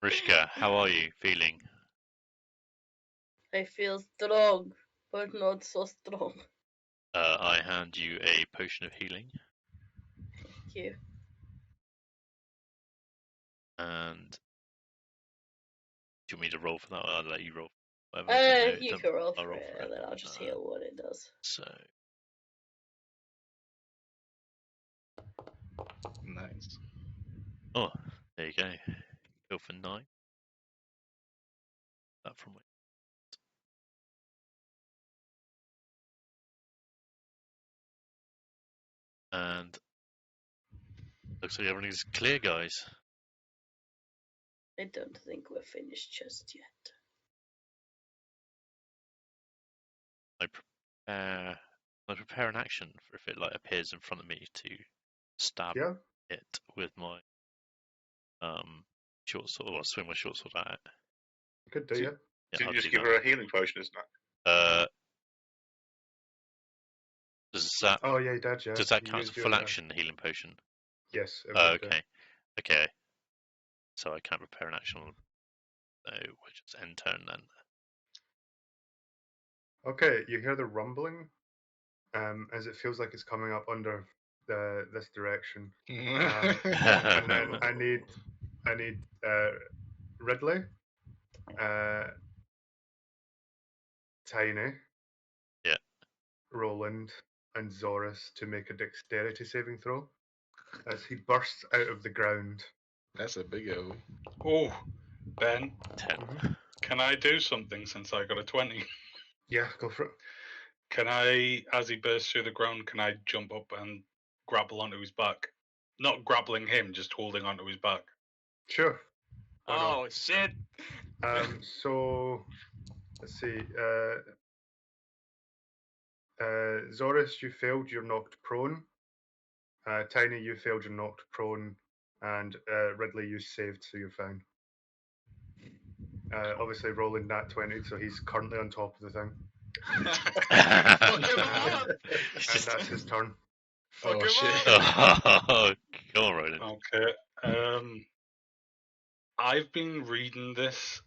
Rishka, how are you feeling? I feel strong, but not so strong. I hand you a potion of healing, Thank you. and do you want me to roll for that? Or I'll let you roll. Whatever. You can roll I'll for it, and then I'll just heal what it does. So Nice. oh, there you go. Go for 9. That from which? And looks like everything's clear, guys. I don't think we're finished just yet. I prepare an action for if it like appears in front of me to stab Yeah, it with my short sword, or swing my short sword at it. could do. Do- Yeah. Yeah, Didn't I'll you just do give that. her a healing potion, isn't it? Does that Oh yeah, you did. Yeah. does that You count as a used your, full action healing potion? Yes. It Oh, would do. okay. So I can't prepare an action on. So we'll just end turn then. Okay, you hear the rumbling, as it feels like it's coming up under this direction. And then I need Ridley, Tiny, Yeah. Roland, and Zorus to make a dexterity saving throw as he bursts out of the ground. That's a big O. Oh, Ben, 10. can I do something since I got a 20? Yeah, go for it. Can I, as he bursts through the ground, can I jump up and grapple onto his back? Not grappling him, just holding onto his back. Sure. Why not? Oh shit! So let's see. Zorus, you failed. You're knocked prone. Tiny, you failed. You're knocked prone. And Ridley, you saved, so you're fine. Obviously, rolling that 20, so he's currently on top of the thing. Fuck him up! He's And just that's his turn. Fuck Oh, him shit. up! oh, go on, Ronan. Okay. I've been reading this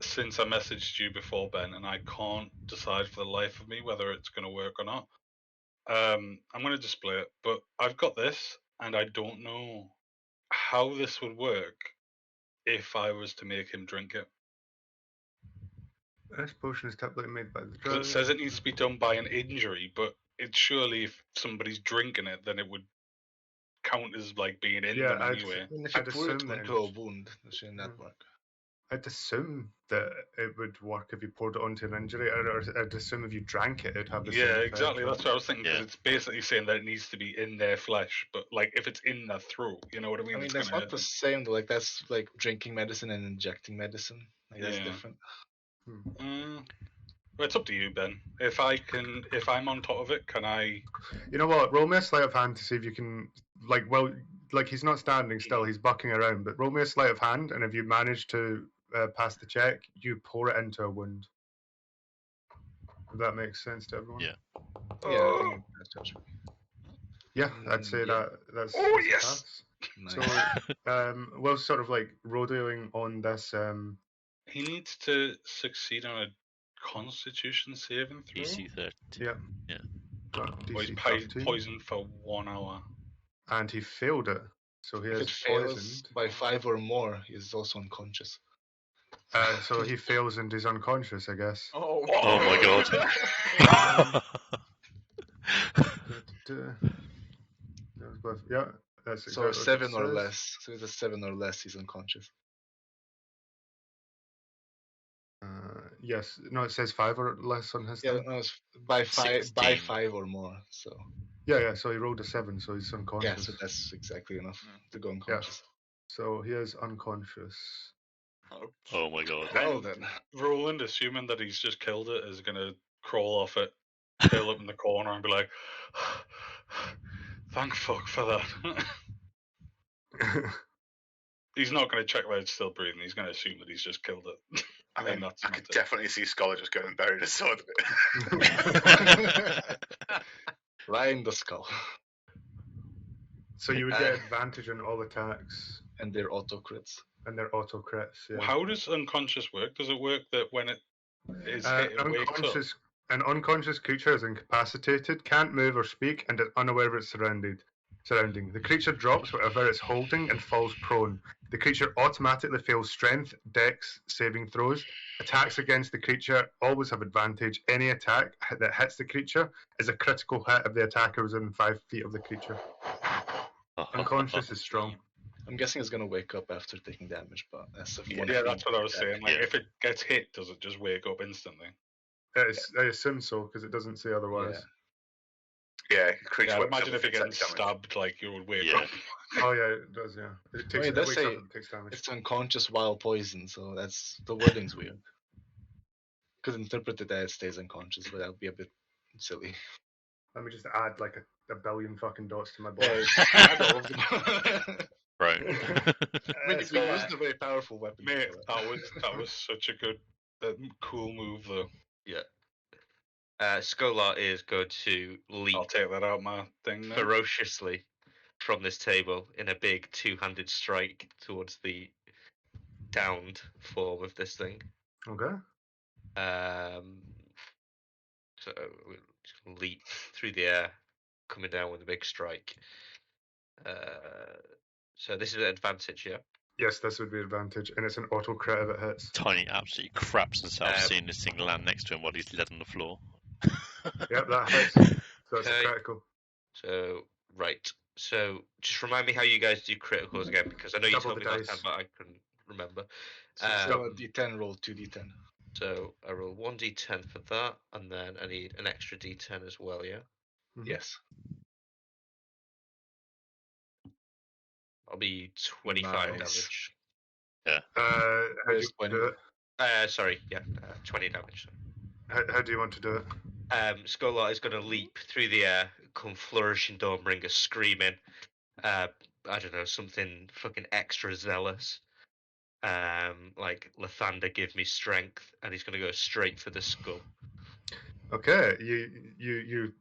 since I messaged you before, Ben, and I can't decide for the life of me whether it's going to work or not. I'm going to display it, but I've got this, and I don't know how this would work if I was to make him drink it. This potion is typically made by the Because it says it needs to be done by an injury, but it's surely if somebody's drinking it, then it would count as like being in them anyway. I mean, if you I'd pour it assume that onto a wound, shouldn't that work? I'd assume that it would work if you poured it onto an injury, or I'd assume if you drank it, it'd have the same Yeah, effect, exactly. right? That's what I was thinking. Because Yeah. it's basically saying that it needs to be in their flesh, but like if it's in their throat, you know what I mean? I mean, It's that's gonna not the hurt same though. Like that's like drinking medicine and injecting medicine. Like that's Yeah. different. them. Well, it's up to you, Ben. If I'm on top of it, can I? You know what? Roll me a sleight of hand to see if you can, like he's not standing still, he's bucking around. But roll me a sleight of hand, and if you manage to pass the check, you pour it into a wound. If that makes sense to everyone. Yeah. Yeah, I think that's touch. Yeah, I'd say Yeah. that's Oh, a yes! pass. Nice. So, we're sort of like rodeoing on this. He needs to succeed on a Constitution saving throw. DC 30. Yeah. Yeah. Or he's DC 13, poisoned for 1 hour. and he failed it. So he If is it fails poisoned. by 5 or more, he's also unconscious. So he fails and is unconscious, I guess. Oh, Oh my god. Yeah, that's So exactly 7 what or it says. less. So it's a 7 or less, he's unconscious. Yes, no, it says 5 or less on his Yeah, thing. no, it's by 16. 5 or more. So Yeah, so he rolled a 7, so he's yeah, unconscious. so that's exactly enough to go Yeah, unconscious. so he is unconscious. Oh my god. Well then, Roland, assuming that he's just killed it, is going to crawl off it, curl up in the corner, and be like, "Thank fuck for that." He's not going to check that it's still breathing. He's going to assume that he's just killed it. I mean, that's I not could it. definitely see Scholar just going and burying his sword a bit. right in the skull. So you would get advantage on all attacks, And they're auto crits. and they're auto crits. Yeah. How does unconscious work? Does it work that when it is hit, it wakes up? An unconscious creature is incapacitated, can't move or speak, and is unaware of its surrounding. The creature drops whatever it's holding and falls prone. The creature automatically fails strength, dex, saving throws. Attacks against the creature always have advantage. Any attack that hits the creature is a critical hit if the attacker is within 5 feet of the creature. Unconscious is strong. I'm guessing it's gonna wake up after taking damage, but that's a Yeah, that's what I was saying. Like, Yeah. if it gets hit, does it just wake up instantly? I assume so, because it doesn't say otherwise. Yeah, creature Yeah, wakes imagine up if you're getting takes damage. stabbed, like you would wake Yeah. up. Oh yeah, it does. Yeah, it takes. it It does wakes say up and takes damage. it's unconscious while poisoned, so that's the wording's weird. Could interpret it that it stays unconscious, but that would be a bit silly. Let me just add like a billion fucking dots to my Yeah, box. add all of them. Right. I mean, we used a very powerful weapon. Mate, for that. that was such a good, cool move though. Yeah. Skolar is going to leap I'll take that out my thing now. ferociously from this table in a big two-handed strike towards the downed form of this thing. Okay. So we'll just leap through the air, coming down with a big strike. So this is an advantage, yeah. Yes, this would be advantage, and it's an auto crit if it hits. Tiny absolutely craps himself seeing this thing land next to him while he's dead on the floor. Yep, that hits. So that's Okay. a critical. So right. So just remind me how you guys do criticals again, because I know you Double told the me last time, dice. but I couldn't remember. So instead of a D10, roll 2d10. So I roll 1d10 for that, and then I need an extra d10 as well, yeah? Mhm. Yes. I'll be 25 Nice. damage. How do Where's you want to do it? Sorry, yeah, 20 damage. How do you want to do it? Skolar is going to leap through the air, come flourishing Dawnbringer, screaming, I don't know, something fucking extra zealous. Like Lathander, give me strength, and he's going to go straight for the skull. Okay, you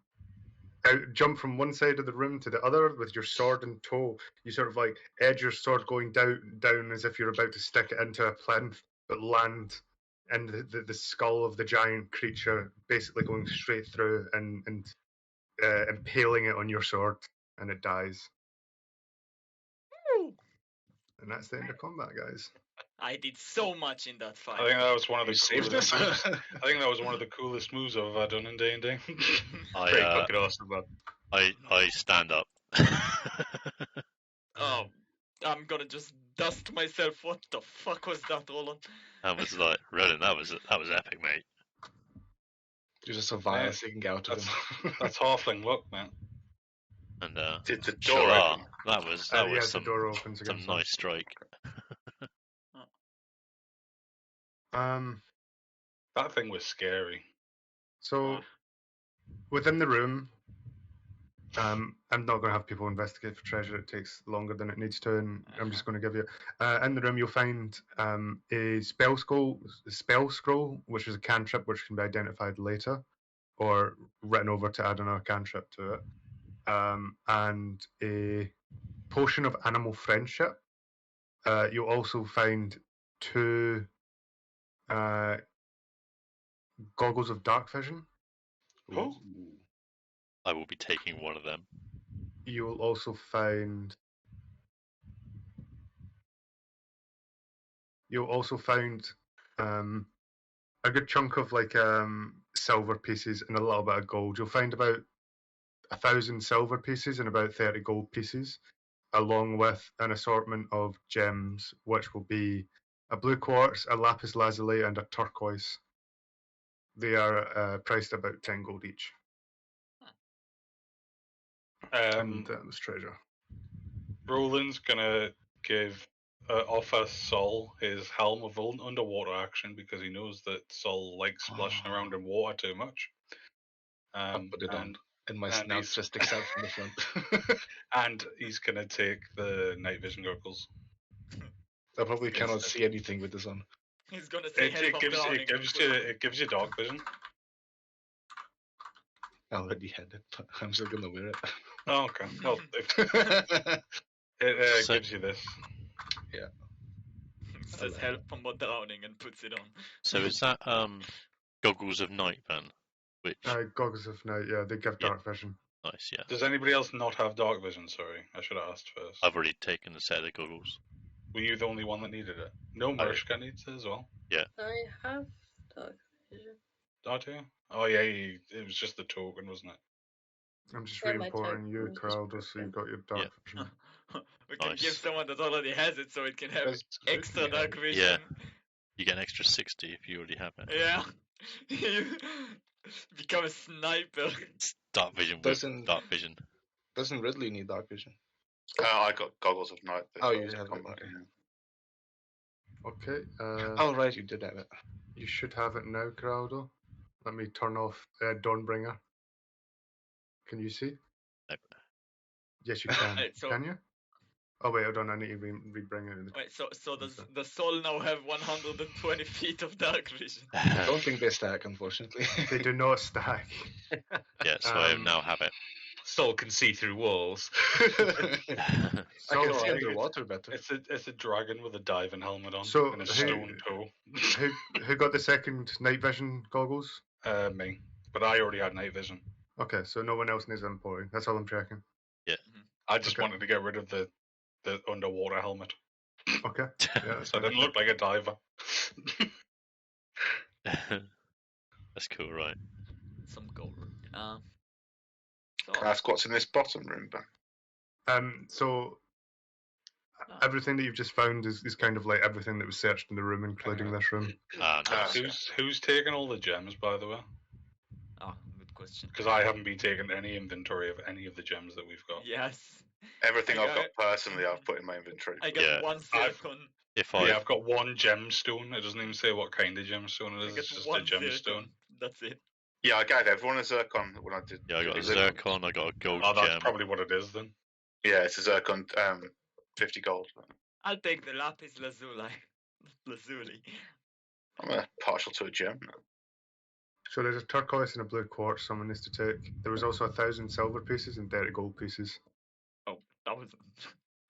jump from one side of the room to the other with your sword in tow. You sort of like edge your sword going down as if you're about to stick it into a plinth, but land in the skull of the giant creature, basically going straight through and impaling it on your sword, and it dies. And that's the end of combat, guys. I did so much in that fight. I think that was one of the You saved coolest us. moves. I think that was one of the coolest moves I've ever done in D&D. Pretty fucking awesome, man. I stand up. Oh, I'm gonna just dust myself. What the fuck was that, Roland? I was like, Roland, that was epic, mate. You're just so violence you can get out of him. That's halfling luck, man. And Did the door Shalar, open? that was The some door opens again. nice strike. Um, That thing was scary. So, within the room, I'm not going to have people investigate for treasure. It takes longer than it needs to, and I'm just going to give you. In the room, you'll find a spell scroll, which is a cantrip which can be identified later, or written over to add another cantrip to it, and a potion of animal friendship. You'll also find 2 goggles of dark vision. Oh. I will be taking one of them. You will also find. You'll also find a good chunk of silver pieces and a little bit of gold. You'll find about 1,000 silver pieces and about 30 gold pieces, along with an assortment of gems, which will be a blue quartz, a lapis lazuli, and a turquoise. They are priced about 10 gold each. And that was treasure. Roland's gonna offer Sol his helm of underwater action because he knows that Sol likes splashing around in water too much. I'll put it on, and my and snout he's- just sticks out from the front. And he's gonna take the night vision goggles. I probably cannot see anything with this on. He's gonna say help from drowning. It gives you dark vision. I already had it, but I'm still gonna wear it. Oh, okay. Well, it gives you this. Yeah. It says help from drowning and puts it on. So is that goggles of night then? Which Goggles of night, yeah, they give dark vision. nice, yeah. Does anybody else not have dark vision? Sorry, I should have asked first. I've already taken a set of goggles. Were you the only one that needed it? No, Mariska needs it as well. Yeah. I have dark vision. Do you? Oh yeah, it was just the token, wasn't it? I'm just Yeah, my re-importing type you, was just Coraldo, so you've got your dark vision. We can give Nice. someone that already has it so it can have That's good, extra yeah. dark vision. Yeah. You get an extra 60 if you already have it. Yeah. You become a sniper. Dark vision with Doesn't- dark vision. Doesn't Ridley need dark vision? I got goggles of night. Oh, you have it, okay. Okay. Oh, right, you did have it. You should have it now, Coraldo. Let me turn off Dawnbringer. Can you see? Nope. Yes, you can. Right, so- Can you? Oh wait, hold on. I need to re-bring it. Wait, so does the soul now have 120 feet of dark vision? I don't think they stack, unfortunately. They do not stack. Yeah, so I now have it. Soul can see through walls. I can see like underwater better. It's a dragon with a diving helmet on So, and a who- stone toe. Who got the second night vision goggles? Me, but I already had night vision. Okay, so no one else needs importing. That's all I'm checking. I just Okay. wanted to get rid of the underwater helmet, Okay. Yeah, so I didn't look like a diver. That's cool, right? Some gold. So, Can I ask what's in this bottom room, Ben? So everything that you've just found is kind of like everything that was searched in the room, including this room. Nice. Who's taking all the gems, by the way? good question. Because I haven't been taking any inventory of any of the gems that we've got. Yes. Everything I I've got got- personally, I've put in my inventory. I got Yeah. one I've- zircon. If Yeah, I I've got one gemstone. It doesn't even say what kind of gemstone it I is. got It's just a one gemstone. zircon. That's it. Yeah, I gave everyone a zircon when I did. I got a Is it- zircon, I got a gold Oh, that's gem. probably what it is then. Yeah, it's a zircon. 50 gold. I'll take the lapis lazuli. Lazuli. I'm partial to a gem. So there's a turquoise and a blue quartz someone needs to take. There was also 1,000 silver pieces and 30 gold pieces. Oh, that was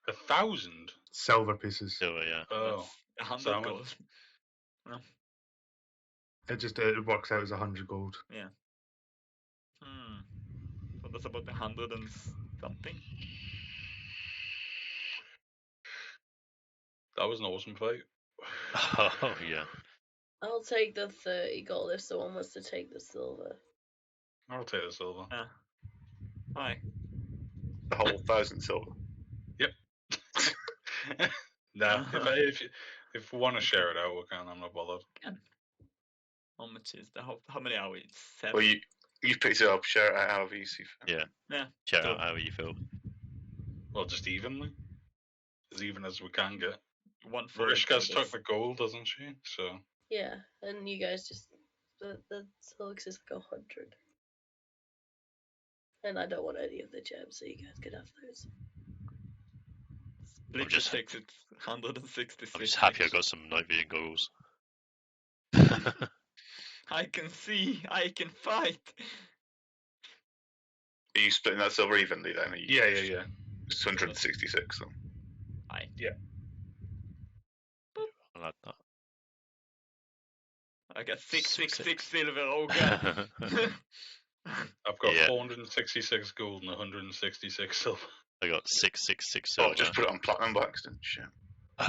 1,000. Silver pieces. Silver, yeah. Oh, 100 so how gold. It works out as 100 gold. So that's about 100 and something. that was an awesome fight. Oh yeah. I'll take the 30 gold if someone wants to take the silver. I'll take the silver. Hi. The whole 1,000 silver. No, if we want to share it out, we can. I'm not bothered. How much is the how many are we? 7. Well, you picked it up, share it out however you see fit. Yeah. Yeah. Shout So- out how you feel. Well, just evenly. As even as we can get. One for Marishka's took the gold, doesn't she? So Yeah, and you guys just the slugs is like 100. And I don't want any of the gems, so you guys could have those. Split the just- checks, it's 166. I'm just happy I got some night vision goggles. I can see, I can fight. Are you splitting that silver evenly then? Are you Yeah. It's 166. So. Fine. I like that. I got 666 666. silver, oh god. I've got Yeah. 466 gold and 166 silver. I got 666 Oh, silver. I've just put it on platinum by accident. Shit.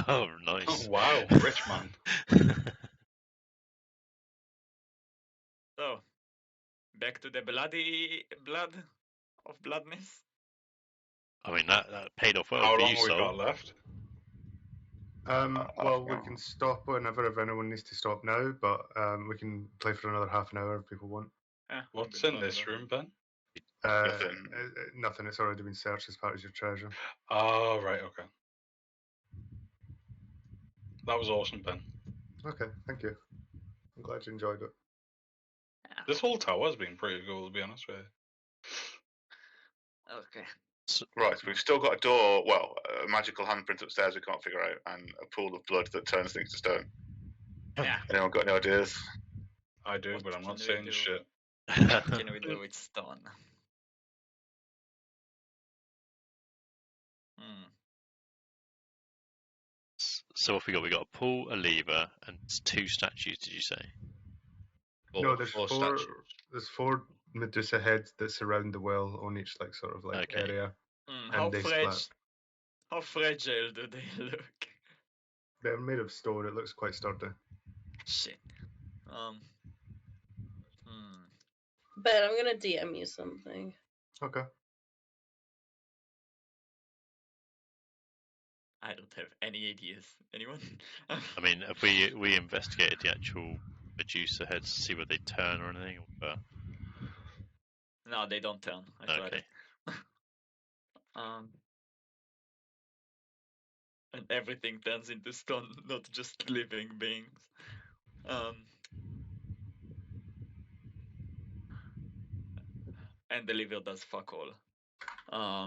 Oh, nice. Oh, wow, rich man. So, back to the bloody blood of bloodness. I mean, that paid off well How for long you, we Sol. got left? Well, we can stop whenever if anyone needs to stop now, but we can play for another half an hour if people want. What's in this room, Ben? Nothing. Nothing. It's already been searched as part of your treasure. Oh, right, okay. That was awesome, Ben. Okay, thank you. I'm glad you enjoyed it. This whole tower's been pretty cool, to be honest with you. Okay. Right, we've still got a door, well, a magical handprint upstairs we can't figure out, and a pool of blood that turns things to stone. Yeah. Anyone got any ideas? I do, What but I'm not can we saying do? shit. What can we do with stone? So what we got? We got a pool, a lever, and 2 statues. Did you say? No, there's four four. statues. There's 4 Medusa heads that surround the well on each sort of Okay. area, How and they split. How fragile do they look? They're made of stone. It looks quite sturdy. Shit. Ben, I'm gonna DM you something. Okay. I don't have any ideas. Anyone? I mean, have we investigated the actual Medusa heads to see whether they turn or anything? Or, No, they don't turn. I tried okay. it. And everything turns into stone, not just living beings. And the liver does fuck all.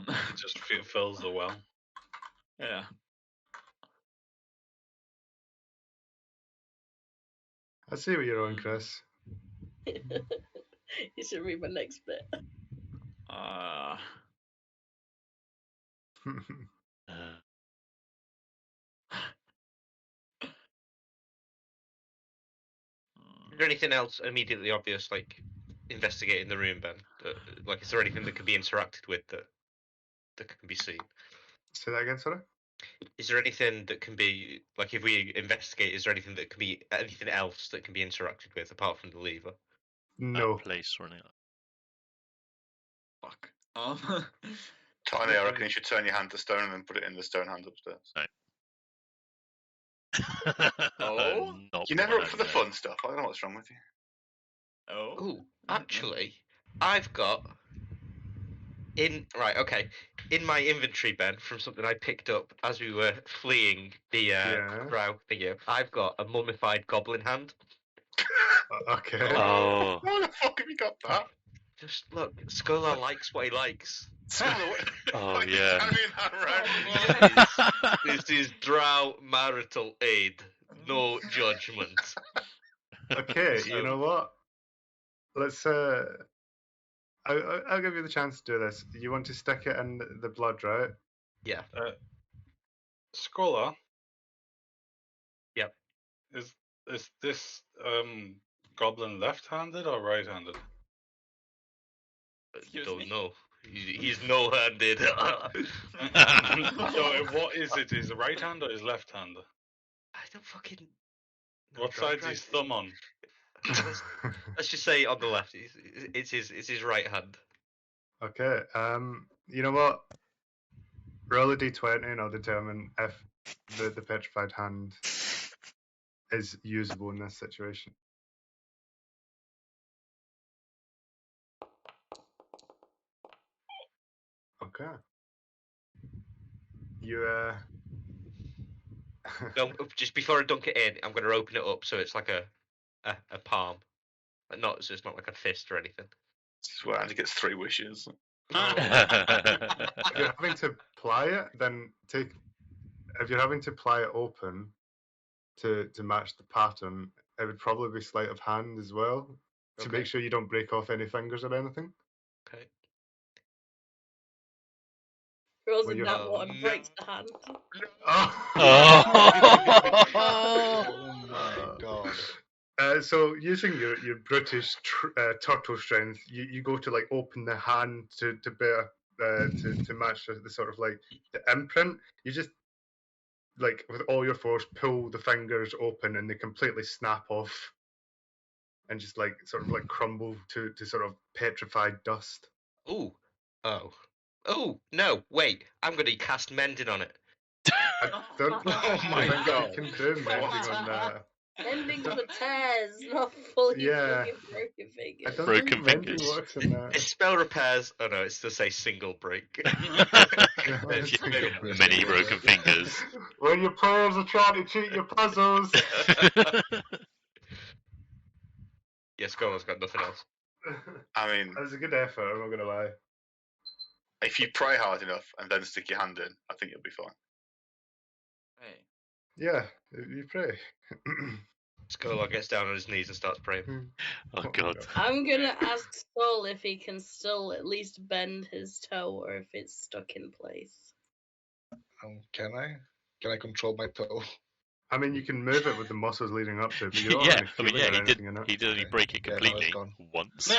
It just fills the well. Yeah. I see what you're on, Chris. You should read my next bit. Is there anything else immediately obvious, like investigating the room, Ben? Like, is there anything that can be interacted with that can be seen? Say that again, sorry. Is there anything that can be, like, if we investigate, is there anything that can be anything else that can be interacted with apart from the lever? No. Place or anything. Fuck. Tiny, I reckon you should turn your hand to stone and then put it in the stone hand upstairs. No. Oh? You're never up for the fun stuff. I don't know what's wrong with you. Oh? Oh, actually, I've got in my inventory, Ben, from something I picked up as we were fleeing the drow thingy. I've got a mummified goblin hand. Okay. Oh. Why the fuck have you got that? Just look, Scholar likes what he likes. Oh yeah. This is drow marital aid. No judgment. Okay, you know what? Let's. I'll give you the chance to do this. You want to stick it in the blood, right? Yeah. Scholar. Yep. Is this goblin left-handed or right-handed? Don't know. He's no-handed. So what is it? Is it right hand or is left hand? I don't fucking. What side's his thumb on? Let's just say on the left. It's his right hand. Okay. You know what? Roll a d20 and I'll determine if the petrified hand is usable in this situation. Okay. You No, just before I dunk it in, I'm going to open it up so it's like a palm. Not so it's not like a fist or anything. Swear Andy gets 3 wishes. If you're having to ply it, then if you're having to ply it open to match the pattern, it would probably be sleight of hand as well to Okay. make sure you don't break off any fingers or anything. Okay. Rolls Well, in you're- that one no. breaks the hand. Oh my god. So using your British turtle strength, you go to like open the hand to better to match the sort of like the imprint. You just like with all your force pull the fingers open and they completely snap off and just like sort of like crumble to sort of petrified dust. Ooh. Oh. Oh no! Wait. I'm gonna cast mending on it. I don't Oh my think god. you can do mending on that. Ending for tears, not fully Yeah. fucking broken I fingers. don't Broken think mending fingers. works in that. It spell repairs. Oh no, it's to say single break. If you- maybe not. Many broken fingers. When your players are trying to cheat your puzzles. Yes, Golan's got nothing else. I mean, That was a good effort, I'm not gonna lie. if you pray hard enough and then stick your hand in, I think you'll be fine. Hey. Yeah, you pray. Skolar gets down on his knees and starts praying. Oh god. I'm gonna ask Sol if he can still at least bend his toe or if it's stuck in place. Can I? Can I control my toe? I mean, you can move it with the muscles leading up to it, but you don't Yeah, have any I mean, feeling yeah, or he did. anything in it. He did only Okay. break it Yeah, no, it's completely gone. once. So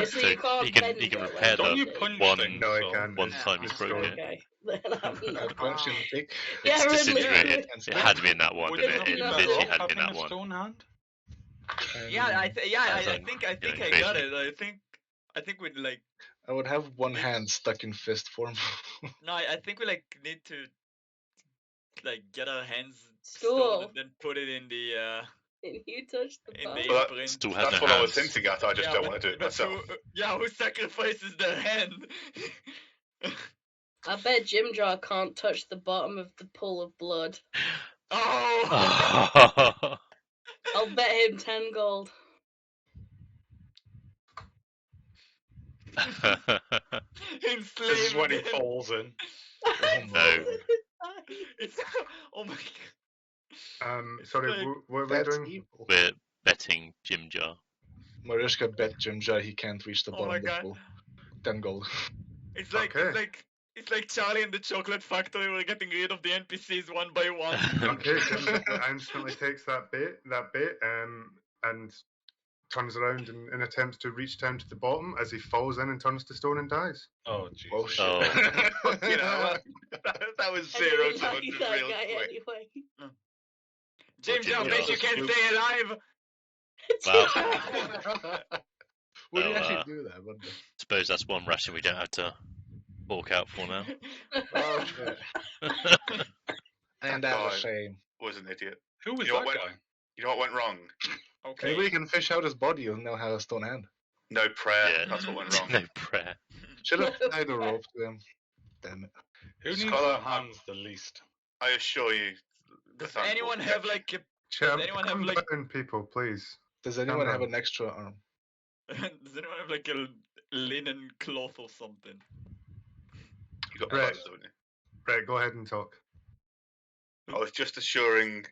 So you can't he can- bend he can it repair like Don't the you did. punch one- things? No, I so- can't. One It's time he's broken it. Okay, then I'm I not. punch in the dick. Yeah, It's Ridley. disintegrated. Can't It stand had to be in that one, Would didn't it it? not It be No. better literally off had to be in having that a one. stone hand? Yeah, I As a, think you know, I got creation. it. I think we'd like I would have one hand stuck in fist form. no, I think we like need to like get our hands Stool. stoned and then put it in the You touched the in the bone. Well, imprint. Still has That's no what I was hands. hinting at. I just Yeah, don't but- want to do it but myself. who sacrifices their hand? I bet Jim Jar can't touch the bottom of the pool of blood. Oh! I'll bet him 10 gold. This is when he Enslaved. falls in. Oh my No. god. It's oh my god. It's Sorry, like- what were we That's doing? evil. We're betting Jim Jar. Mariska bet Jim Jar he can't reach the Oh bottom my of the God. pool. 10 gold. It's like Okay. it's like Charlie and the Chocolate Factory. We're getting rid of the NPCs one by one. Okay, Jim instantly takes that bait, and turns around and attempts to reach down to the bottom as he falls in and turns to stone and dies. Oh, Oh Jesus. shit. Oh. You know, that was I 0 didn't to like 100 that real guy quick. anyway. James, Jim I bet Jar. you can stay alive. Well, Would you Well, actually do that? But suppose that's one ration we don't have to fork out for now. oh shit. And That that's a guy shame. was an idiot. Who was You know that what guy? You know what went wrong? Okay. Maybe we can fish out his body and now have a stone hand. No prayer. Yeah. That's what went wrong. No prayer. Should have tied a rope to him. Damn it. Who needs Scholar, their hands the least? I assure you. the Does thunder will anyone have protect you. like a anyone have, calm like- down, people, please. Does anyone have down. an extra arm? does anyone have like a linen cloth or something? You got Right. clothes, haven't you? Right, go ahead and talk. I was just assuring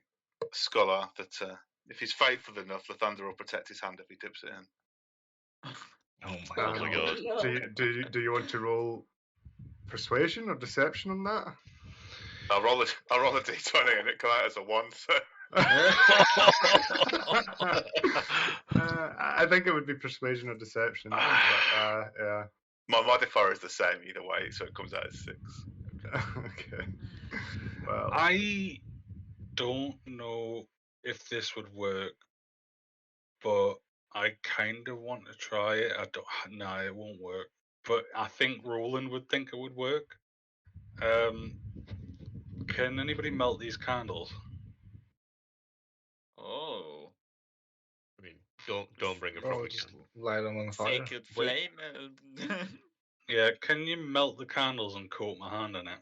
Scholar that if he's faithful enough, the thunder will protect his hand if he dips it in. Oh my Oh my god. No. Do you want to roll persuasion or deception on that? I'll roll a d20 and it come out as a 1. So I think it would be persuasion or deception. But, yeah. my modifier is the same either way, so it comes out as 6. Okay. Well, I don't know if this would work, but I kind of want to try it. I don't. No, it won't work. But I think Roland would think it would work. Can anybody melt these candles? Oh, I mean, don't bring a Oh, proper just candle. light them on fire. sacred Wait. flame. Yeah, can you melt the candles and coat my hand in it?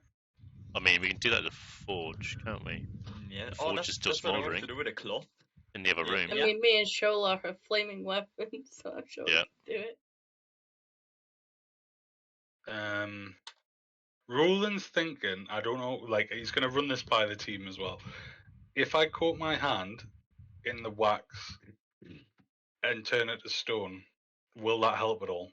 I mean, we can do that to forge, can't we? Yeah. The Oh, forge that's is still that's what I want to smouldering. do with a cloth. in the other room. I mean, me and Shola are flaming weapons, so I'm sure Yeah. we can do it. Roland's thinking, I don't know, like, he's going to run this by the team as well. If I coat my hand in the wax and turn it to stone, will that help at all?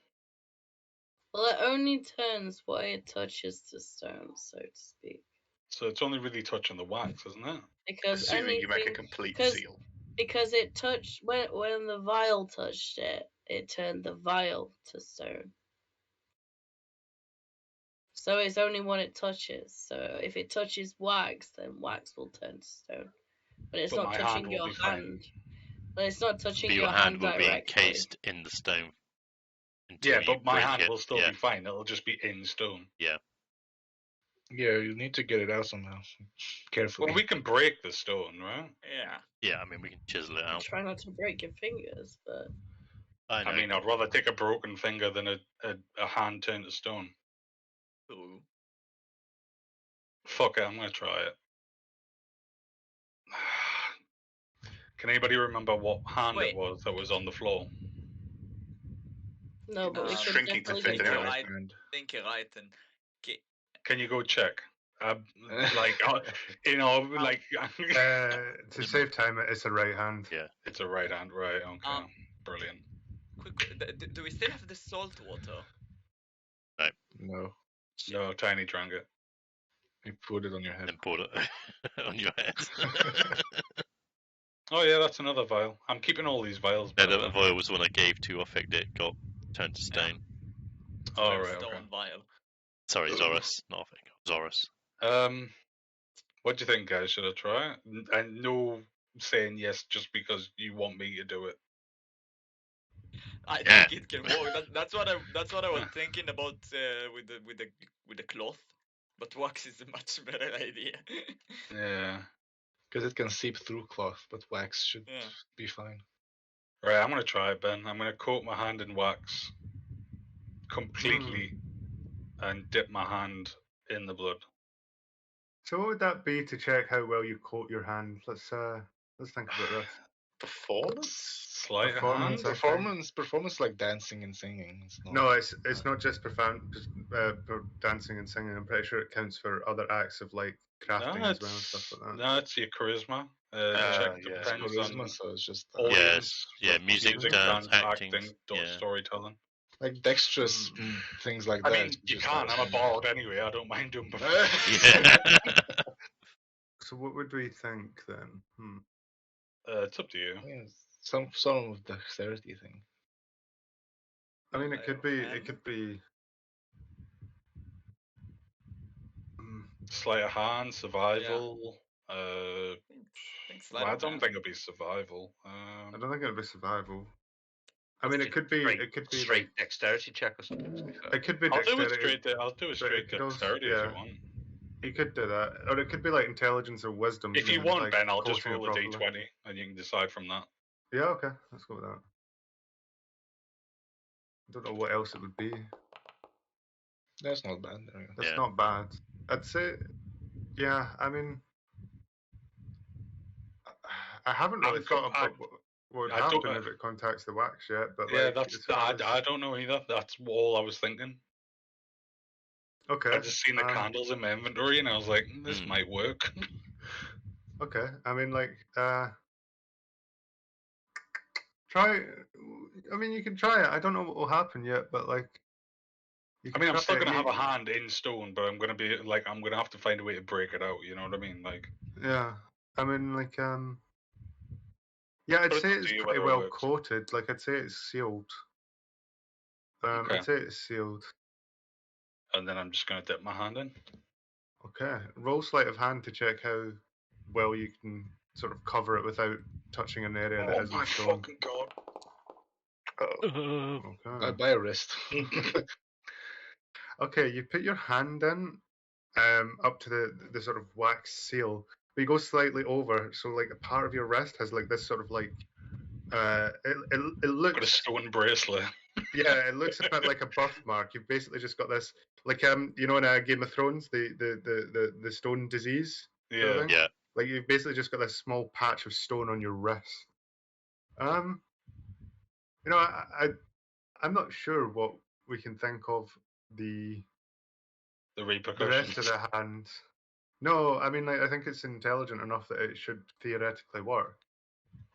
Well, it only turns what it touches to stone, so to speak. So it's only really touching the wax, isn't it? Because Assuming you make a anything, complete because seal. because it touched when the vial touched it, it turned the vial to stone. So it's only when it touches. So if it touches wax, then wax will turn to stone. But it's But not my touching hand will your be fine. hand. But it's not touching But your your hand will be directly. encased in the stone. Until Yeah, you but my break hand it. will still Yeah. be fine. It'll just be in stone. Yeah. Yeah, you need to get it out somehow. Carefully. Well, we can break the stone, right? Yeah. Yeah, I mean, we can chisel it out. Try not to break your fingers, but I know. I mean, I'd rather take a broken finger than a hand turned to stone. Ooh. Fuck it, I'm gonna try it. Can anybody remember what hand Wait. it was that was on the floor? no, but we Um, could shrinking to definitely fit get in. it. I And think you're right. And Can you go check? Like, you know, like To save time, it's a right hand. Yeah. it's a right hand, right? Okay, brilliant. quick, do we still have the salt water? no, Shit. No, Tiny drank it. you put it on your head. And pour it on your head. Oh yeah, that's another vial. I'm keeping all these vials. No, By the the way. vial was the one I gave to Offik that got turned to stone. Oh Well, right, stone okay. vial. Sorry, Zorus, not Offik. Zorus. What do you think, guys? Should I try it? And no saying yes just because you want me to do it. I Yeah. think it can work. That's what I was thinking about with the cloth. But wax is a much better idea. Yeah. Because it can seep through cloth, but wax should Yeah. be fine. Right, I'm gonna try it, Ben. I'm gonna coat my hand in wax completely and dip my hand in the blood. So what would that be to check how well you coat your hand? Let's think about this. Performance? Sleight of Performance, hand? I think. Performance like dancing and singing. It's not, No, it's not just for dancing and singing. I'm pretty sure it counts for other acts of like crafting as well and stuff like that. That's your charisma. Check yeah. it's depends charisma, on so it's just audience. Yeah, music, dance, acting, yeah. storytelling. like dexterous things like I that. mean, you just can. gotta I'm a sing. bard anyway. I don't mind doing performance. Yeah. So what would we think then? It's up to you. Yeah, some of the dexterity thing. I mean, it Sleight could of be. hand? It could be. Sleight of hand, survival. I think sleight I of don't hand. think it'll be survival. I don't think it'd be survival. I It's mean, just it could be. straight, It could be straight like. dexterity check or something. To be fair. It could be I'll do it dexterity. straight. I'll do it but straight it could also- dexterity if yeah. you want. You could do that, or it could be like intelligence or wisdom. If you know, want, like Ben, I'll just coaching it roll a properly. d20 and you can decide from that. Yeah, okay, let's go with that. I don't know what else it would be. That's not bad. There you go. That's Yeah. not bad. I'd say, yeah. I mean, I haven't really thought about what would I don't- happen if it contacts the wax yet. But Yeah, like, that's. as far as, I don't know either. That's all I was thinking. okay. I just seen the candles in my inventory and I was like, this might work. Okay, I mean, like, try. I mean, you can try it. I don't know what will happen yet, but like, you I can mean, I'm try still it. gonna have a hand in stone, but I'm gonna be like, I'm gonna have to find a way to break it out. You know what I mean? Like, Yeah, I mean, like, yeah, I'd But it's say up it's to you pretty whether it well works. coated. Like, I'd say it's sealed. Okay. I'd say it's sealed. And then I'm just gonna dip my hand in. Okay, roll sleight of hand to check how well you can sort of cover it without touching an area that Oh isn't my stone. fucking god! Okay. By a wrist. Okay, you put your hand in, up to the sort of wax seal, but you go slightly over, so like a part of your wrist has like this sort of like, it looks. Got a stone bracelet. Yeah, it looks a bit like a birthmark. You've basically just got this, like you know, in Game of Thrones, the stone disease. sort of Yeah. thing? Yeah. Like you've basically just got this small patch of stone on your wrist. You know, I'm not sure what we can think of the repercussions. rest of the hand. No, I mean, like, I think it's intelligent enough that it should theoretically work.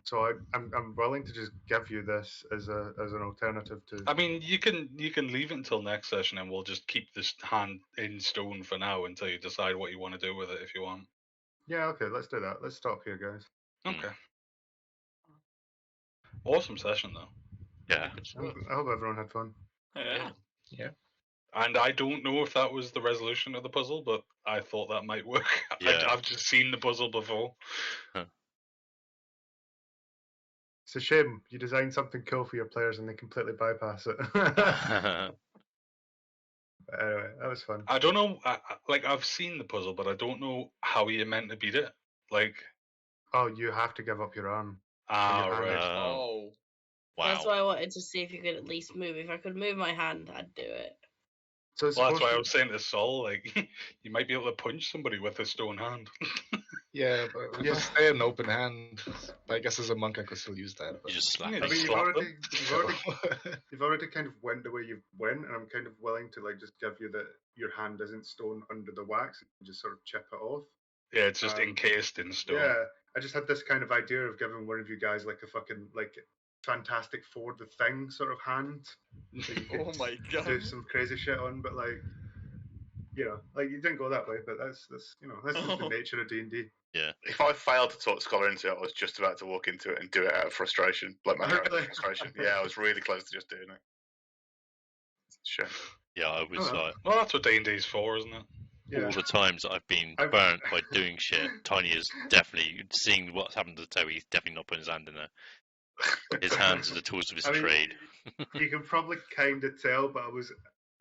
So I'm willing to just give you this as an alternative to. I mean, you can leave it until next session, and we'll just keep this hand in stone for now until you decide what you want to do with it. If you want. Yeah, okay, let's do that. Let's stop here, guys. Okay. Awesome session though. Yeah. I hope everyone had fun. Yeah. Yeah. And I don't know if that was the resolution of the puzzle, but I thought that might work. Yeah. I've just seen the puzzle before. It's a shame you designed something cool for your players and they completely bypass it. But anyway, that was fun. I don't know. Like I've seen the puzzle, but I don't know how you're meant to beat it. Like, Oh, you have to give up your arm. right. Oh. Wow. That's why I wanted to see if you could at least move. If I could move my hand, I'd do it. So it's Well, that's supposed why I to- was saying to Sol, like, you might be able to punch somebody with a stone hand. Yeah, but with Yeah. a stay an open hand, I guess as a monk I could still use that. You But just slap Yeah, I him. mean, slap you've already kind of went the way you've went, and I'm kind of willing to like just give you that your hand isn't stone under the wax, and just sort of chip it off. Yeah, it's just Um, encased in stone. Yeah, I just had this kind of idea of giving one of you guys like a fucking like Fantastic Four the Thing sort of hand that you could Oh my god. do some crazy shit on, but like, you know, like you didn't go that way, but that's you know, that's just the nature of D&D. Yeah. If I failed to talk Scholar into it, I was just about to walk into it and do it out of frustration, like my character Really? frustration. Yeah, I was really close to just doing it. Sure. Yeah, I was Oh, well. like, Well, that's what D&D's for, isn't it? Yeah. all the times I've been burnt by doing shit, Tiny is definitely seeing what's happened to Toby. He's definitely not putting his hand in there. His hands are the tools of his I mean, trade. You can probably kind of tell, but I was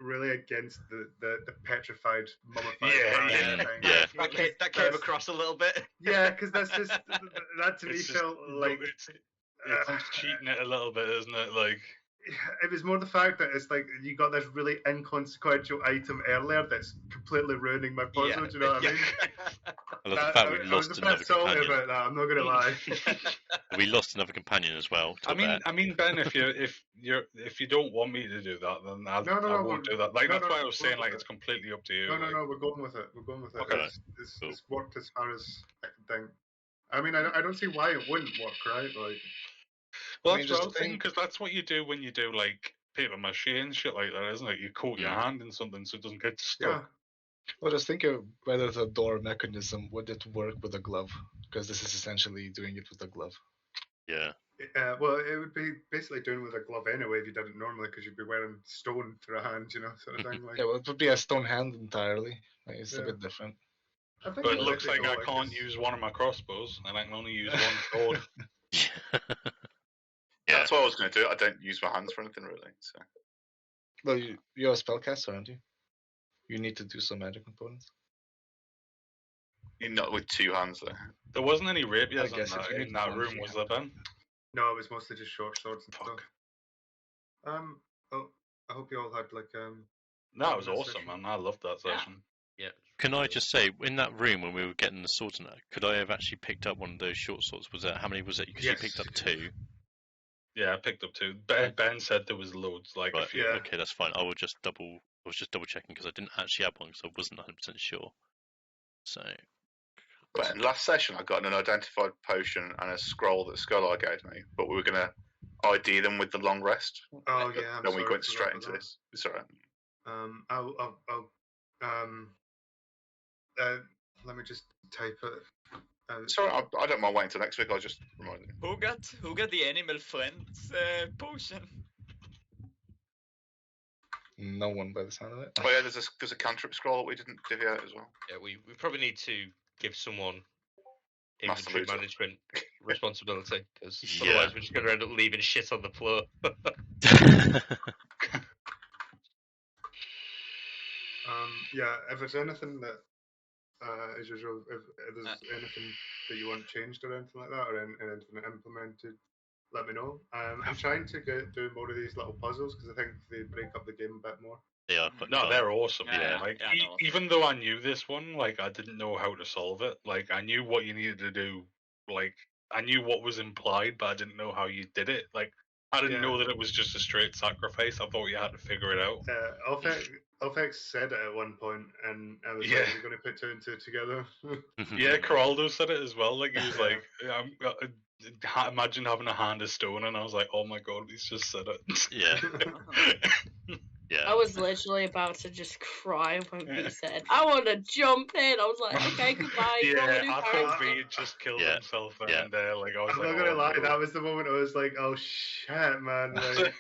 really against the petrified, mummified hand Yeah. thing. Yeah. That came across a little bit. Yeah, because that's just that to me It's just- felt like it's cheating it a little bit, isn't it? Like, it was more the fact that it's like you got this really inconsequential item earlier that's completely ruining my puzzle. Do you know what I mean? I love the fact we I was lost a another bit salty companion. about that. I'm not gonna lie. We lost another companion as well. To I mean, Ben, if you don't want me to do that, then I won't do that. Like, that's why I was saying, like, it's completely up to you. No, we're going with it. We're going with it. Okay. It's worked as far as I can think. I mean, I don't see why it wouldn't work, right? Like, Well, I mean, that's what I just was thinking, because that's what you do when you do, like, paper mache and shit like that, isn't it? You coat your hand in something so it doesn't get stuck. yeah. well, just think of whether the door mechanism would it work with a glove, because this is essentially doing it with a glove. Yeah. Well, it would be basically doing with a glove anyway if you did it normally, because you'd be wearing stone for a hand, you know, sort of thing. Like, Yeah, well, it would be a stone hand entirely. Like, it's a Yeah. bit different. I think But it it'll looks actually like go I can't this. use one of my crossbows, and I can only use one sword. Yeah. That's what I was going to do. I don't use my hands for anything really. So Well, you're a spellcaster, aren't you? You need to do some magic components. you're not with two hands though. There wasn't any rapiers I guess if you in need that one room, free was hand. there, Ben? No, it was mostly just short swords and Fuck. stuff. I hope you all had like No, it was that awesome, session. man. I loved that Yeah. session. Yeah. Can I just say, in that room when we were getting the swords and that, could I have actually picked up one of those short swords? Was that how many was it? Because Yes. you picked up two. Yeah, I picked up two. Ben said there was loads, like a Right. few. Yeah. Okay, that's fine. I was just double checking because I didn't actually have one, because I wasn't 100% sure. So But in last session, I got an unidentified potion and a scroll that Scholar gave me, but we were going to ID them with the long rest. Oh yeah, I'm Then we sorry, went I forgot straight about into that. this. It's alright. I'll let me just type it. Sorry, I don't mind waiting until next week. I'll just remind you. Who got the animal friends potion? No one by the sound of it. Oh yeah, there's a cantrip scroll that we didn't divvy out as well. Yeah, we probably need to give someone Master inventory looter. management responsibility, because Yeah. otherwise we're just going to end up leaving shit on the floor. Yeah, if there's anything that as usual, if there's anything that you want changed or anything like that, or anything implemented, let me know. I'm trying to do more of these little puzzles because I think they break up the game a bit more. they are quite No, fun. they're awesome. Yeah, Like, yeah, no. even though I knew this one, like, I didn't know how to solve it. Like, I knew what you needed to do, like, I knew what was implied, but I didn't know how you did it. Like, I didn't know that it was just a straight sacrifice. I thought you had to figure it out. Alfex said it at one point, and I was Yeah. like, "You're going to put two and two together." Yeah, Coraldo said it as well. Like, he was like, imagine having a hand of stone, and I was like, oh my god, he's just said it. Yeah. Yeah. I was literally about to just cry when V said, I want to jump in. I was like, okay, goodbye. Yeah, You're my new I thought character. V had just killed Yeah. himself then Yeah. and there. Like, I was I'm like, not gonna oh, lie, no. that was the moment I was like, "Oh shit, man!" Like,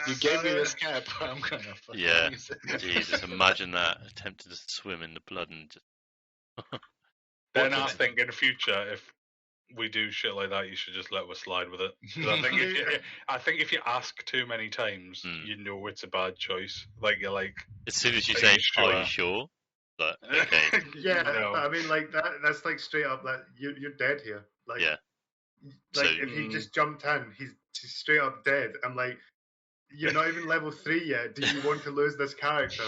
You gave me this cap. I'm gonna fucking Yeah. use it. Jesus, imagine that. Attempting to swim in the blood and just... Then I think in the future, if we do shit like that, you should just let us slide with it. 'Cause I think if you ask too many times, you know it's a bad choice. Like, you're like, As soon as you Are say, you "Are you sure?" But okay, yeah, No. but I mean, like that's like straight up that you're dead here. Like, yeah. like So- if he just jumped in, he's straight up dead. I'm like, you're not even level 3 yet. Do you want to lose this character?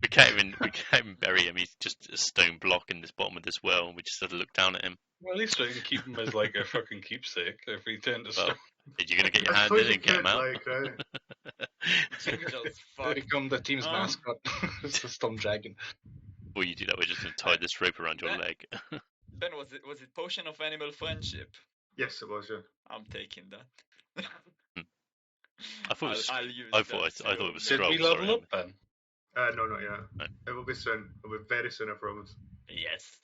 we can't even bury him. He's just a stone block in this bottom of this well, and we just have to look down at him. Well, at least we can keep him as like a fucking keepsake if he turned to Well, stone. you're gonna get your I hand suppose in you and get him could, out. like, right? Just fuck. Become the team's Oh. mascot. It's the Storm Dragon. Before you do that, we're just gonna tie this rope around your Yeah. leg. Ben, was it potion of animal friendship? Yes, it was. Yeah. I'm taking that. I thought it was. I'll use I that thought it to was Did Scrolls. we level sorry. up then? No, not yet. No. It will be soon. It will be very soon, I promise. Yes.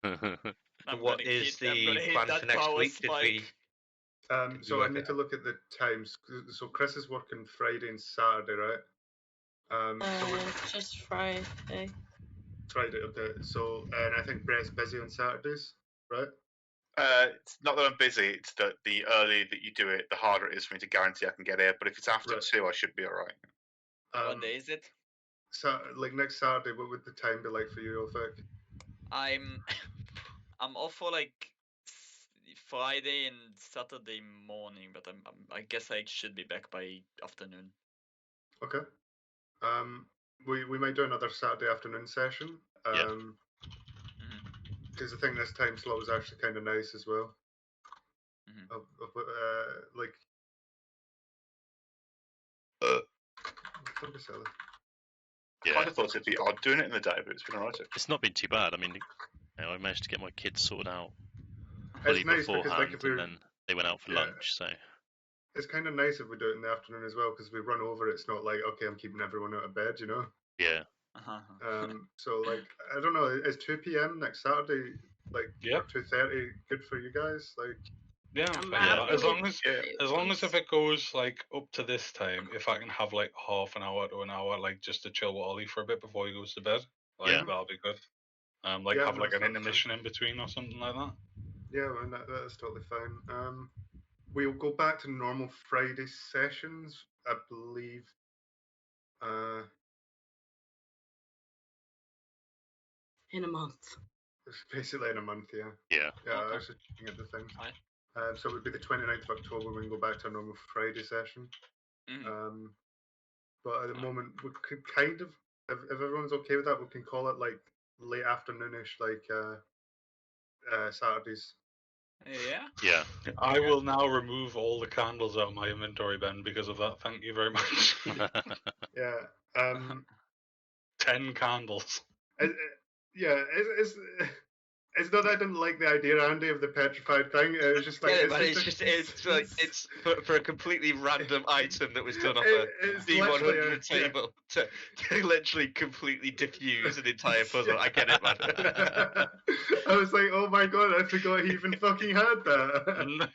So what is the plan for next week? Did we? So I need to look at the times. So Chris is working Friday and Saturday, right? Just Friday. Friday, okay. So, and I think Brett's busy on Saturdays, right? It's not that I'm busy. It's that the earlier that you do it, the harder it is for me to guarantee I can get here. But if it's after Right. 2, I should be all right. What day is it? So, like next Saturday, what would the time be like for you, Ulfik? I'm off for like Friday and Saturday morning, but I guess I should be back by afternoon. Okay. We might do another Saturday afternoon session. Yeah. Because I think this time slot was actually kind of nice as well. Like. Don't be silly. I kind of thought it'd be odd doing it in the day, but it's been alright. It's not been too bad. I mean, I managed to get my kids sorted out fully It's nice because, beforehand, like, and then they went out for lunch. So it's kind of nice if we do it in the afternoon as well, because we run over. It's not like, okay, I'm keeping everyone out of bed, you know. yeah. So like, I don't know. Is 2 p.m. next Saturday, like, or 2:30, good for you guys? Like, Yeah, I'm fine with that. As long as if it goes like up to this time, if I can have like half an hour to an hour, like just to chill with Ollie for a bit before he goes to bed, like that'll be good. Like Yeah, have like that's an intermission in between or something like that. yeah, man, that's totally fine. We'll go back to normal Friday sessions, I believe. In a month. It's basically in a month, yeah. Yeah. Yeah, I was just looking at the things. So it would be the 29th of October when we go back to a normal Friday session. But at the moment, we could kind of, if everyone's okay with that, we can call it like late afternoonish, like Saturdays. Yeah. Yeah. I will now remove all the candles out of my inventory, Ben, because of that. Thank you very much. Yeah. 10 candles. Yeah, it's not that I didn't like the idea, Andy, of the petrified thing. It was just like it's for a completely random item that was done off a D100 table to literally completely diffuse an entire puzzle. I get it, man. I was like, oh my god, I forgot he even fucking had that.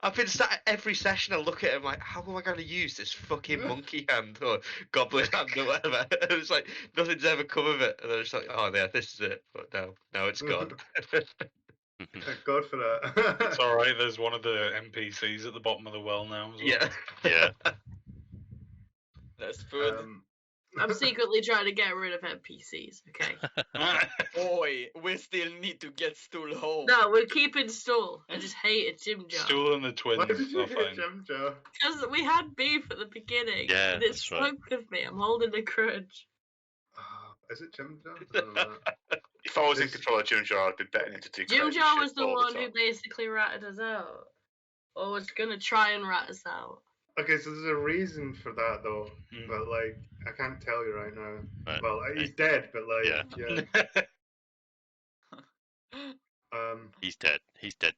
I've been sat at every session. I look at him like, how am I going to use this fucking monkey hand or goblin hand or whatever? And it's like nothing's ever come of it. And I'm just like, oh yeah, this is it. But now it's gone. Thank God for that. It's all right. There's one of the NPCs at the bottom of the well now. As well. Yeah. That's good. I'm secretly trying to get rid of NPCs, okay? Boy, we still need to get Stool home. No, we're keeping Stool. I just hated Jim Jar. Stool and the twins. Why did you are hate fine. Jim Jar? Because we had beef at the beginning. Yeah, and it that's right. stuck with me. I'm holding a grudge. Is it Jim Jar? I don't know that. If I was in This- control of Jim Jar, I'd be betting him to do Jim crazy Jar shit was the all one the who time. basically ratted us out. Or was gonna try and rat us out. Okay, so there's a reason for that though, Hmm. but like I can't tell you right now. Right. Well, he's dead, but like Yeah. yeah. He's dead. He's dead.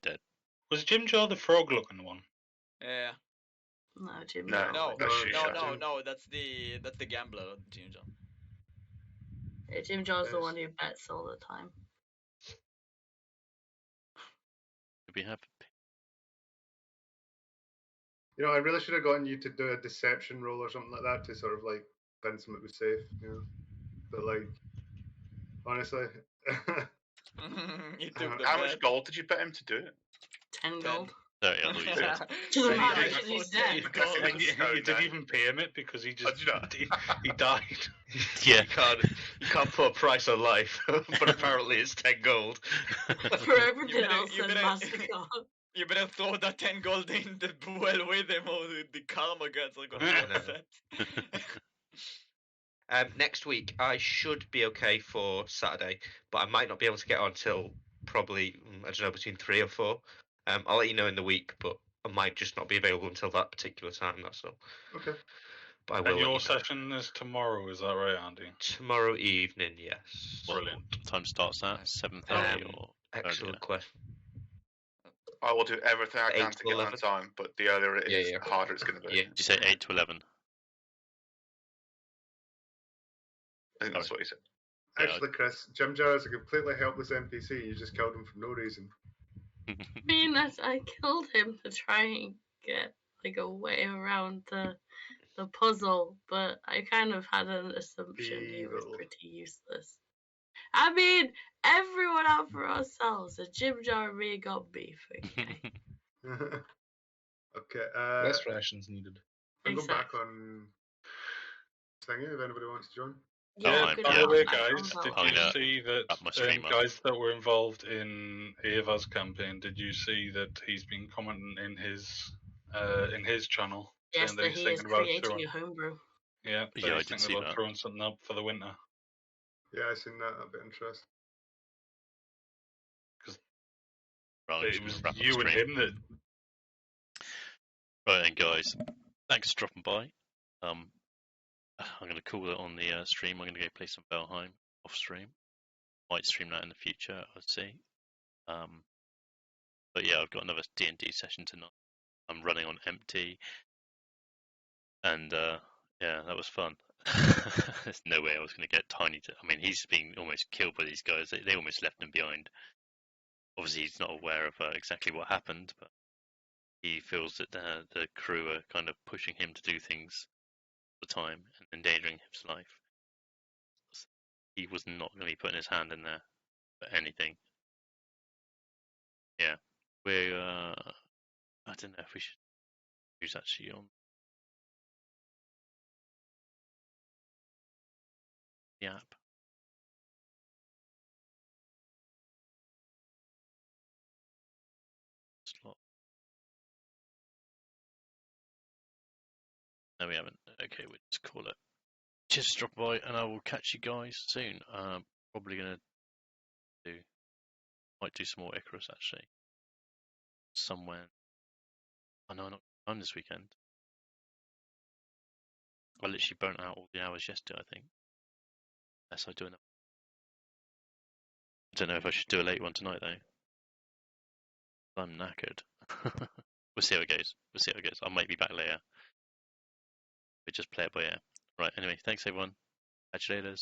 Was Jim Jar the frog-looking one? Yeah. No, Jim No, Jar. No, that's shit no, show. no. That's the gambler, Jim Jar. Yeah, Jim Jar's the Yes. one who bets all the time. Do we have? You know, I really should have gotten you to do a deception roll or something like that to sort of like convince him it was safe, you know. But like, honestly, You took the How bet. much gold did you bet him to do it? 10 gold. 30, I thought you said. Doesn't And matter you because he's think- dead. Gold. And you Oh, didn't no. even pay him it because he just did you not? he died. Yeah. You can't put a price on life, but apparently it's 10 gold. For everything better- else you than better- MasterCard. You better throw that 10 gold in the well with him, or the karma gods are gonna be upset. Next week I should be okay for Saturday, but I might not be able to get on till probably I don't know, between 3 or 4. I'll let you know in the week, but I might just not be available until that particular time. That's all. okay. But I will. And let your you know. session is tomorrow, is that right, Andy? Tomorrow evening, yes. Brilliant. What time starts that? 7:30 or Excellent earlier? question. I will do everything I 8 can to to get on 11. time, but the earlier it Yeah, is, yeah. the harder it's going to be. Yeah. Did you say 8 to 11? I think that's what he said. Yeah, Actually, Chris, Jim Jar is a completely helpless NPC. You just killed him for no reason. I mean, I killed him to try and get like a way around the puzzle, but I kind of had an assumption he was Evil. pretty useless. I mean, everyone out for ourselves. A Jim Jar and me got beef, okay? Okay. Less rations needed. I'll go back Exactly. on thingy if anybody wants to join. Yeah, I'm- good By yeah. the way, luck, guys, did I'm you gonna see that wrap my stream up. guys that were involved in Ava's campaign? Did you see that he's been commenting in his channel Yes, saying that that he's he is thinking about creating throwing, a homebrew. yeah, that Yeah, I he's did thinking see about that. throwing something up for the winter? Yeah, I seen that. A bit interesting. Right, I'm It just gonna was wrap up the you and stream. him that. Right then, guys. Thanks for dropping by. I'm going to call it on the stream. I'm going to go play some Valheim off stream. Might stream that in the future. I'll see. But yeah, I've got another D&D session tonight. I'm running on empty, and yeah, that was fun. There's no way I was going to get Tiny to. I mean, he's being almost killed by these guys. They almost left him behind. Obviously, he's not aware of exactly what happened, but he feels that the crew are kind of pushing him to do things all the time and endangering his life. He was not going to be putting his hand in there for anything. Yeah, we're. I don't know if we should. Who's actually on the app? Slot. No, we haven't. Okay, we'll just call it. Just drop by, and I will catch you guys soon. Probably gonna might do some more Icarus actually. Somewhere. I know I'm not time this weekend. I literally burnt out all the hours yesterday, I think. Unless I do another. I don't know if I should do a late one tonight though. I'm knackered. We'll see how it goes. We'll see how it goes. I might be back later. But just play it by ear. Right, anyway, thanks everyone. Catch you later.